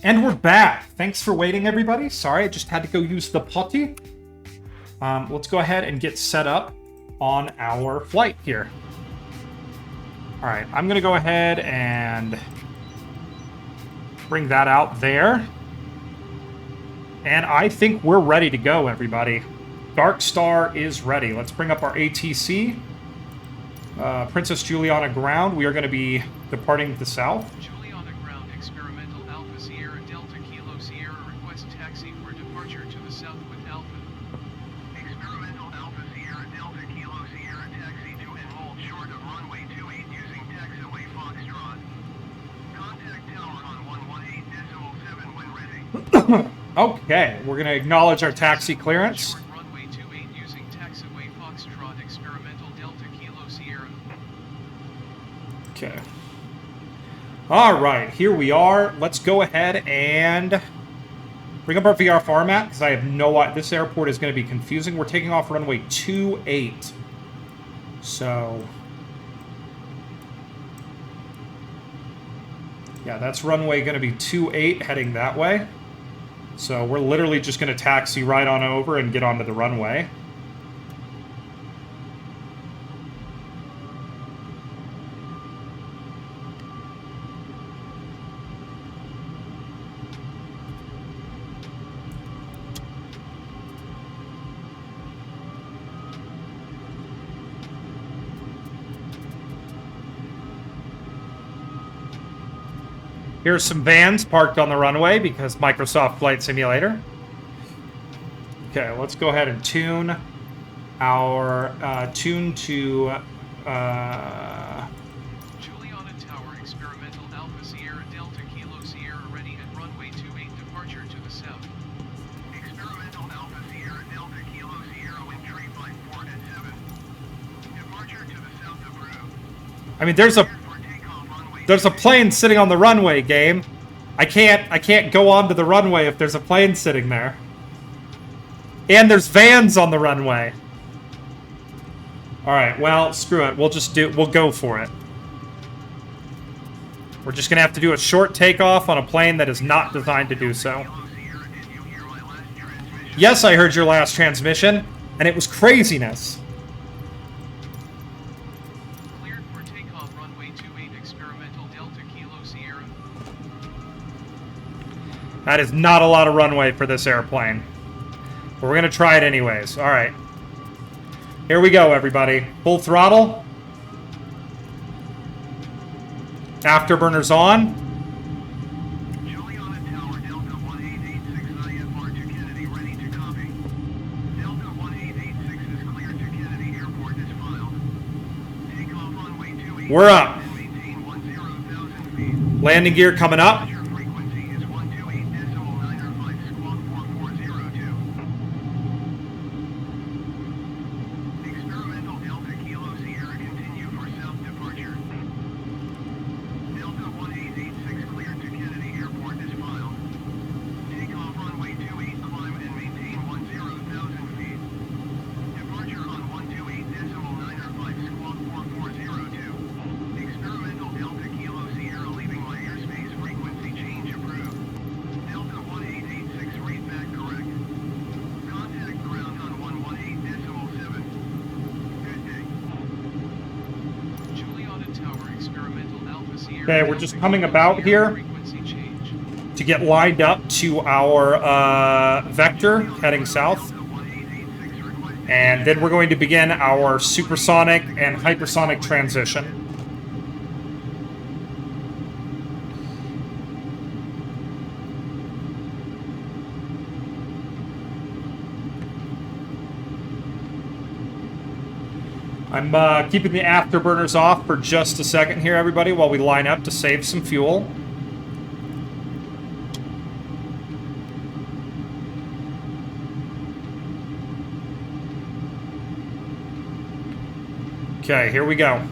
And we're back. Thanks for waiting, everybody. Sorry, I just had to go use the potty. Let's go ahead and get set up on our flight here. All right, I'm going to go ahead and bring that out there. And I think we're ready to go, everybody. Darkstar is ready. Let's bring up our ATC. Princess Juliana ground. We are going to be departing the south. Juliana ground, experimental Alpha Sierra Delta Kilo Sierra request taxi for departure to the south with Alpha. Experimental Alpha Sierra Delta Kilo Sierra taxi to and hold short of runway 28 using taxiway Foxtrot. Contact tower on 118.7 when ready. Okay, we're going to acknowledge our taxi clearance. Short runway 28 using taxiway Foxtrot experimental Delta Okay. All right, here we are. Let's go ahead and bring up our VR format, because I have no idea. This airport is going to be confusing. We're taking off runway 28. So... yeah, that's runway going to be 28 heading that way. So we're literally just going to taxi right on over and get onto the runway. Here's some vans parked on the runway because Microsoft Flight Simulator. Okay, let's go ahead and tune our tune to Juliana Tower Experimental Alpha Sierra Delta Kilo Sierra ready at runway 28 departure to the south. Experimental Alpha Sierra Delta Kilo Sierra wind tree flight 4 at 7. Departure to the south of route. I mean, there's a plane sitting on the runway, game. I can't go onto the runway if there's a plane sitting there. And there's vans on the runway. All right, well, screw it. We'll go for it. We're just gonna have to do a short takeoff on a plane that is not designed to do so. Yes, I heard your last transmission, and it was craziness. Cleared for takeoff runway 28 Experimental Delta Kilo Sierra. That is not a lot of runway for this airplane. But we're going to try it anyways. All right. Here we go, everybody. Full throttle. Afterburners on. Juliana Tower Delta 18869 at Bar to Kennedy ready to copy. Delta 1886 is cleared to Kennedy Airport as filed. Takeoff runway 28. We're up. Maintain 10,000 feet. Landing gear coming up. Your frequency is 128.905 squawk 4402. Experimental Delta Kilo Sierra continue for south departure. Delta 1886 cleared to Kennedy Airport as filed. Takeoff runway 28 climb and maintain 10,000 feet. Departure on 128.905 squawk 4402. Experimental Delta Kilo Sierra leaving my airspace frequency change approved. Delta 1886 read back correct. Contact ground on 118.7. Good day. Juliana Tower Experimental Alpha Sierra. Okay, we're just coming about here Frequency change. to get lined up to our vector heading south. Delta 1886 request. And then we're going to begin our supersonic and hypersonic transition. I'm keeping the afterburners off for just a second here, everybody, while we line up to save some fuel. Okay, here we go.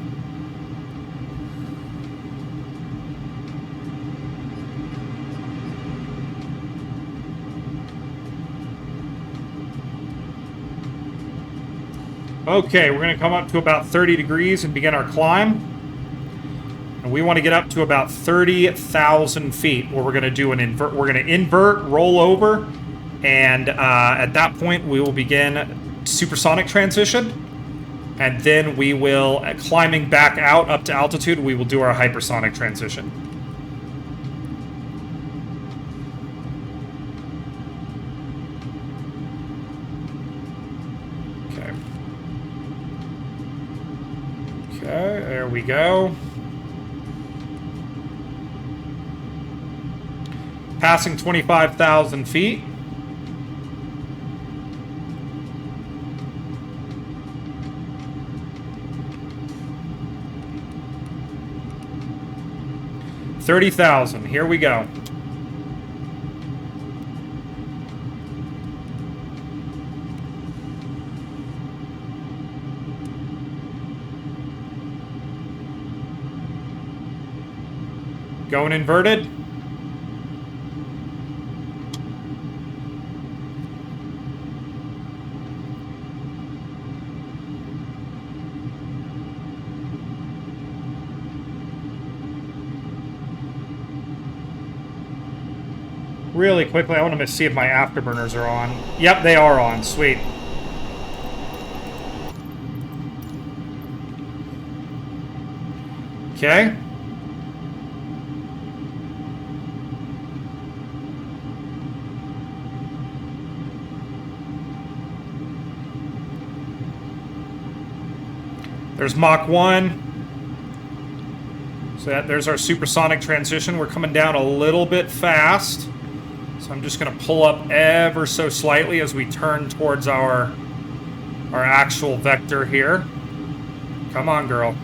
Okay, we're going to come up to about 30 degrees and begin our climb. And we want to get up to about 30,000 feet, where we're going to do an invert. We're going to invert, roll over, and at that point we will begin supersonic transition. And then we will, climbing back out up to altitude, we will do our hypersonic transition. Okay. Okay, there we go. Passing 25,000 feet. $30,000. Here we go. Going inverted. Really quickly, I want to see if my afterburners are on. Yep, they are on. Sweet. Okay. There's Mach 1. So there's our supersonic transition. We're coming down a little bit fast. So I'm just going to pull up ever so slightly as we turn towards our actual vector here. Come on, girl.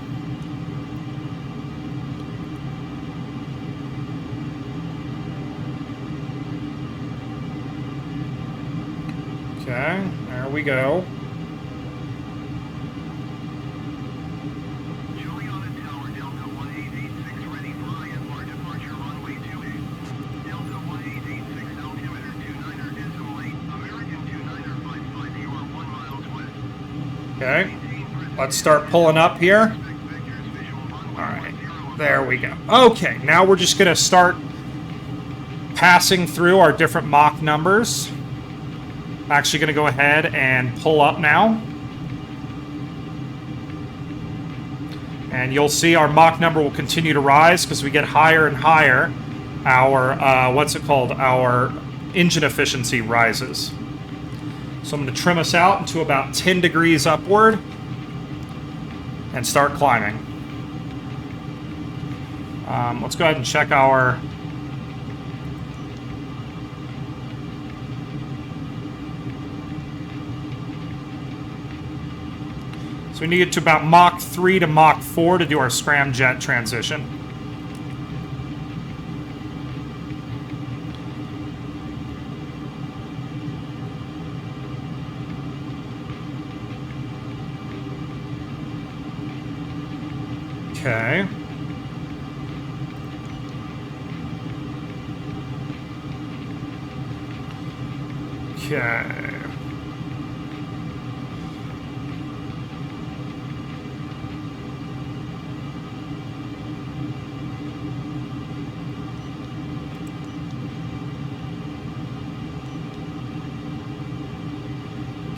Okay, there we go. Okay, let's start pulling up here. All right, there we go. Okay, now we're just going to start passing through our different Mach numbers. I'm actually going to go ahead and pull up now. And you'll see our Mach number will continue to rise because we get higher and higher. Our, our engine efficiency rises. So I'm going to trim us out into about 10 degrees upward and start climbing. Let's go ahead and check our... So we need to get to about Mach 3 to Mach 4 to do our scramjet transition. Okay. Okay.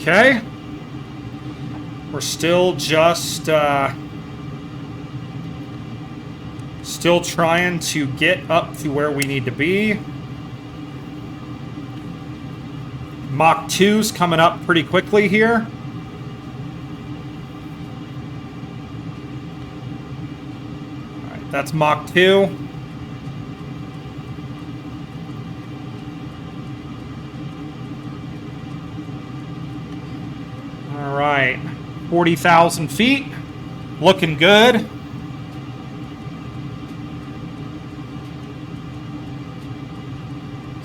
Okay. We're still just still trying to get up to where we need to be. Mach 2's coming up pretty quickly here. All right, that's Mach 2. All right, 40,000 feet. Looking good.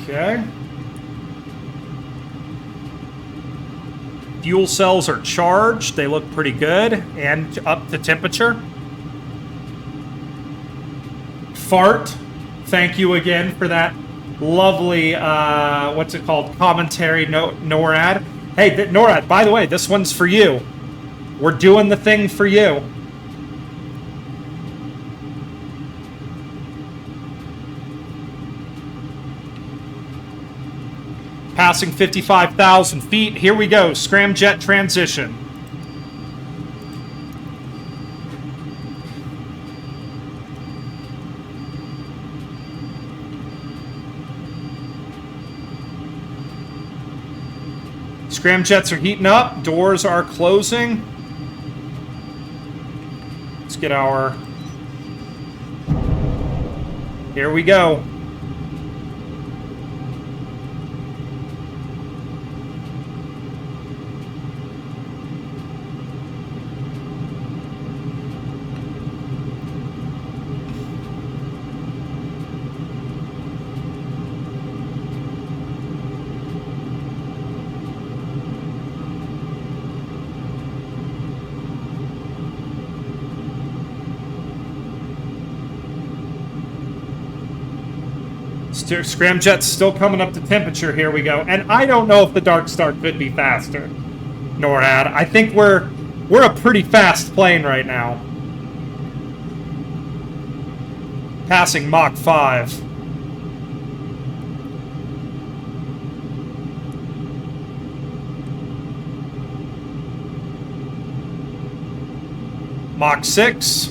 Okay. Fuel cells are charged. They look pretty good and up to temperature. Fart. Thank you again for that lovely, what's it called? Commentary, NORAD. Hey, NORAD, by the way, this one's for you. We're doing the thing for you. Passing 55,000 feet. Here we go. Scramjet transition. Scramjets are heating up. Doors are closing. Let's get our... Here we go. Scramjet's still coming up to temperature. Here we go. And I don't know if the Darkstar could be faster. NORAD. I think we're a pretty fast plane right now. Passing Mach 5. Mach 6.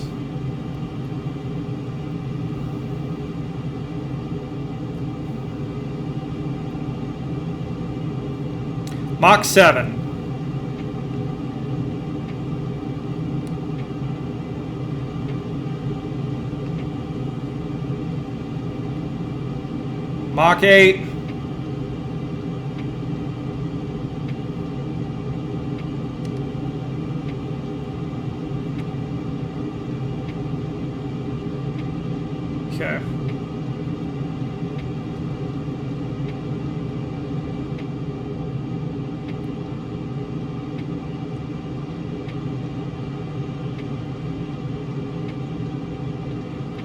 Mach 7. Mach 8. Okay.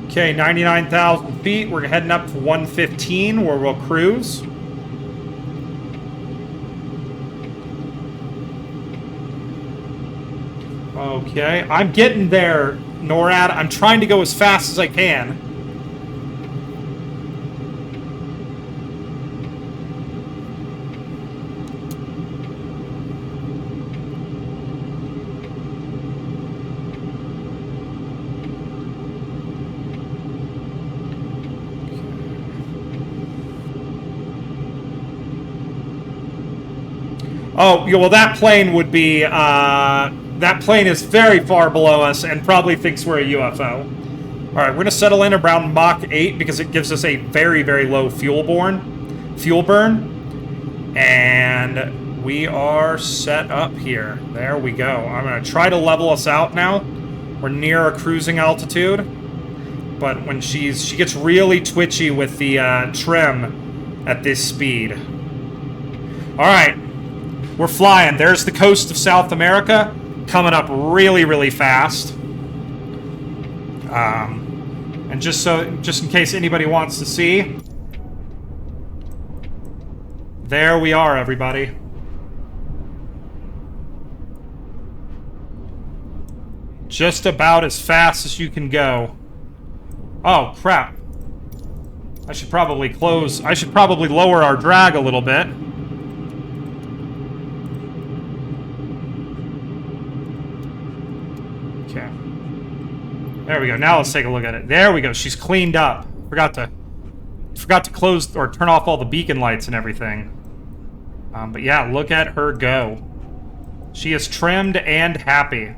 Okay, 99,000 feet. We're heading up to 115 where we'll cruise. Okay, I'm getting there, NORAD. I'm trying to go as fast as I can. Oh, well, that plane would be, that plane is very far below us and probably thinks we're a UFO. All right, we're going to settle in around Mach 8 because it gives us a very, very low fuel burn. And we are set up here. There we go. I'm going to try to level us out now. We're near our cruising altitude. But when she gets really twitchy with the trim at this speed. All right. We're flying. There's the coast of South America, coming up really, really fast. And just in case anybody wants to see, there we are, everybody. Just about as fast as you can go. Oh, crap. I should probably lower our drag a little bit. There we go. Now let's take a look at it. There we go. She's cleaned up. Forgot to close or turn off all the beacon lights and everything. But yeah, look at her go. She is trimmed and happy.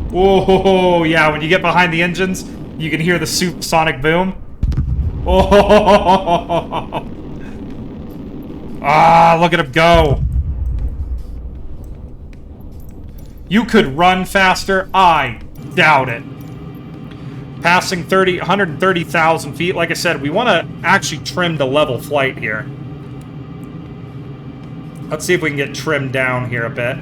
Whoa, yeah, when you get behind the engines, you can hear the supersonic boom. Oh, ah, look at him go. You could run faster? I doubt it. Passing 130,000 feet. Like I said, we want to actually trim to level flight here. Let's see if we can get trimmed down here a bit.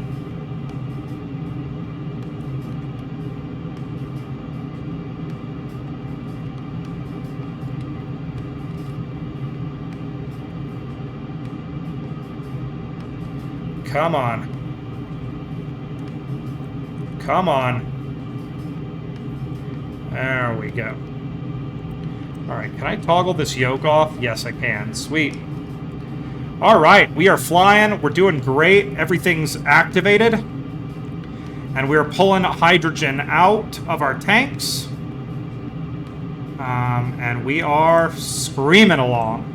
Come on. Come on. There we go. Alright, can I toggle this yoke off? Yes, I can. Sweet. Alright, we are flying. We're doing great. Everything's activated. And we are pulling hydrogen out of our tanks. And we are screaming along.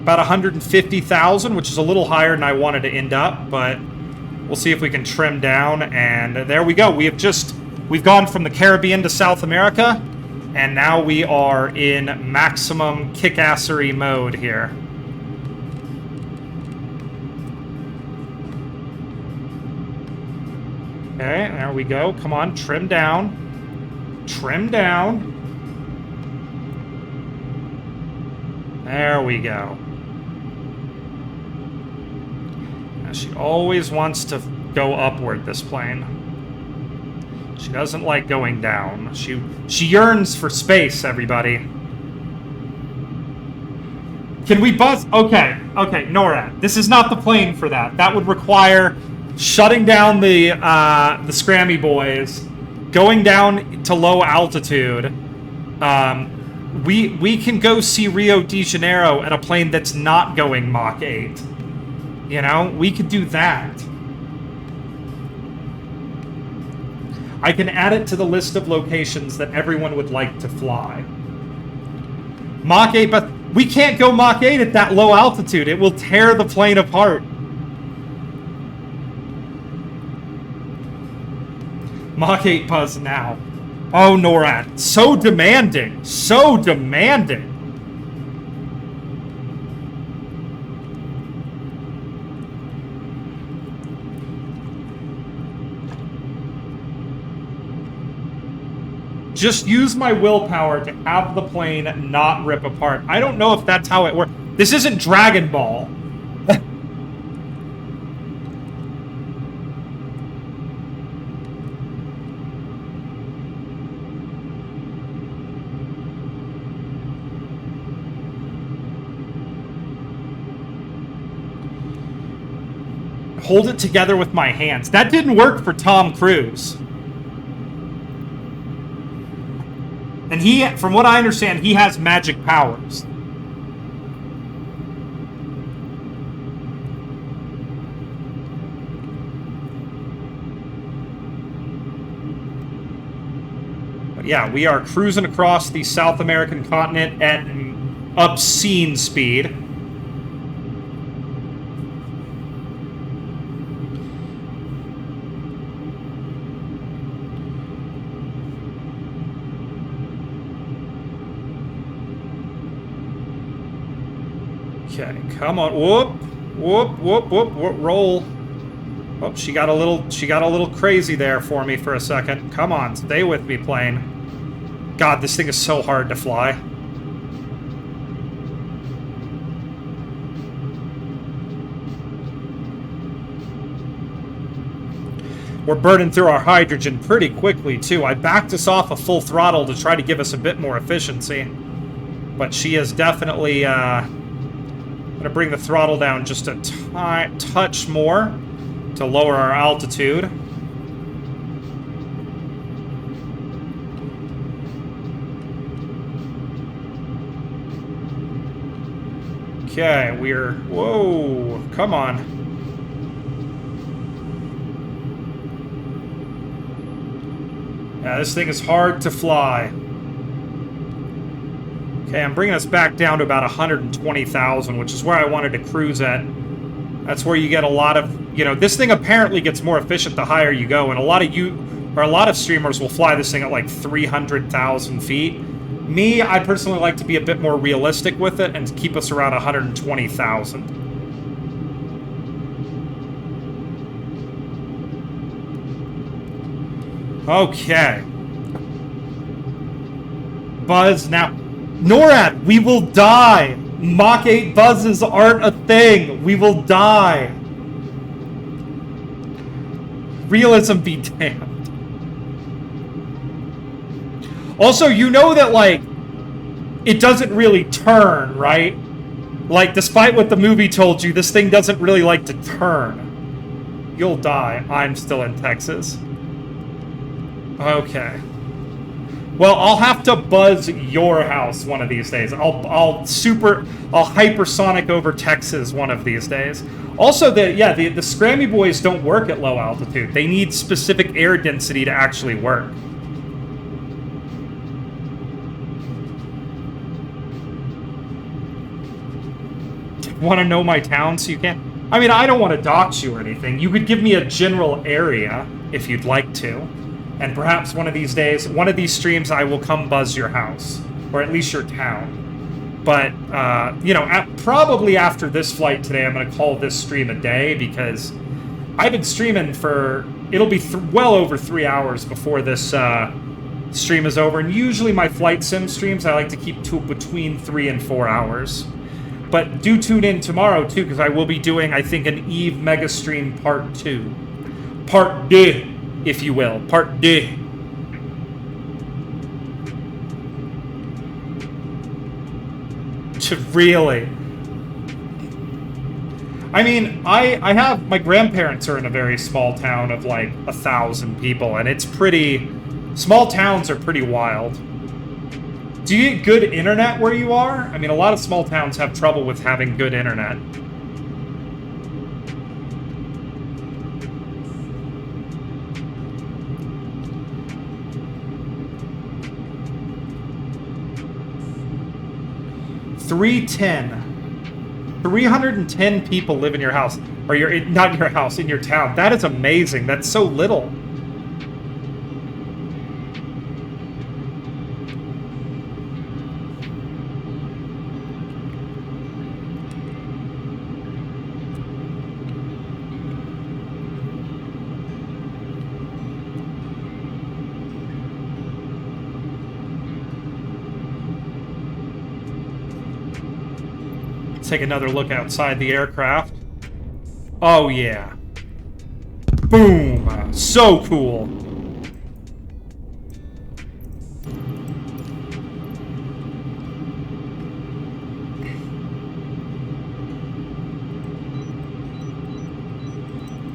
About 150,000, which is a little higher than I wanted to end up, but we'll see if we can trim down, and there we go. We've gone from the Caribbean to South America, and now we are in maximum kickassery mode here. Okay, there we go. Come on, trim down. Trim down. There we go. She always wants to go upward, this plane. She doesn't like going down. She yearns for space, everybody. Can we buzz? Okay, NORAD. This is not the plane for that. That would require shutting down the Scrammy boys, going down to low altitude. We can go see Rio de Janeiro at a plane that's not going Mach 8. You know, we could do that. I can add it to the list of locations that everyone would like to fly. Mach 8, but we can't go Mach 8 at that low altitude. It will tear the plane apart. Mach 8 buzz now. Oh, NORAD. So demanding. So demanding. Just use my willpower to have the plane not rip apart. I don't know if that's how it works. This isn't Dragon Ball. Hold it together with my hands. That didn't work for Tom Cruise. And he, from what I understand, he has magic powers. But yeah, we are cruising across the South American continent at an obscene speed. Okay, come on. Whoop, roll. Oh, she got a little crazy there for me for a second. Come on, stay with me, plane. God, this thing is so hard to fly. We're burning through our hydrogen pretty quickly, too. I backed us off a full throttle to try to give us a bit more efficiency. But she is definitely, going to bring the throttle down just a touch more to lower our altitude. Okay, we're... Whoa, come on. Yeah, this thing is hard to fly. Okay, I'm bringing us back down to about 120,000, which is where I wanted to cruise at. That's where you get a lot of, you know, this thing apparently gets more efficient the higher you go, and a lot of streamers will fly this thing at like 300,000 feet. Me, I personally like to be a bit more realistic with it and keep us around 120,000. Okay. Buzz now. NORAD, we will die. Mach 8 buzzes aren't a thing. We will die. Realism be damned. Also, you know that, like, it doesn't really turn, right? Like, despite what the movie told you, this thing doesn't really like to turn. You'll die. I'm still in Texas. Okay. Well, I'll have to buzz your house one of these days. I'll hypersonic over Texas one of these days. Also, the Scrammy boys don't work at low altitude. They need specific air density to actually work. Want to know my town so you can? I mean, I don't want to dox you or anything. You could give me a general area if you'd like to. And perhaps one of these days, one of these streams, I will come buzz your house. Or at least your town. But, you know, probably after this flight today, I'm going to call this stream a day, because I've been streaming for... It'll be well over 3 hours before this stream is over. And usually my flight sim streams, I like to keep to between 3 and 4 hours. But do tune in tomorrow, too, because I will be doing, I think, an Eve Mega Stream Part 2. Part 2. If you will. Part 2. Really? I mean, I have... My grandparents are in a very small town of, like, 1,000 people, and it's pretty... Small towns are pretty wild. Do you get good internet where you are? I mean, a lot of small towns have trouble with having good internet. $310 people live in your house. Or not in your house, in your town. That is amazing. That's so little. Take another look outside the aircraft. Oh yeah. Boom! So cool.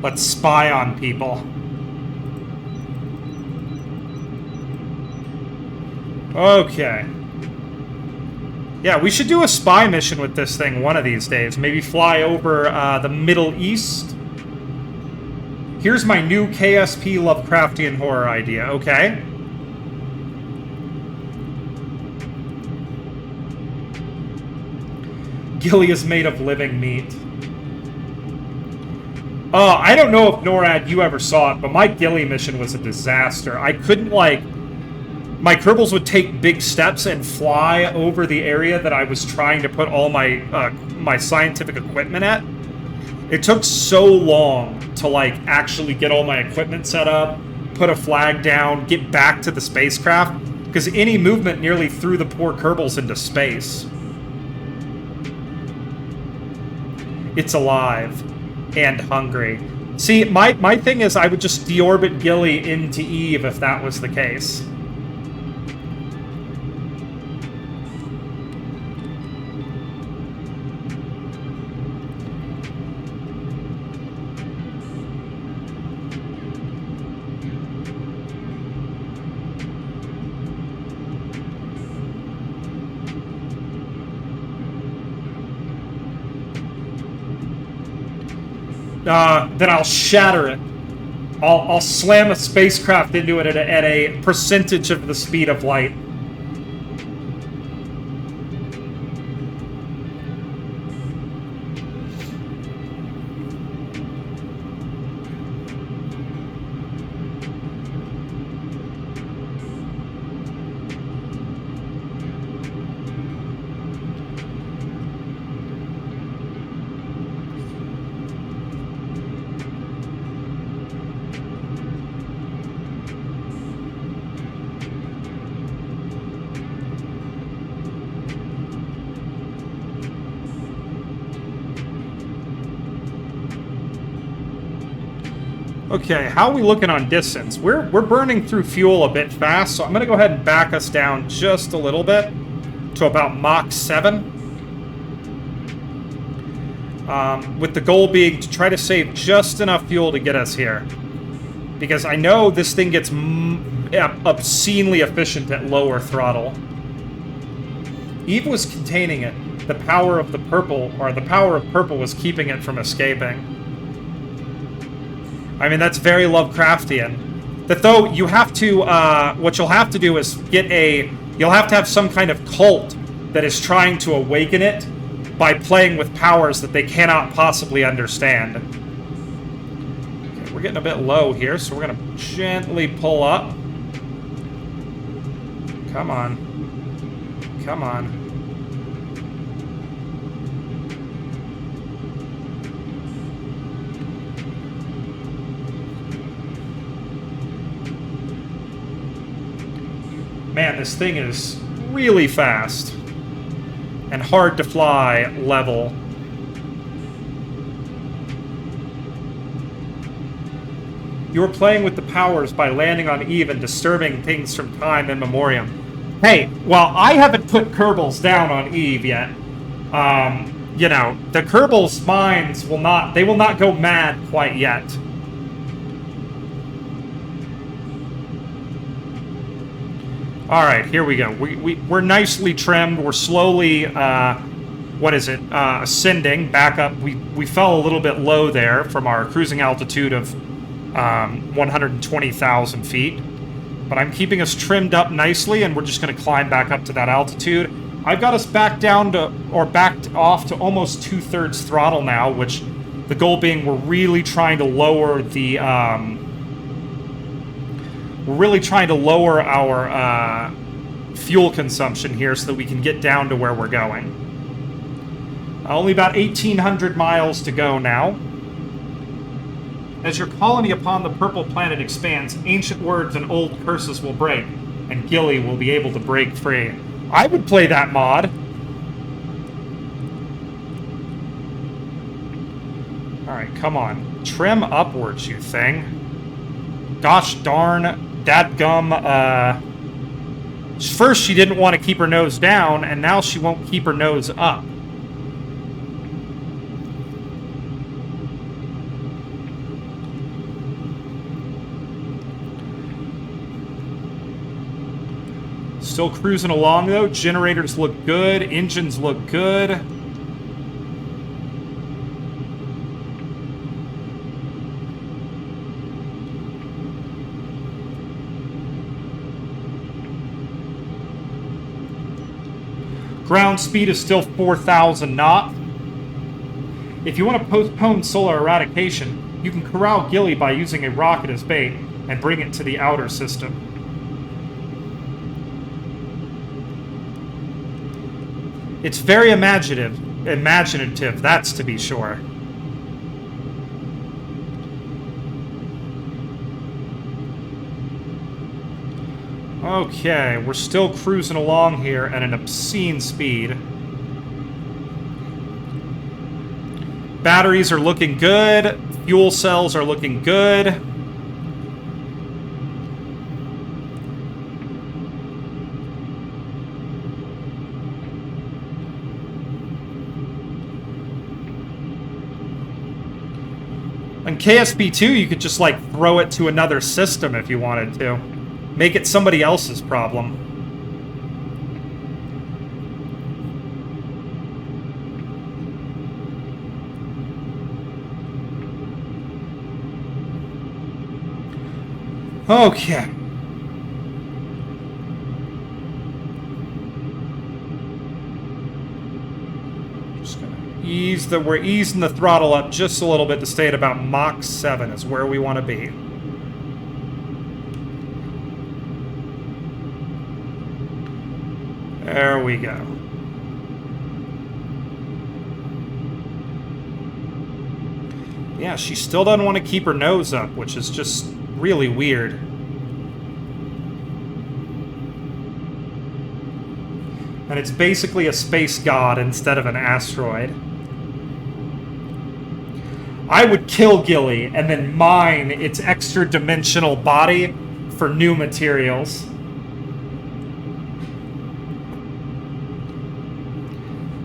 Let's spy on people. Okay. Yeah, we should do a spy mission with this thing one of these days. Maybe fly over the Middle East. Here's my new KSP Lovecraftian horror idea, okay? Gilly is made of living meat. I don't know if NORAD, you ever saw it, but my Gilly mission was a disaster. I couldn't, like... My Kerbals would take big steps and fly over the area that I was trying to put all my my scientific equipment at. It took so long to, like, actually get all my equipment set up, put a flag down, get back to the spacecraft, because any movement nearly threw the poor Kerbals into space. It's alive. And hungry. See, my thing is I would just deorbit Gilly into Eve if that was the case. Then I'll shatter it. I'll slam a spacecraft into it at a percentage of the speed of light. Okay, how are we looking on distance? We're burning through fuel a bit fast, so I'm going to go ahead and back us down just a little bit to about Mach 7. With the goal being to try to save just enough fuel to get us here. Because I know this thing gets obscenely efficient at lower throttle. Eve was containing it. The power of the purple, or the power of purple was keeping it from escaping. I mean, that's very Lovecraftian. That though, you have to, what you'll have to do is you'll have to have some kind of cult that is trying to awaken it by playing with powers that they cannot possibly understand. Okay, we're getting a bit low here, so we're gonna gently pull up. Come on. Come on. Man, this thing is really fast and hard to fly level. You were playing with the powers by landing on Eve and disturbing things from time immemorial. Hey, well, I haven't put Kerbals down on Eve yet. You know, the Kerbals' minds will not, they will not go mad quite yet. All right, here we go. We're nicely trimmed. We're slowly, ascending back up. We fell a little bit low there from our cruising altitude of 120,000 feet. But I'm keeping us trimmed up nicely, and we're just going to climb back up to that altitude. I've got us back down to, or backed off to almost 2/3 throttle now, which the goal being we're really trying to lower the, our fuel consumption here so that we can get down to where we're going. Only about 1,800 miles to go now. As your colony upon the purple planet expands, ancient words and old curses will break, and Gilly will be able to break free. I would play that mod. Alright, come on. Trim upwards, you thing. Gosh darn, dadgum, first she didn't want to keep her nose down, and now she won't keep her nose up. Still cruising along, though. Generators look good. Engines look good. Ground speed is still 4,000 knots. If you want to postpone solar eradication, you can corral Gilly by using a rocket as bait and bring it to the outer system. It's very imaginative, that's to be sure. Okay, we're still cruising along here at an obscene speed. Batteries are looking good. Fuel cells are looking good. On KSP2, you could just, like, throw it to another system if you wanted to. Make it somebody else's problem. Okay. We're easing the throttle up just a little bit to stay at about Mach 7 is where we want to be. There we go. Yeah, she still doesn't want to keep her nose up, which is just really weird. And it's basically a space god instead of an asteroid. I would kill Gilly and then mine its extra-dimensional body for new materials.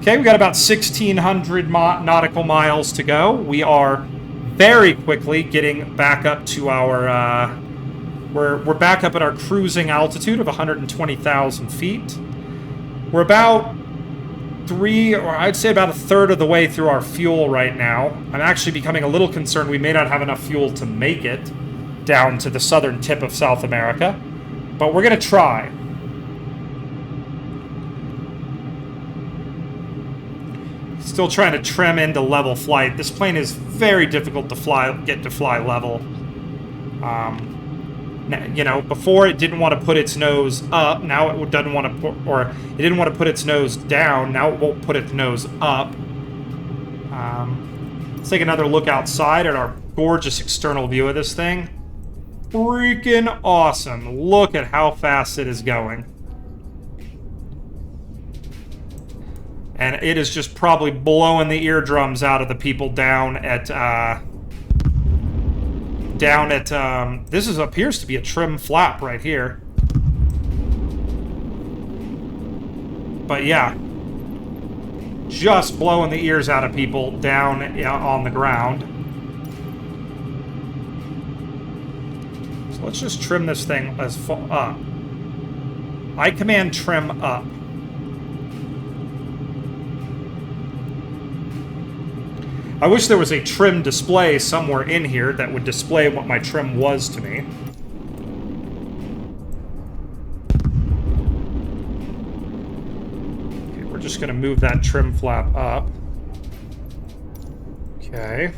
Okay, we got about 1,600 nautical miles to go. We are very quickly getting back up to our... We're back up at our cruising altitude of 120,000 feet. We're about I'd say about a third of the way through our fuel right now. I'm actually becoming a little concerned we may not have enough fuel to make it down to the southern tip of South America. But we're going to try. Still trying to trim into level flight. This plane is very difficult to get to fly level. You know, before it didn't want to put its nose up. Now it doesn't want to put, or it didn't want to put its nose down. Now it won't put its nose up. Let's take another look outside at our gorgeous external view of this thing. Freaking awesome. Look at how fast it is going. And it is just probably blowing the eardrums out of the people down at, this appears to be a trim flap right here. But yeah. just blowing the ears out of people down on the ground. So let's just trim this thing as far up. I command trim up. I wish there was a trim display somewhere in here that would display what my trim was to me. Okay, we're just going to move that trim flap up. Okay.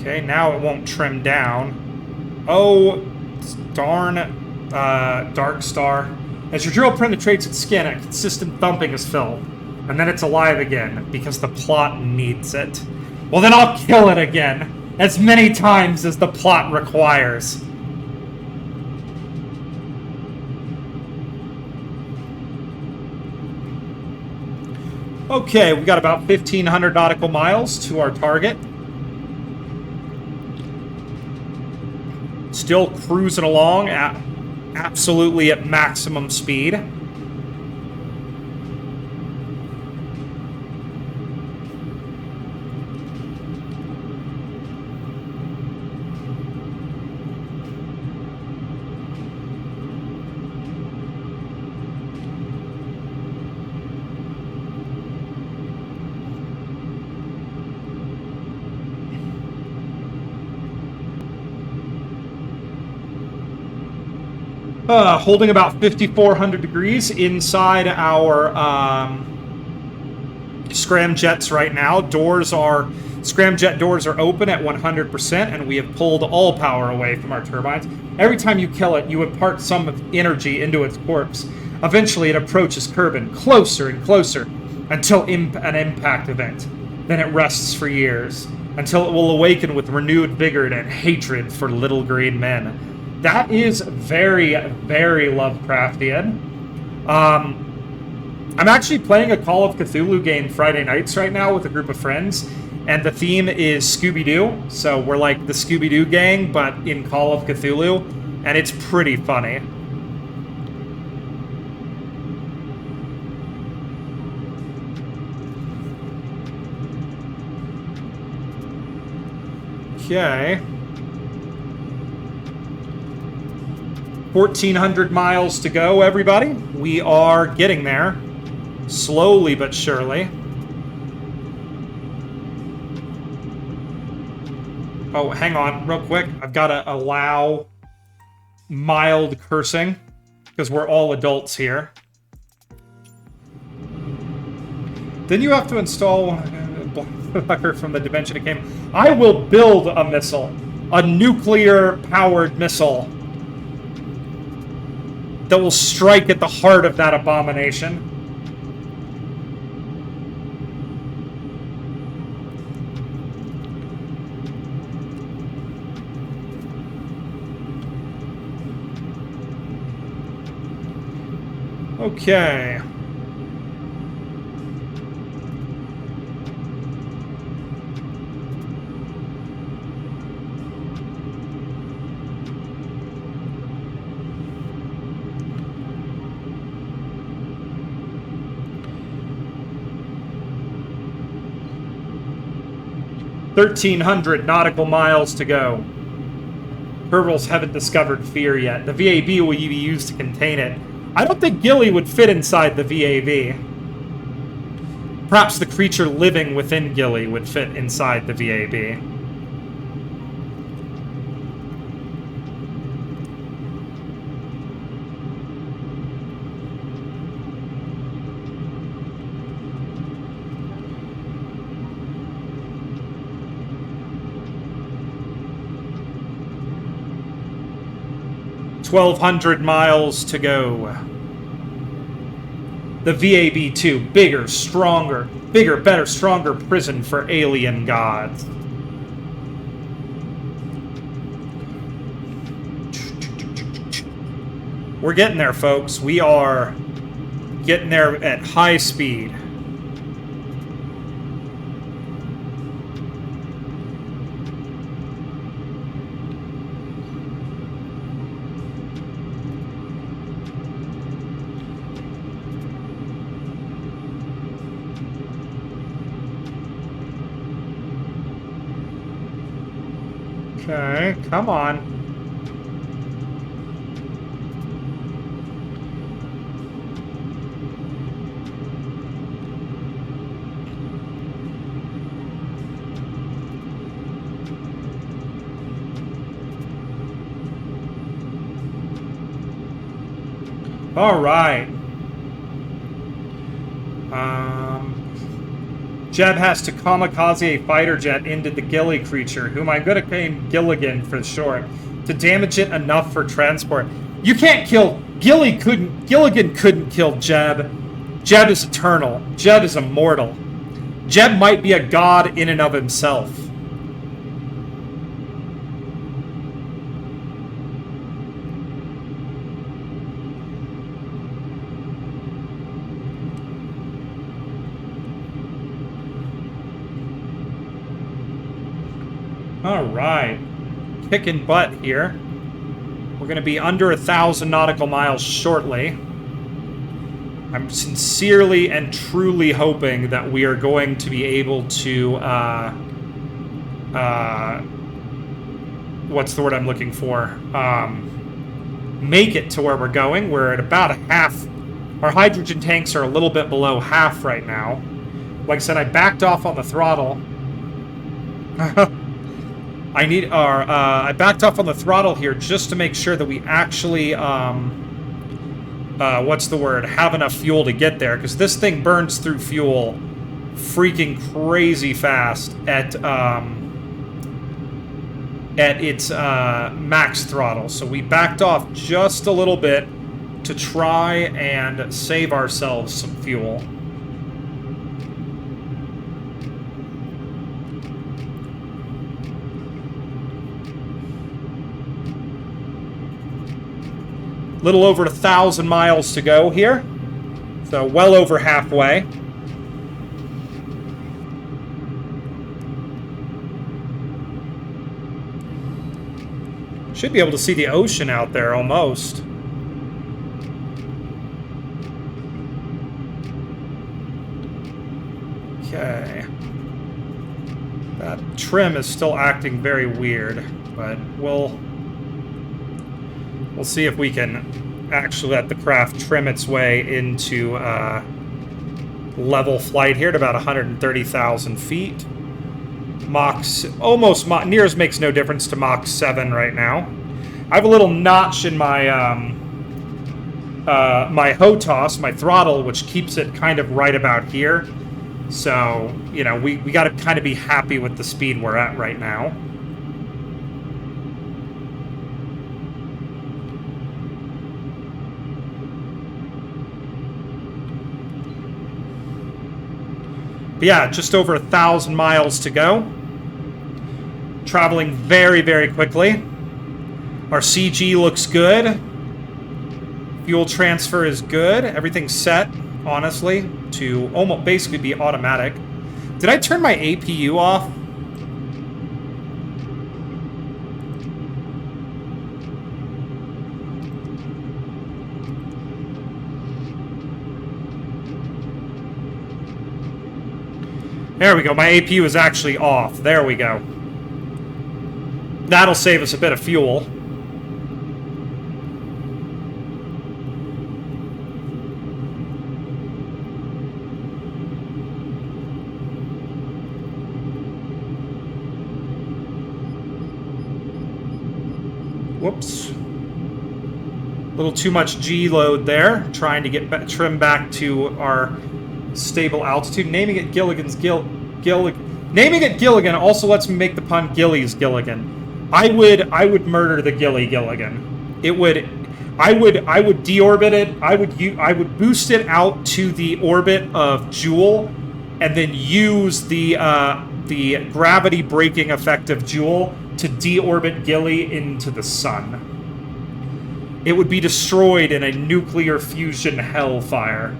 Okay, now it won't trim down. Oh, darn, Darkstar. As your drill penetrates its skin, a consistent thumping is felt. And then it's alive again, because the plot needs it. Well, then I'll kill it again, as many times as the plot requires. Okay, we got about 1,500 nautical miles to our target. Still cruising along at absolutely at maximum speed. Holding about 5,400 degrees inside our scramjets right now. Scramjet doors are open at 100%, and we have pulled all power away from our turbines. Every time you kill it, you impart some of energy into its corpse. Eventually, it approaches Kerbin closer and closer until an impact event. Then it rests for years, until it will awaken with renewed vigor and hatred for little green men. That is very, very Lovecraftian. I'm actually playing a Call of Cthulhu game Friday nights right now with a group of friends, and the theme is Scooby-Doo. So we're like the Scooby-Doo gang, but in Call of Cthulhu, and it's pretty funny. Okay. 1,400 miles to go, everybody. We are getting there. Slowly but surely. Oh, hang on, real quick. I've got to allow mild cursing, because we're all adults here. Then you have to install from the dimension it came. I will build a missile. A nuclear-powered missile that will strike at the heart of that abomination. Okay. "1,300 nautical miles to go. Herbals haven't discovered fear yet. The VAB will be used to contain it. I don't think Gilly would fit inside the VAB. Perhaps the creature living within Gilly would fit inside the VAB. "1,200 miles to go. The VAB-2, bigger, stronger, bigger, better, stronger prison for alien gods." We're getting there, folks. We are getting there at high speed. Okay, come on. All right. Jeb has to kamikaze a fighter jet into the Gilly creature, whom I'm going to name Gilligan for short, to damage it enough for transport. You can't kill... Gilligan couldn't kill Jeb. Jeb is eternal. Jeb is immortal. Jeb might be a god in and of himself. All right, kicking butt here. We're going to be under 1,000 nautical miles shortly. I'm sincerely and truly hoping that we are going to be able to, what's the word I'm looking for? Make it to where we're going. We're at about a half. Our hydrogen tanks are a little bit below half right now. Like I said, I backed off on the throttle. I backed off on the throttle here just to make sure that we actually, what's the word, have enough fuel to get there, because this thing burns through fuel freaking crazy fast at its max throttle. So we backed off just a little bit to try and save ourselves some fuel. Little over 1,000 miles to go here, so well over halfway. Should be able to see the ocean out there almost. Okay. That trim is still acting very weird, but we'll see if we can actually let the craft trim its way into level flight here at about 130,000 feet. Nears makes no difference to Mach 7 right now. I have a little notch in my my HOTOS, my throttle, which keeps it kind of right about here. So, you know, we got to kind of be happy with the speed we're at right now. But yeah, just over 1,000 miles to go. Traveling very, very quickly. Our CG looks good. Fuel transfer is good. Everything's set, honestly, to almost basically be automatic. Did I turn my APU off? There we go. My APU is actually off. There we go. That'll save us a bit of fuel. Whoops. A little too much G load there. Trying to get trim back to our stable altitude. Naming it Gilligan's Naming it Gilligan also lets me make the pun Gilly's Gilligan. I would murder the Gilly Gilligan. I would deorbit it. I would boost it out to the orbit of Joule, and then use the gravity braking effect of Joule to deorbit Gilly into the sun. It would be destroyed in a nuclear fusion hellfire.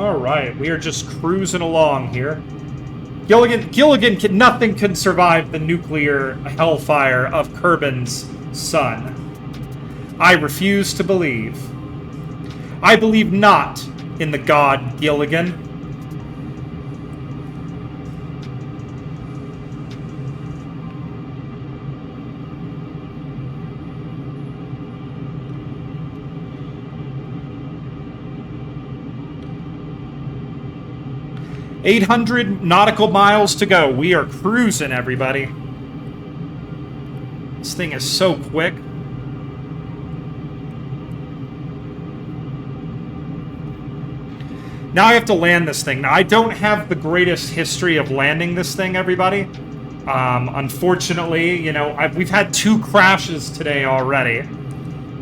All right, we are just cruising along here. Nothing can survive the nuclear hellfire of Kerbin's sun. I refuse to believe. I believe not in the god Gilligan. $800 nautical miles to go. We are cruising, everybody. This thing is so quick. Now I have to land this thing. Now, I don't have the greatest history of landing this thing, everybody. Unfortunately, you know, we've had 2 crashes today already.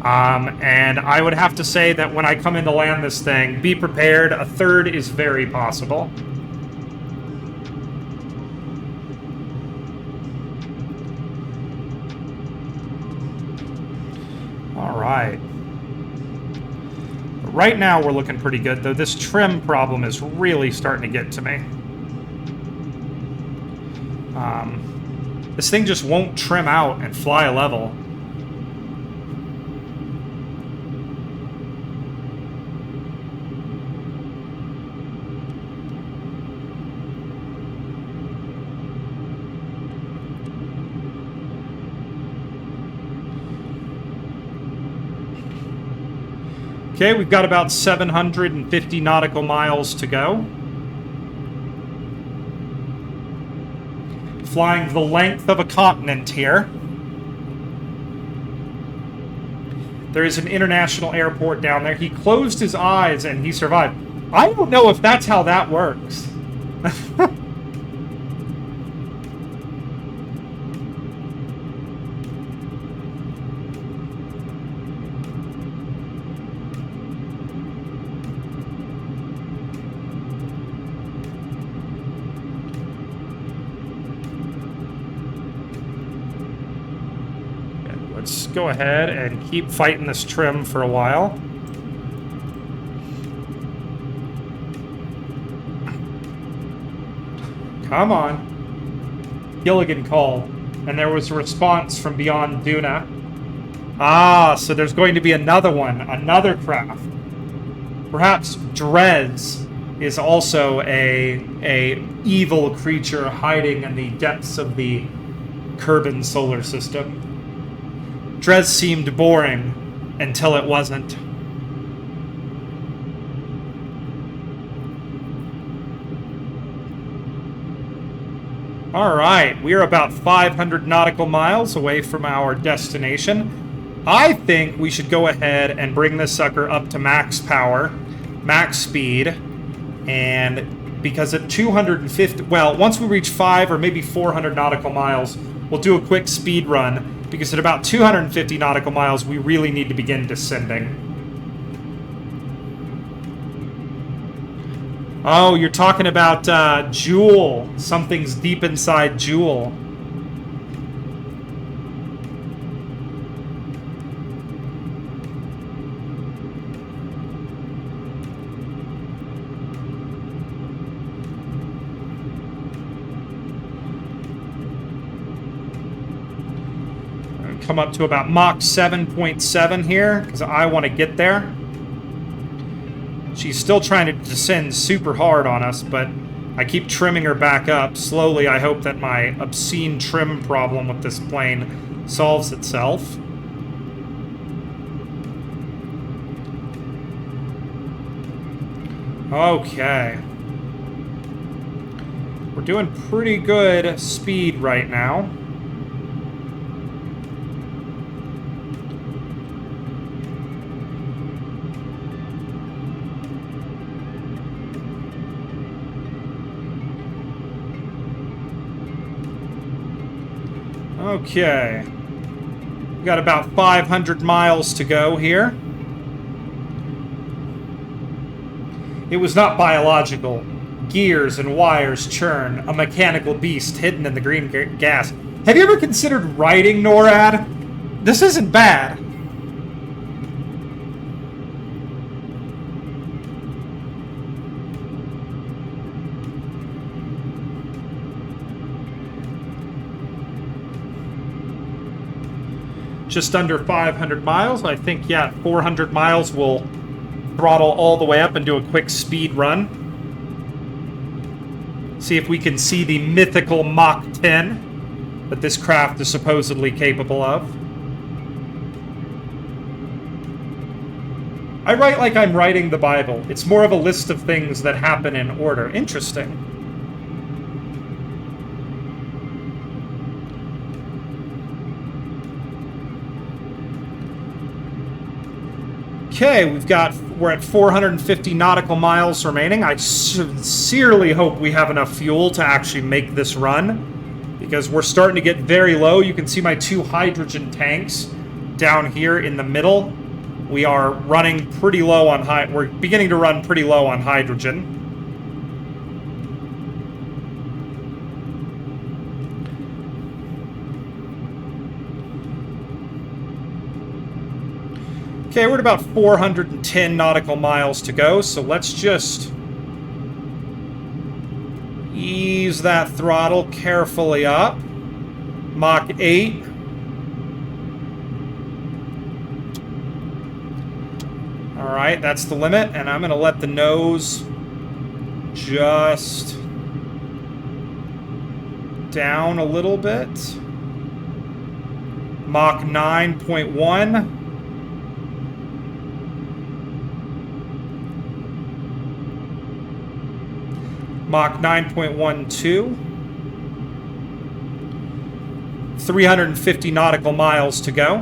And I would have to say that when I come in to land this thing, be prepared. A third is very possible. All right. Right now, we're looking pretty good, though this trim problem is really starting to get to me. This thing just won't trim out and fly level. Okay, we've got about 750 nautical miles to go. Flying the length of a continent here. There is an international airport down there. He closed his eyes and he survived. I don't know if that's how that works. Let's go ahead and keep fighting this trim for a while. Come on. Gilligan called, and there was a response from beyond Duna. Ah, so there's going to be another one, another craft. Perhaps Dres is also a evil creature hiding in the depths of the Kerbin solar system. Dres seemed boring until it wasn't. All right, we are about 500 nautical miles away from our destination. I think we should go ahead and bring this sucker up to max power, max speed, and because at 250, well, once we reach 5 or maybe 400 nautical miles, we'll do a quick speed run. Because at about 250 nautical miles, we really need to begin descending. Oh, you're talking about Jewel. Something's deep inside Jewel. Come up to about Mach 7.7 here, because I want to get there. She's still trying to descend super hard on us, but I keep trimming her back up. Slowly, I hope that my obscene trim problem with this plane solves itself. Okay. We're doing pretty good speed right now. Okay. We've got about 500 miles to go here. It was not biological. Gears and wires churn, a mechanical beast hidden in the green gas. Have you ever considered writing NORAD? This isn't bad. just under 500 miles. I think, yeah, 400 miles we'll throttle all the way up and do a quick speed run. See if we can see the mythical Mach 10 that this craft is supposedly capable of. I write like I'm writing the Bible. It's more of a list of things that happen in order. Interesting. Okay, we're at 450 nautical miles remaining. I sincerely hope we have enough fuel to actually make this run, because we're starting to get very low. You can see my 2 hydrogen tanks down here in the middle. We are running pretty low on we're beginning to run pretty low on hydrogen. Okay, we're at about 410 nautical miles to go, so let's just ease that throttle carefully up. Mach 8. Alright, that's the limit, and I'm going to let the nose just down a little bit. Mach 9.1. Mach 9.12. 350 nautical miles to go.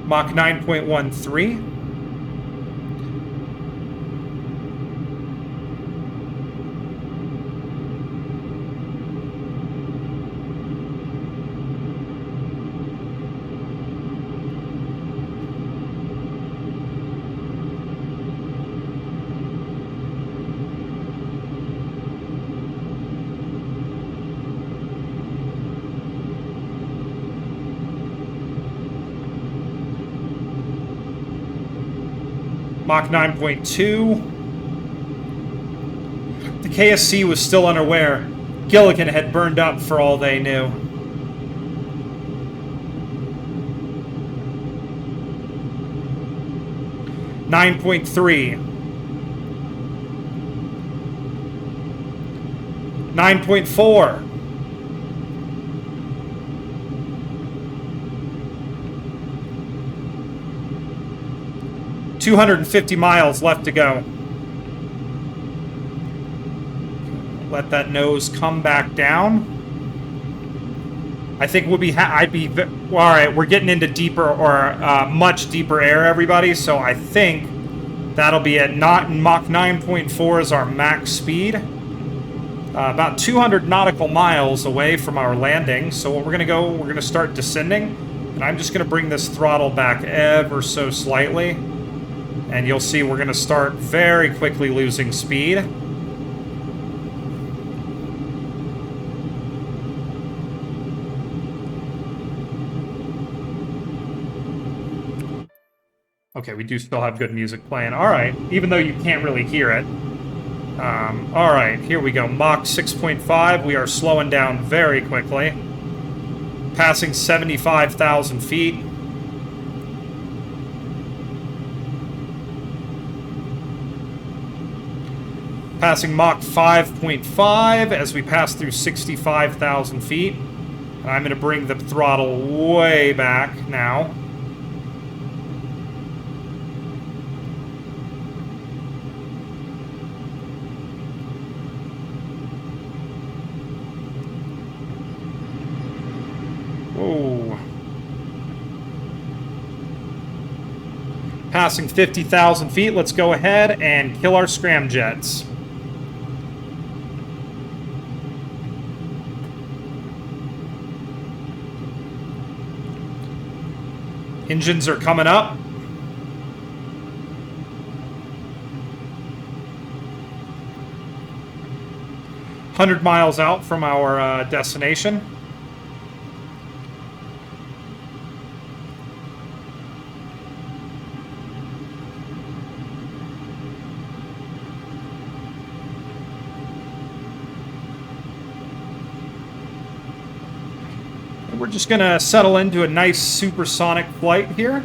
Mach 9.13. Mach 9.2. The KSC was still unaware. Gilligan had burned up for all they knew. .3. 9.4. 250 miles left to go. Let that nose come back down. I think we'll be. All right, we're getting into deeper or much deeper air, everybody. So I think that'll be at Mach 9.4 is our max speed. About 200 nautical miles away from our landing. So what we're gonna start descending, and I'm just gonna bring this throttle back ever so slightly. And you'll see we're going to start very quickly losing speed. Okay, we do still have good music playing. All right, even though you can't really hear it. All right, here we go. Mach 6.5. We are slowing down very quickly. Passing 75,000 feet. Passing Mach 5.5 as we pass through 65,000 feet. And I'm going to bring the throttle way back now. Whoa. Passing 50,000 feet, let's go ahead and kill our scramjets. Engines are coming up. $100 miles out from our destination. we're just going to settle into a nice supersonic flight here.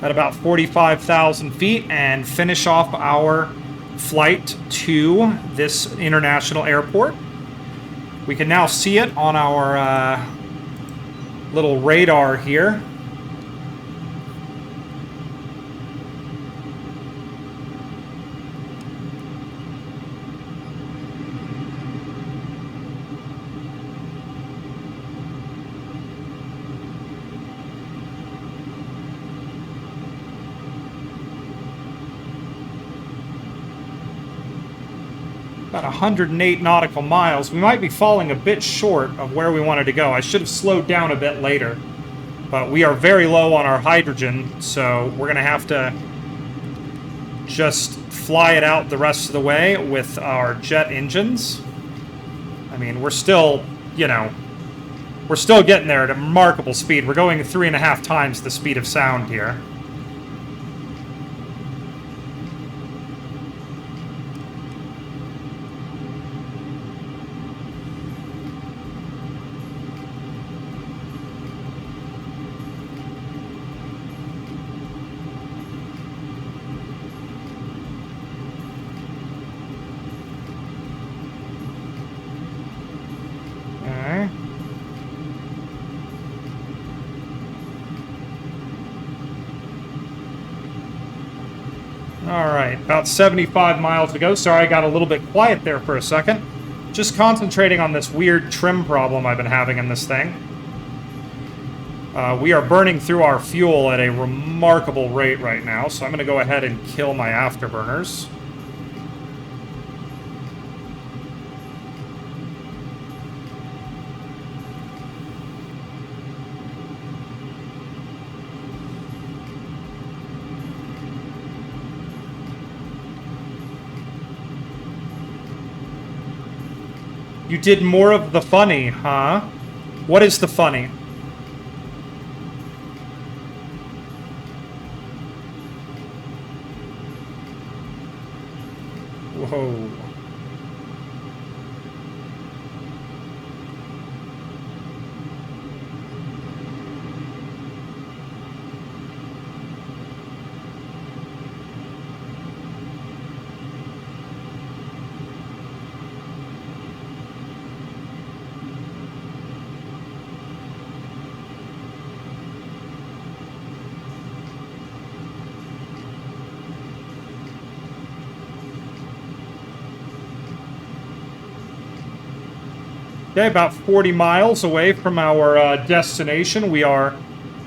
At about 45,000 feet, and finish off our flight to this international airport. We can now see it on our little radar here. About 108 nautical miles. We might be falling a bit short of where we wanted to go. I should have slowed down a bit later. But we are very low on our hydrogen, so we're going to have to just fly it out the rest of the way with our jet engines. I mean, we're still, you know, we're still getting there at a remarkable speed. We're going 3.5 times the speed of sound here. Alright, about 75 miles to go. Sorry, I got a little bit quiet there for a second. Just concentrating on this weird trim problem I've been having in this thing. We are burning through our fuel at a remarkable rate right now, so I'm going to go ahead and kill my afterburners. You did more of the funny, huh? What is the funny? Whoa. Okay, about 40 miles away from our destination. We are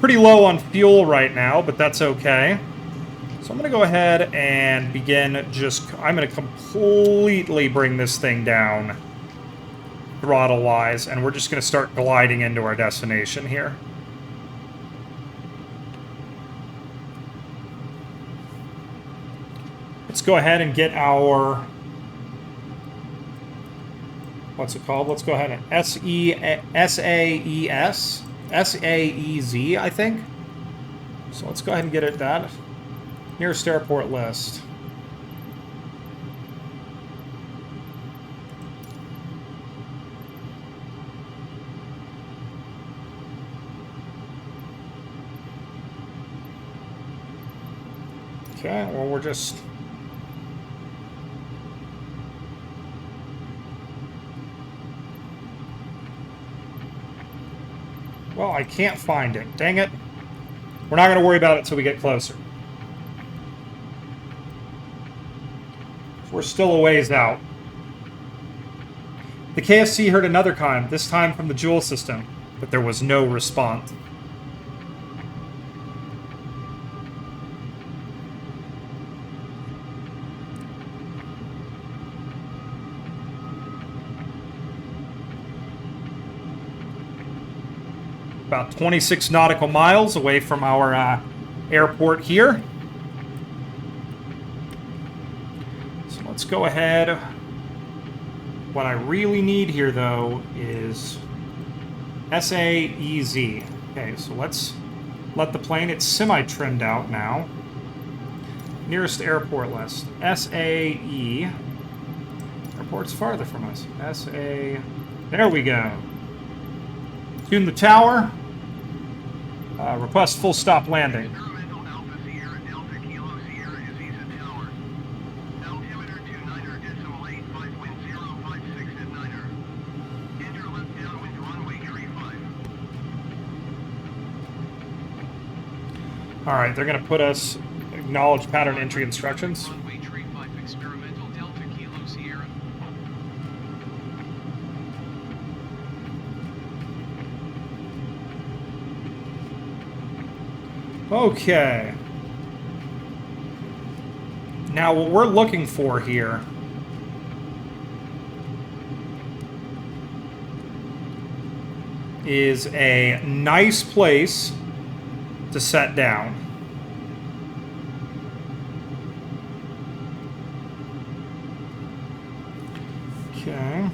pretty low on fuel right now, but that's okay. So I'm going to go ahead and begin just... I'm going to completely bring this thing down throttle-wise, and we're just going to start gliding into our destination here. Let's go ahead and get our... What's it called? Let's go ahead and S-A-E-Z, I think. So let's go ahead and get it that. Nearest airport list. Okay, well, we're just... Well, I can't find it. Dang it. We're not going to worry about it till we get closer. We're still a ways out. The KSC heard another chime, this time from the Joule system, but there was no response. About 26 nautical miles away from our airport here. So let's go ahead. What I really need here, though, is S-A-E-Z. Okay, so let's let the plane, it's semi-trimmed out now. Nearest airport list, S-A-E, airport's farther from us. SA. There we go. Tune the tower. Request full stop landing. Experimental Alpha Sierra Delta Kilo Sierra Aziza Tower. Altimeter 29.8, wind 056 at 9er. Enter left downwind runway 35. Alright, they're going to put us... Acknowledge pattern entry instructions. Runway 35 experimental Delta Kilo Sierra. Okay. Now, what we're looking for here is a nice place to set down. Okay.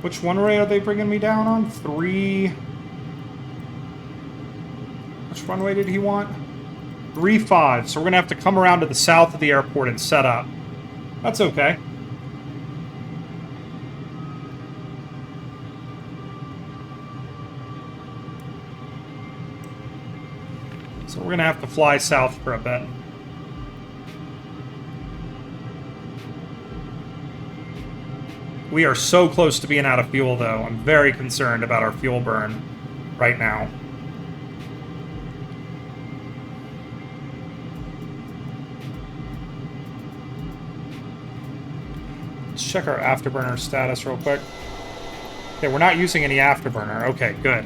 Which runway are they bringing me down on? 3... Which runway did he want? 3-5. So we're going to have to come around to the south of the airport and set up. That's okay. So we're going to have to fly south for a bit. We are so close to being out of fuel, though. I'm very concerned about our fuel burn right now. Let's check our afterburner status real quick. Okay, we're not using any afterburner. Okay, good.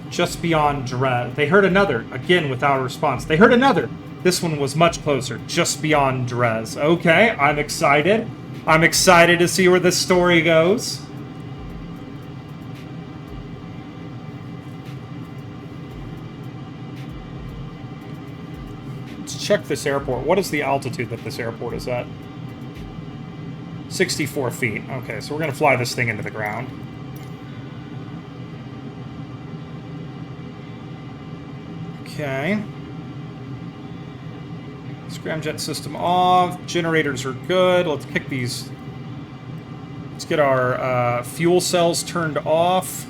Just beyond Dres. They heard another, again without a response. They heard another. This one was much closer, just beyond Dres. Okay, I'm excited. I'm excited to see where this story goes. Let's check this airport. What is the altitude that this airport is at? 64 feet. Okay, so we're going to fly this thing into the ground. Okay. Scramjet system off. Generators are good. Let's kick these. Let's get our fuel cells turned off.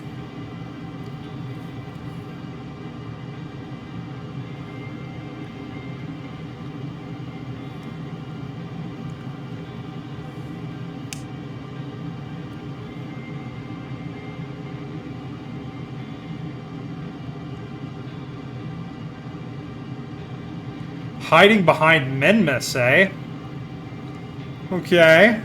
Hiding behind Menmis, eh? Okay.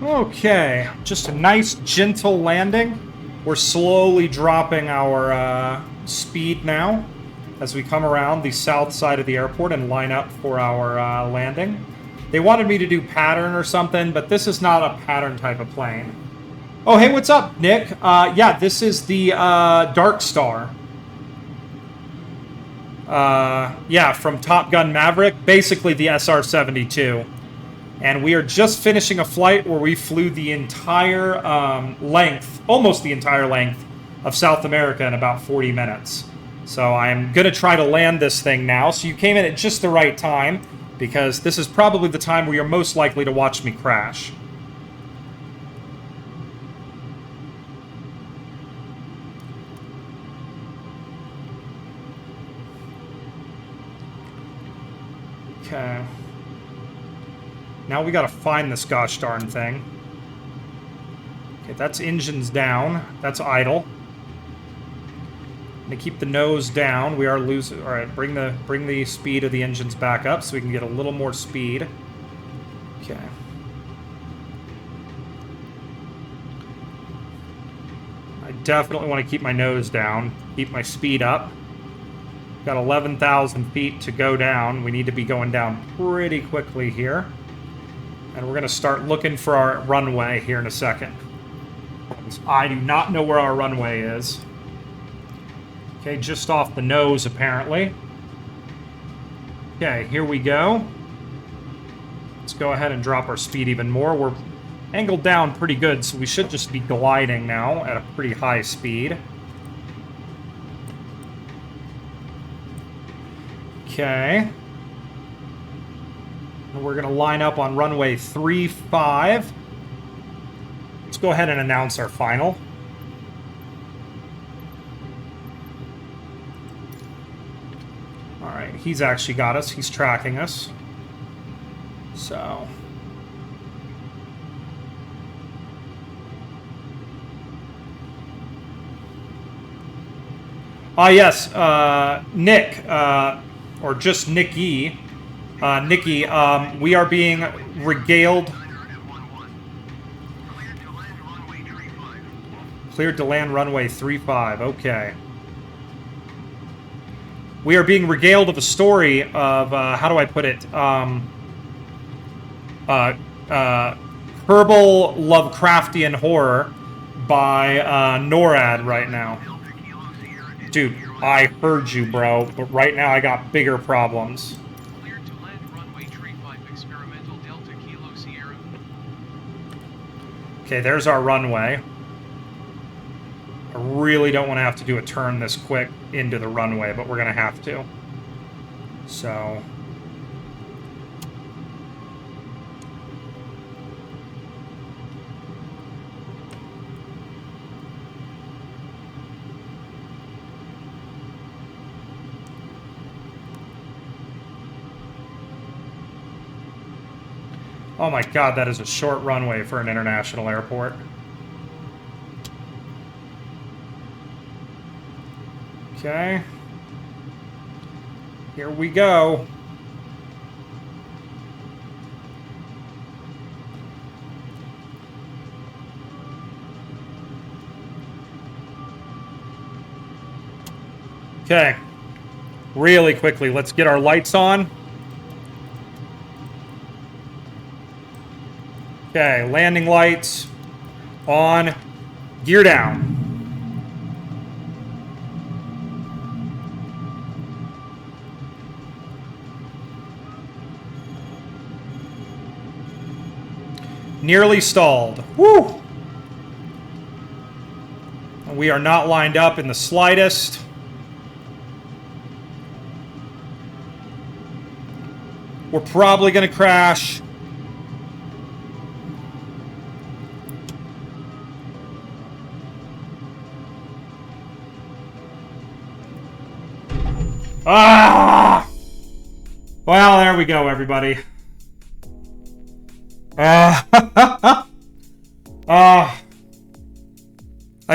Okay, just a nice, gentle landing. We're slowly dropping our speed now as we come around the south side of the airport and line up for our landing. They wanted me to do pattern or something, but this is not a pattern type of plane. Oh, hey, what's up, Nick? Yeah, this is the Darkstar. Yeah, from Top Gun Maverick, basically the SR-72. And we are just finishing a flight where we flew the entire length, almost the entire length, of South America in about 40 minutes. So I'm going to try to land this thing now. So you came in at just the right time, because this is probably the time where you're most likely to watch me crash. Okay. Now we gotta find this gosh darn thing. Okay, that's engines down. That's idle. To keep the nose down, we are losing. All right, bring the speed of the engines back up so we can get a little more speed. Okay. I definitely want to keep my nose down, keep my speed up. Got 11,000 feet to go down. We need to be going down pretty quickly here. And we're going to start looking for our runway here in a second. I do not know where our runway is. Okay, just off the nose, apparently. Okay, here we go. Let's go ahead and drop our speed even more. We're angled down pretty good, so we should just be gliding now at a pretty high speed. Okay. And we're going to line up on runway 35. Let's go ahead and announce our final. Alright, he's actually got us. He's tracking us. So... yes, Nick, or just Nikki. Nikki, we are being regaled... Cleared to land runway 35, okay. We are being regaled of a story of, how do I put it? Herbal Lovecraftian horror by NORAD right now. Dude, I heard you, bro, but right now I got bigger problems. Cleared to land runway 35 experimental Delta Kilo Sierra. Okay, there's our runway. I really don't want to have to do a turn this quick into the runway, but we're going to have to. So... Oh my god, that is a short runway for an international airport. Okay. Here we go. Okay. Really quickly, let's get our lights on. Okay, landing lights on, gear down. Nearly stalled. Woo! We are not lined up in the slightest. We're probably going to crash. Ah! Well, there we go, everybody. I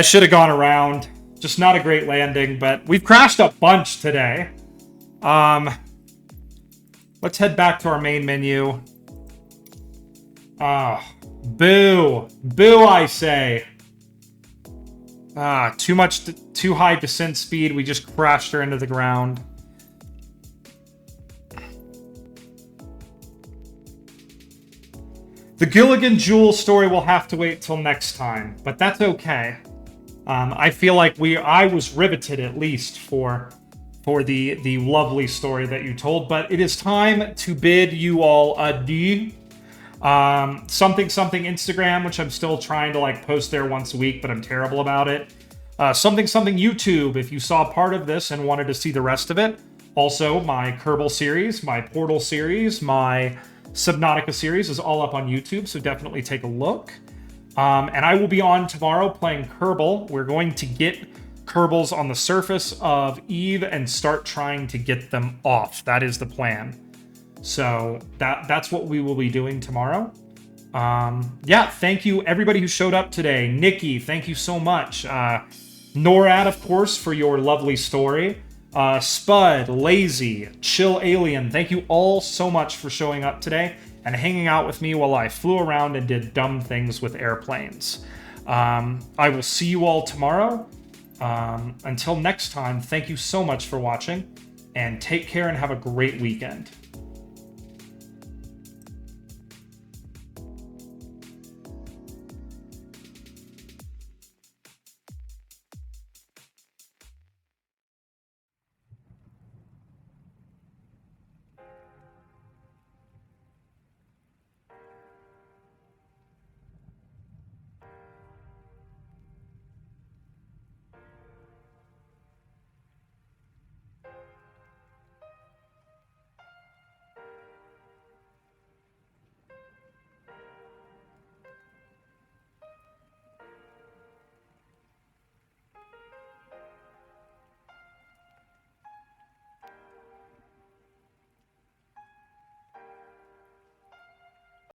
should have gone around. Just not a great landing, but we've crashed a bunch today. Let's head back to our main menu. Boo. Boo, I say. Too high descent speed. We just crashed her into the ground. The Gilligan Jewel story will have to wait till next time, but that's okay. I feel like I was riveted at least for the lovely story that you told, but it is time to bid you all adieu. Something Instagram, which I'm still trying to post there once a week, but I'm terrible about it. Something YouTube, if you saw part of this and wanted to see the rest of it. Also, my Kerbal series, my Portal series, my Subnautica series is all up on YouTube, so definitely take a look. And I will be on tomorrow playing Kerbal. We're going to get Kerbals on the surface of Eve and start trying to get them off. That is the plan. So that's what we will be doing tomorrow. Yeah, thank you everybody who showed up today. Nikki, thank you so much. NORAD, of course, for your lovely story. Spud, Lazy, Chill Alien, thank you all so much for showing up today and hanging out with me while I flew around and did dumb things with airplanes. I will see you all tomorrow. Until next time, thank you so much for watching, and take care and have a great weekend.